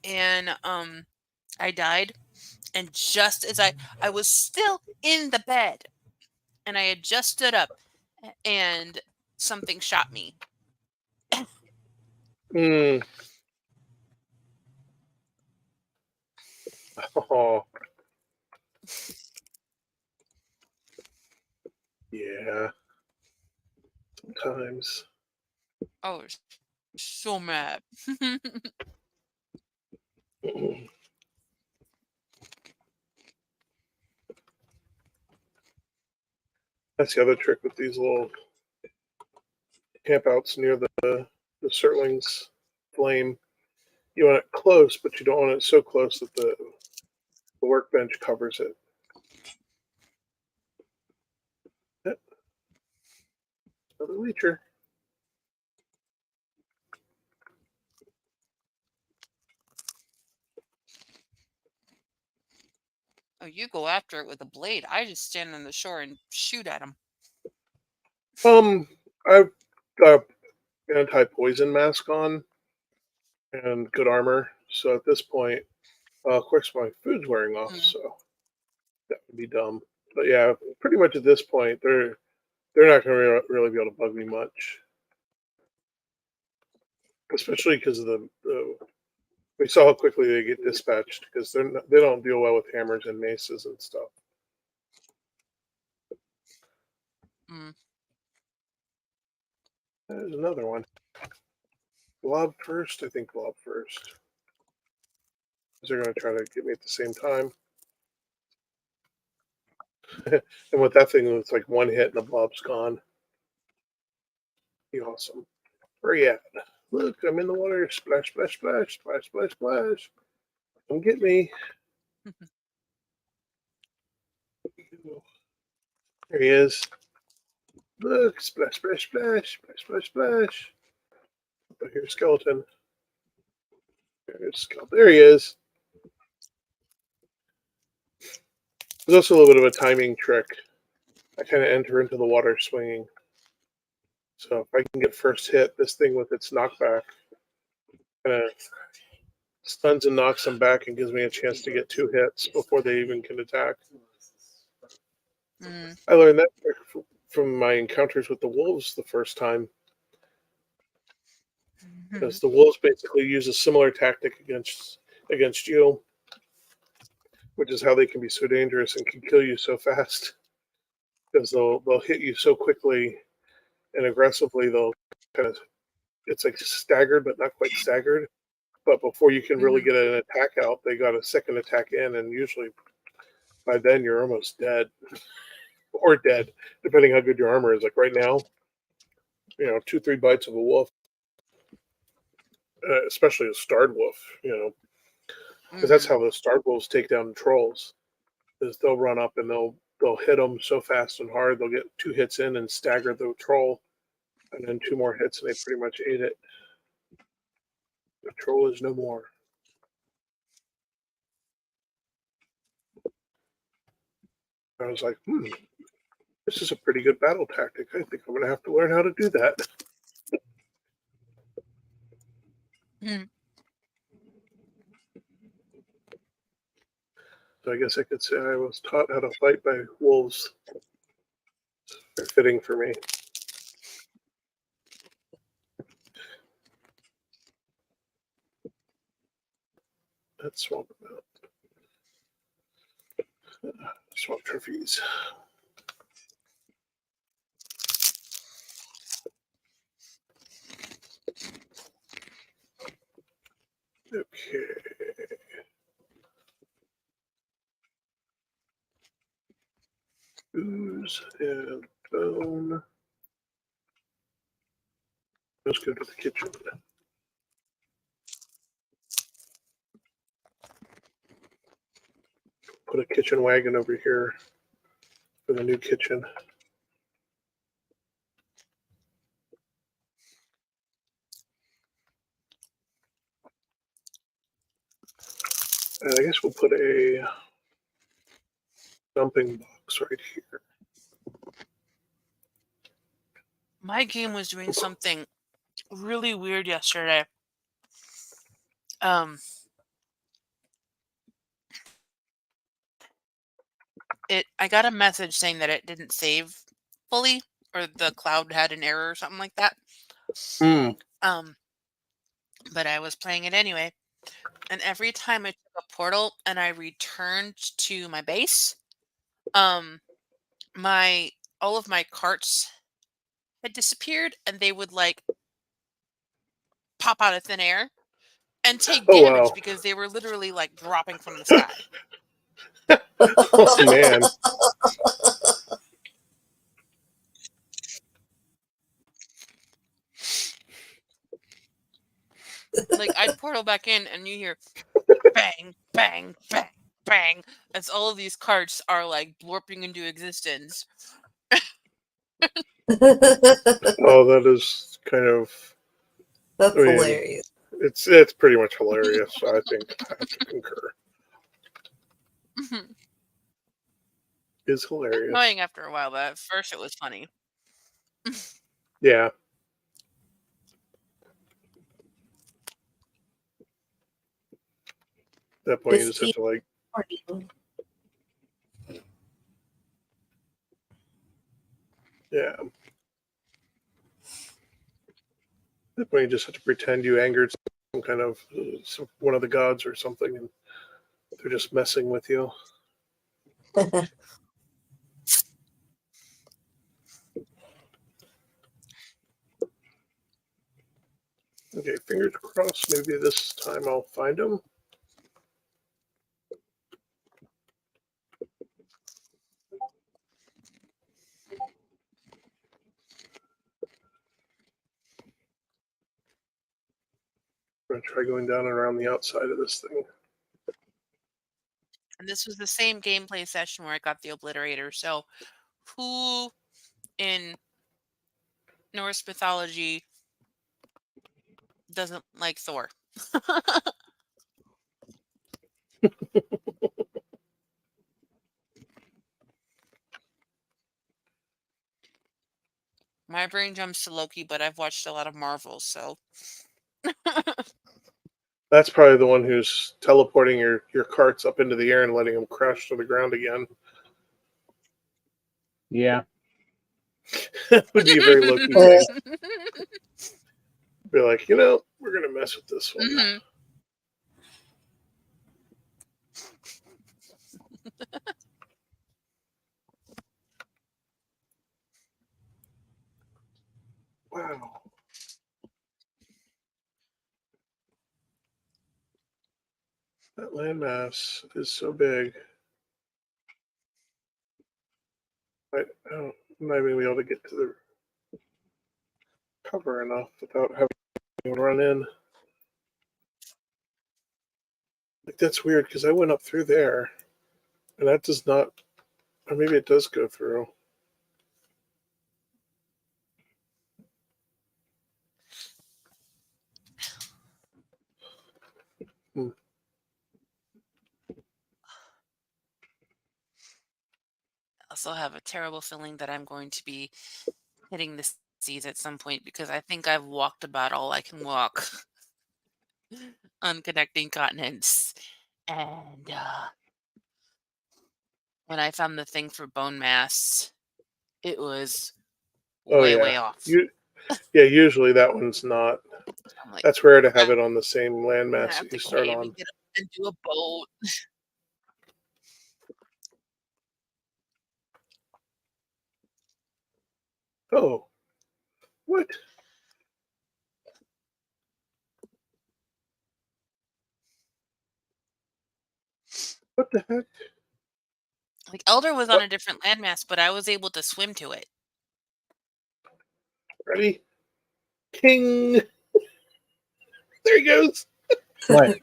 and I died, and just as I was still in the bed, and I had just stood up, and something shot me. Mm. Oh. Yeah. Sometimes. I was so mad. That's the other trick with these little campouts near the Cerling's flame. You want it close, but you don't want it so close that the workbench covers it. Yep. Another leecher. Oh, you go after it with a blade. I just stand on the shore and shoot at him. I've got an anti-poison mask on and good armor. So at this point, of course, my food's wearing off, so that would be dumb. But yeah, pretty much at this point, they're not going to really be able to bug me much, especially because of the we saw how quickly they get dispatched because they don't deal well with hammers and maces and stuff. There's another one. Blob first, I think blob first. They're going to try to get me at the same time. And with that thing, it's like one hit and the blob's gone. Be awesome. Where you at? Look, I'm in the water. Splash, splash, splash, splash, splash, splash. Come get me. There he is. Look, splash, splash, splash, splash, splash, splash. Oh, here's skeleton. There's skeleton. There he is. There's also a little bit of a timing trick. I kind of enter into the water swinging. So if I can get first hit, this thing with its knockback kind of stuns and knocks them back and gives me a chance to get 2 hits before they even can attack. I learned that from my encounters with the wolves the first time. Because the wolves basically use a similar tactic against you, which is how they can be so dangerous and can kill you so fast. Because they'll hit you so quickly and aggressively, they'll kind of, it's like staggered but not quite staggered. But before you can really get an attack out, they got a second attack in, and usually by then you're almost dead or dead, depending how good your armor is. Like right now, 2-3 bites of a wolf, especially a starred wolf. Because that's how the starred wolves take down the trolls. Is they'll run up and they'll hit them so fast and hard they'll get 2 hits in and stagger the troll, and then 2 more hits and they pretty much ate it. The troll is no more. I was like, this is a pretty good battle tactic. I think I'm going to have to learn how to do that. So I guess I could say I was taught how to fight by wolves. They're fitting for me. Let's swap them out. Swap trophies. Okay. Ooze and bone. Let's go to the kitchen. Put a kitchen wagon over here for the new kitchen. And I guess we'll put a dumping box right here. My game was doing something really weird yesterday. I got a message saying that it didn't save fully, or the cloud had an error or something like that. But I was playing it anyway, and every time I took a portal and I returned to my base, all of my carts had disappeared, and they would like pop out of thin air and take damage because they were literally like dropping from the sky. Oh man. Like I'd portal back in and you hear bang, bang, bang, bang, as all of these carts are like blorping into existence. Oh, that is kind of. That's hilarious. It's pretty much hilarious. I think I have to concur. It's hilarious. Annoying after a while, but at first it was funny. Yeah. At that point, you just have to like. Yeah. At that point, you just have to pretend you angered some kind of one of the gods or something, and they're just messing with you. Okay, fingers crossed. Maybe this time I'll find him. I'm going to try going down and around the outside of this thing. And this was the same gameplay session where I got the obliterator. So who in Norse mythology doesn't like Thor? My brain jumps to Loki, but I've watched a lot of Marvel, so. That's probably the one who's teleporting your carts up into the air and letting them crash to the ground again. Yeah. That would be a very Loki thing. Be like, we're going to mess with this one. Mm-hmm. Wow. That landmass is so big. I'm not even going to be able to get to the... cover enough without having to run in. Like, that's weird because I went up through there, and that does not, or maybe it does go through. Hmm. I also have a terrible feeling that I'm going to be hitting the seas at some point because I think I've walked about all I can walk on connecting continents. And when I found the thing for bone mass, it was Oh way, yeah, way off. usually that one's not. I'm like, That's rare to have it on the same landmass I have that to you start cave on. and get up and do a boat. Oh, what? What the heck? Like Elder was on What? a different landmass, but I was able to swim to it. Ready? King. There he goes. What?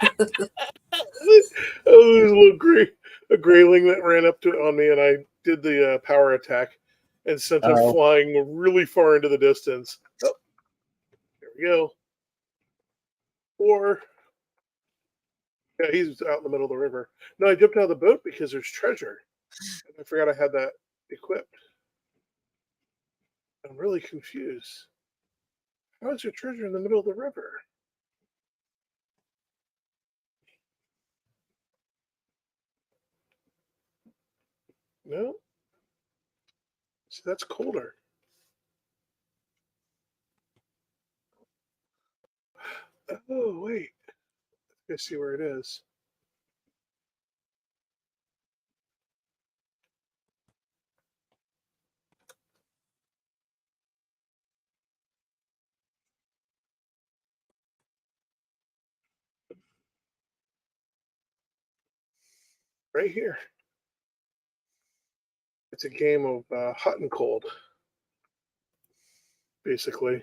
Oh, there's a grayling that ran up to on me, and I did the power attack and sent him Oh. flying really far into the distance. Oh, there we go. Or yeah, he's out in the middle of the river. No, I jumped out of the boat because there's treasure, and I forgot I had that equipped. I'm really confused. How is there treasure in the middle of the river? No. See, that's colder. Oh, wait. I see where it is. Right here. It's a game of hot and cold, basically.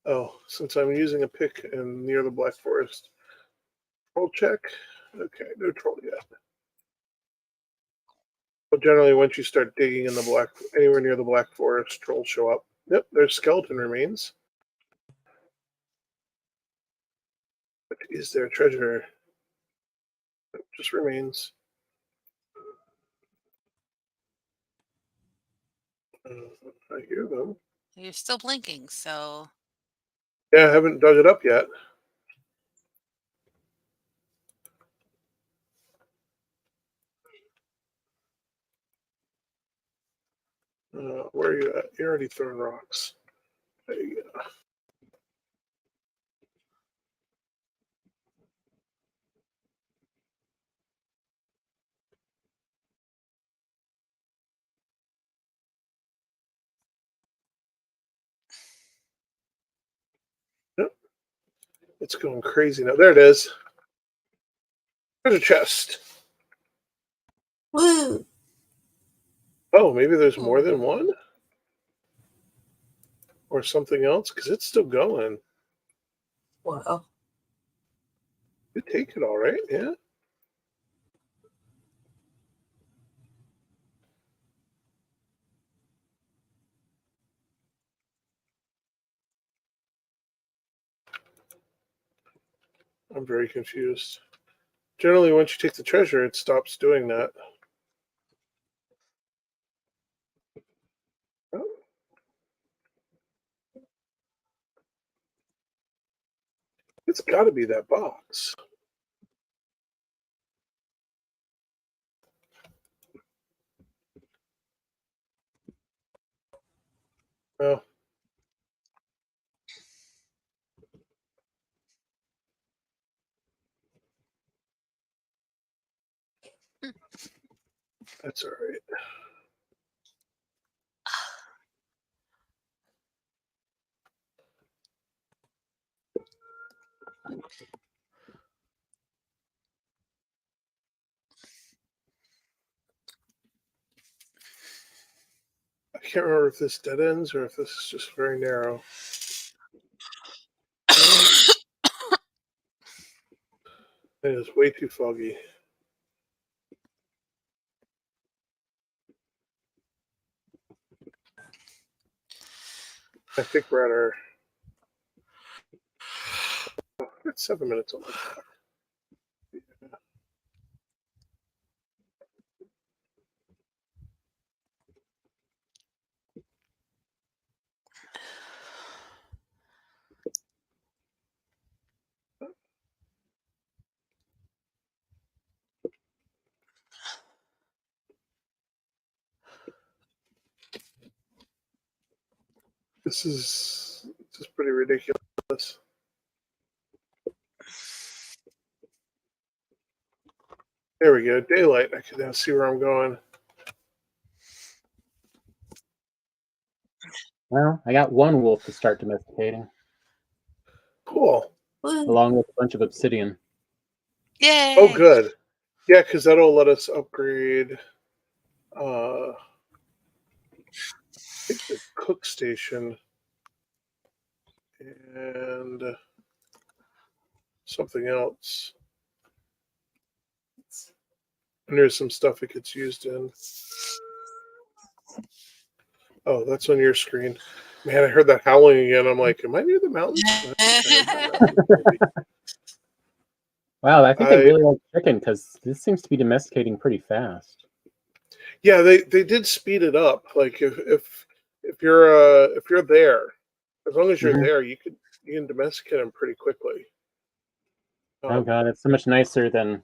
Oh, since I'm using a pick and near the Black Forest. Troll check. Okay, no troll yet. But generally, once you start digging in anywhere near the Black Forest, trolls show up. Yep, there's skeleton remains. But is there treasure? Nope, just remains. I hear them. You're still blinking, so Yeah, I haven't dug it up yet. Where are you at? You're already throwing rocks. There you go. Yep. It's going crazy now. There it is. There's a chest. Woo! Oh, maybe there's more than one? Or something else? Because it's still going. Wow. You take it all right, yeah? I'm very confused. Generally, once you take the treasure, it stops doing that. Oh. It's got to be that box. Oh. That's all right. can't remember if this dead ends or if this is just very narrow. It is way too foggy. I think we're at our... It's 7 minutes on the clock. This is pretty ridiculous. There we go. Daylight. I can now see where I'm going. Well, I got one wolf to start domesticating, Cool. along with a bunch of obsidian. Yay! Oh, good. Yeah, because that'll let us upgrade I think the cook station and something else. And there's some stuff it gets used in. Oh, that's on your screen. Man, I heard that howling again. I'm like, am I near the mountains? Wow, I think they really like chicken because this seems to be domesticating pretty fast. Yeah, they did speed it up. Like if you're there, as long as you're there, you can domesticate them pretty quickly. Oh god, it's so much nicer than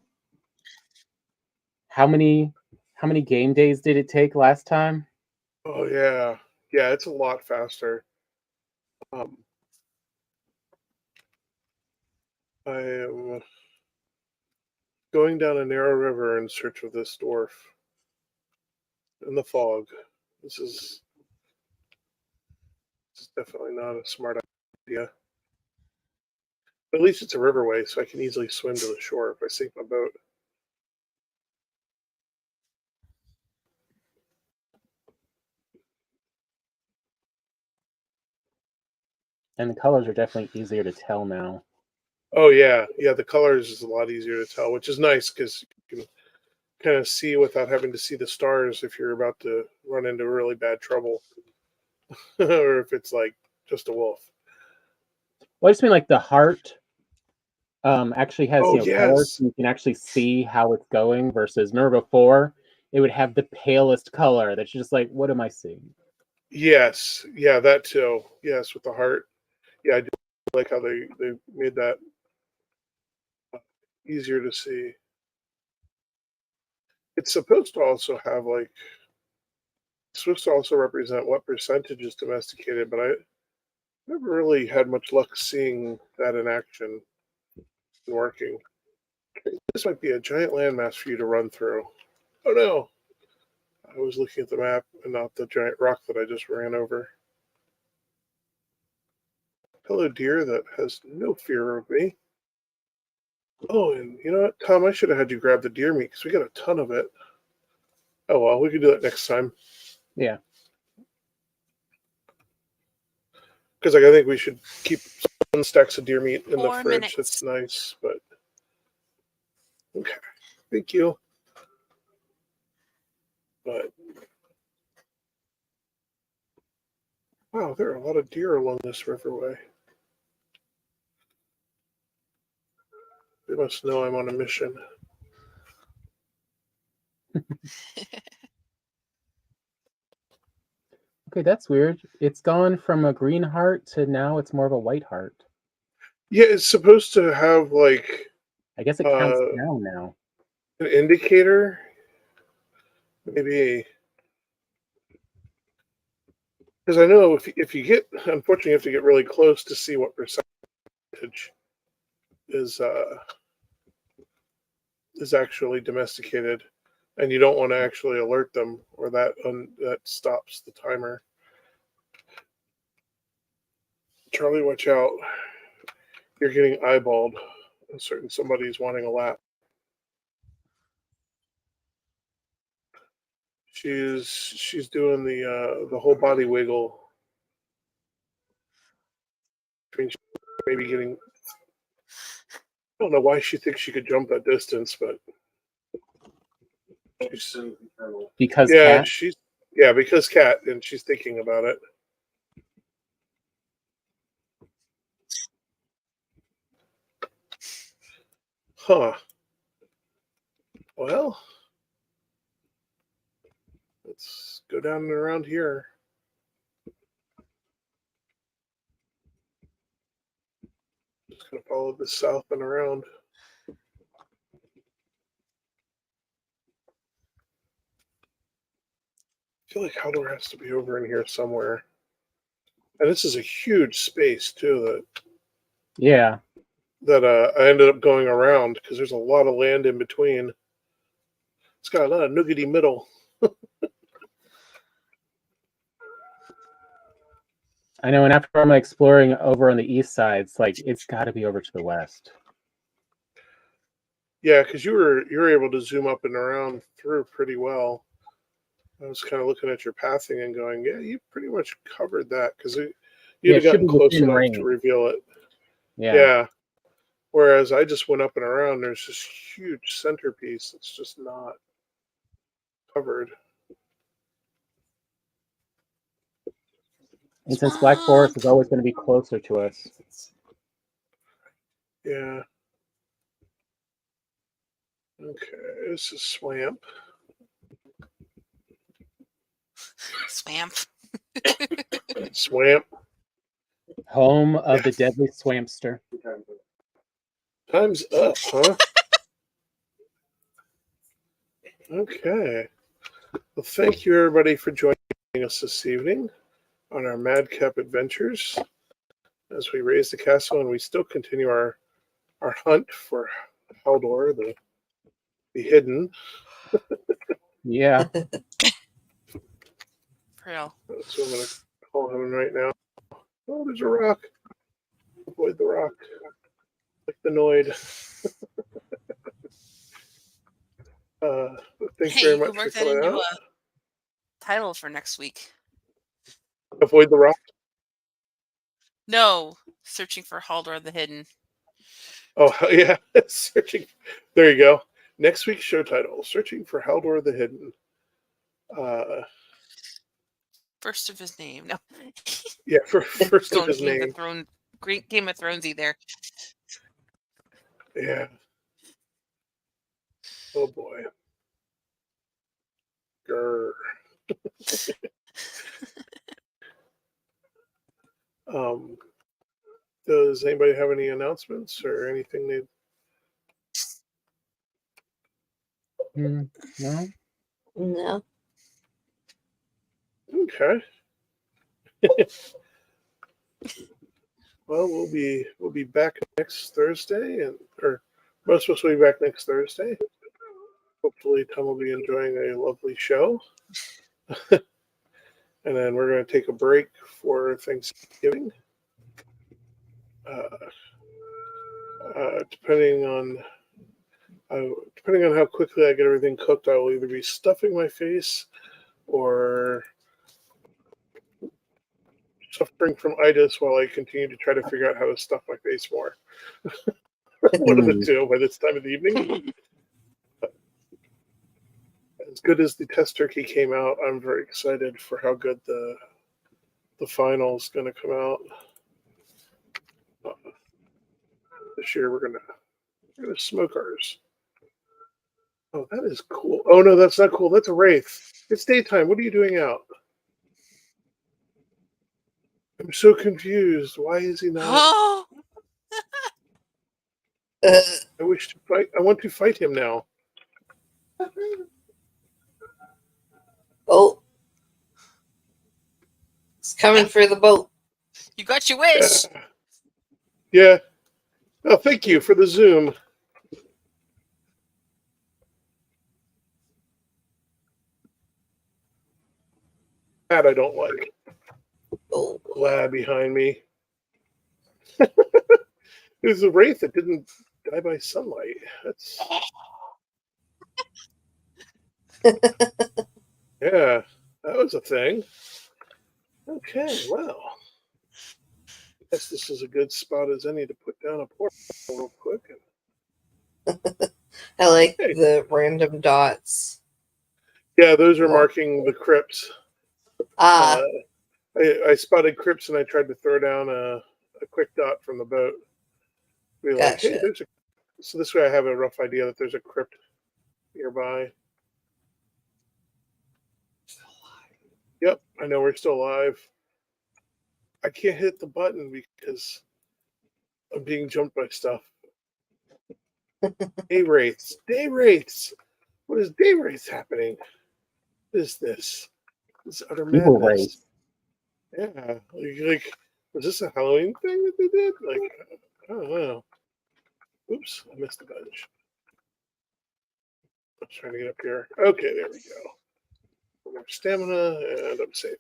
how many game days did it take last time? Oh yeah, yeah, it's a lot faster. I am going down a narrow river in search of this dwarf in the fog. This is definitely not a smart idea. But at least it's a riverway, so I can easily swim to the shore if I sink my boat. And the colors are definitely easier to tell now. Oh yeah, yeah. The colors is a lot easier to tell, which is nice because you can kind of see without having to see the stars if you're about to run into really bad trouble, or if it's like just a wolf. Well, I just mean like the heart actually has Oh colors, yes, so you can actually see how it's going. Versus remember before, it would have the palest color. That's just like, what am I seeing? yes, yeah, that too. Yes, with the heart. Yeah, I do like how they made that easier to see. It's supposed to also have like it's supposed to also represent what percentage is domesticated, but I never really had much luck seeing that in action and working. This might be a giant landmass for you to run through. Oh no! I was looking at the map and not the giant rock that I just ran over. Hello, deer that has no fear of me. Oh, and you know what, Tom? I should have had you grab the deer meat because we got a ton of it. Oh well, we can do that next time. Yeah. Because like, I think we should keep some stacks of deer meat in the 4 fridge. minutes. That's nice, but okay. Thank you. But wow, there are a lot of deer along this riverway. They must know I'm on a mission. Okay, that's weird. It's gone from a green heart to now it's more of a white heart. Yeah, it's supposed to have like I guess it counts down now. an indicator. Maybe because I know if you get, unfortunately, you have to get really close to see what percentage is actually domesticated, and you don't want to actually alert them, or that stops the timer. Charlie, watch out! You're getting eyeballed. Certain somebody's wanting a lap. She's doing the whole body wiggle. I mean, maybe getting. I don't know why she thinks she could jump that distance, but Because yeah, cat. because cat, and she's thinking about it. Huh. Well, let's go down and around here. Just gonna follow this south and around. I feel like Haldor has to be over in here somewhere. And this is a huge space too Yeah. that I ended up going around because there's a lot of land in between. It's got a lot of nuggety middle. I know, and after I'm exploring over on the east side, it's got to be over to the west. Yeah, because you were able to zoom up and around through pretty well. I was kind of looking at your pathing and going, yeah, you pretty much covered that because you'd Yeah, have it should gotten be close within enough range. to reveal it. Yeah. Yeah. Whereas I just went up and around. There's this huge centerpiece that's just not covered. And since Black Forest is always going to be closer to us. Yeah. Okay, this is Swamp. Swamp. Swamp. Home of the deadly swampster. Time's up, huh? Okay. Well, thank you, everybody, for joining us this evening on our Madcap adventures as we raise the castle and we still continue our hunt for Haldor, the hidden. Yeah. Real. So I'm going to call him right now. Oh, there's a rock. Avoid the rock. Like the Noid. Thanks Hey, very you much can for work that coming into out. a title for next week. Avoid the rock. No, searching for Haldor the Hidden. Oh, yeah. Searching. There you go. Next week's show title, Searching for Haldor the Hidden. First of his name. No. Yeah, for first of Going his Game name. of Thrones. Great Game of Thronesy there. Yeah. Oh boy. Grr. Does anybody have any announcements or anything they? No. No. Okay. Well, we'll be back next Thursday, or most of us will be back next Thursday. Hopefully, Tom will be enjoying a lovely show, and then we're going to take a break for Thanksgiving. Depending on how quickly I get everything cooked, I will either be stuffing my face or suffering from itis while I continue to try to figure out how to stuff my face more. One of the two by this time of the evening. As good as the test turkey came out, I'm very excited for how good the final is going to come out. This year we're gonna smoke ours. Oh, that is cool. Oh no, that's not cool. That's a wraith. It's daytime. What are you doing out? I'm so confused. Why is he not? Oh, I wish to fight. I want to fight him now. Oh, it's coming for the boat. you got your wish. Yeah. Oh, thank you for the zoom. That I don't like. Oh, Lad behind me. There's a wraith that didn't die by sunlight. That's Yeah, that was a thing. Okay, well. I guess this is a good spot as any to put down a portal real quick. I like Hey. the random dots. Yeah, those are marking the crypts. Ah, I spotted crypts and I tried to throw down a quick dot from the boat. Be like, hey, gotcha. there's a. So this way I have a rough idea that there's a crypt nearby. Yep, I know we're still alive. I can't hit the button because I'm being jumped by stuff. Day wraiths. Day wraiths. What is day wraiths happening? What is this? This is utter Evil madness. race. Yeah, like was this a Halloween thing that they did? Like, I don't know. Oops, I missed a bunch. I was trying to get up here. Okay, there we go. More stamina, and I'm safe.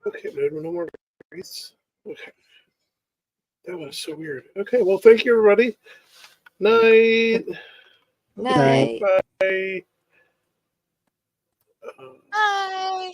Okay, no more wraiths. Okay. That was so weird. Okay, well, thank you, everybody. Night. Night. Bye. Bye.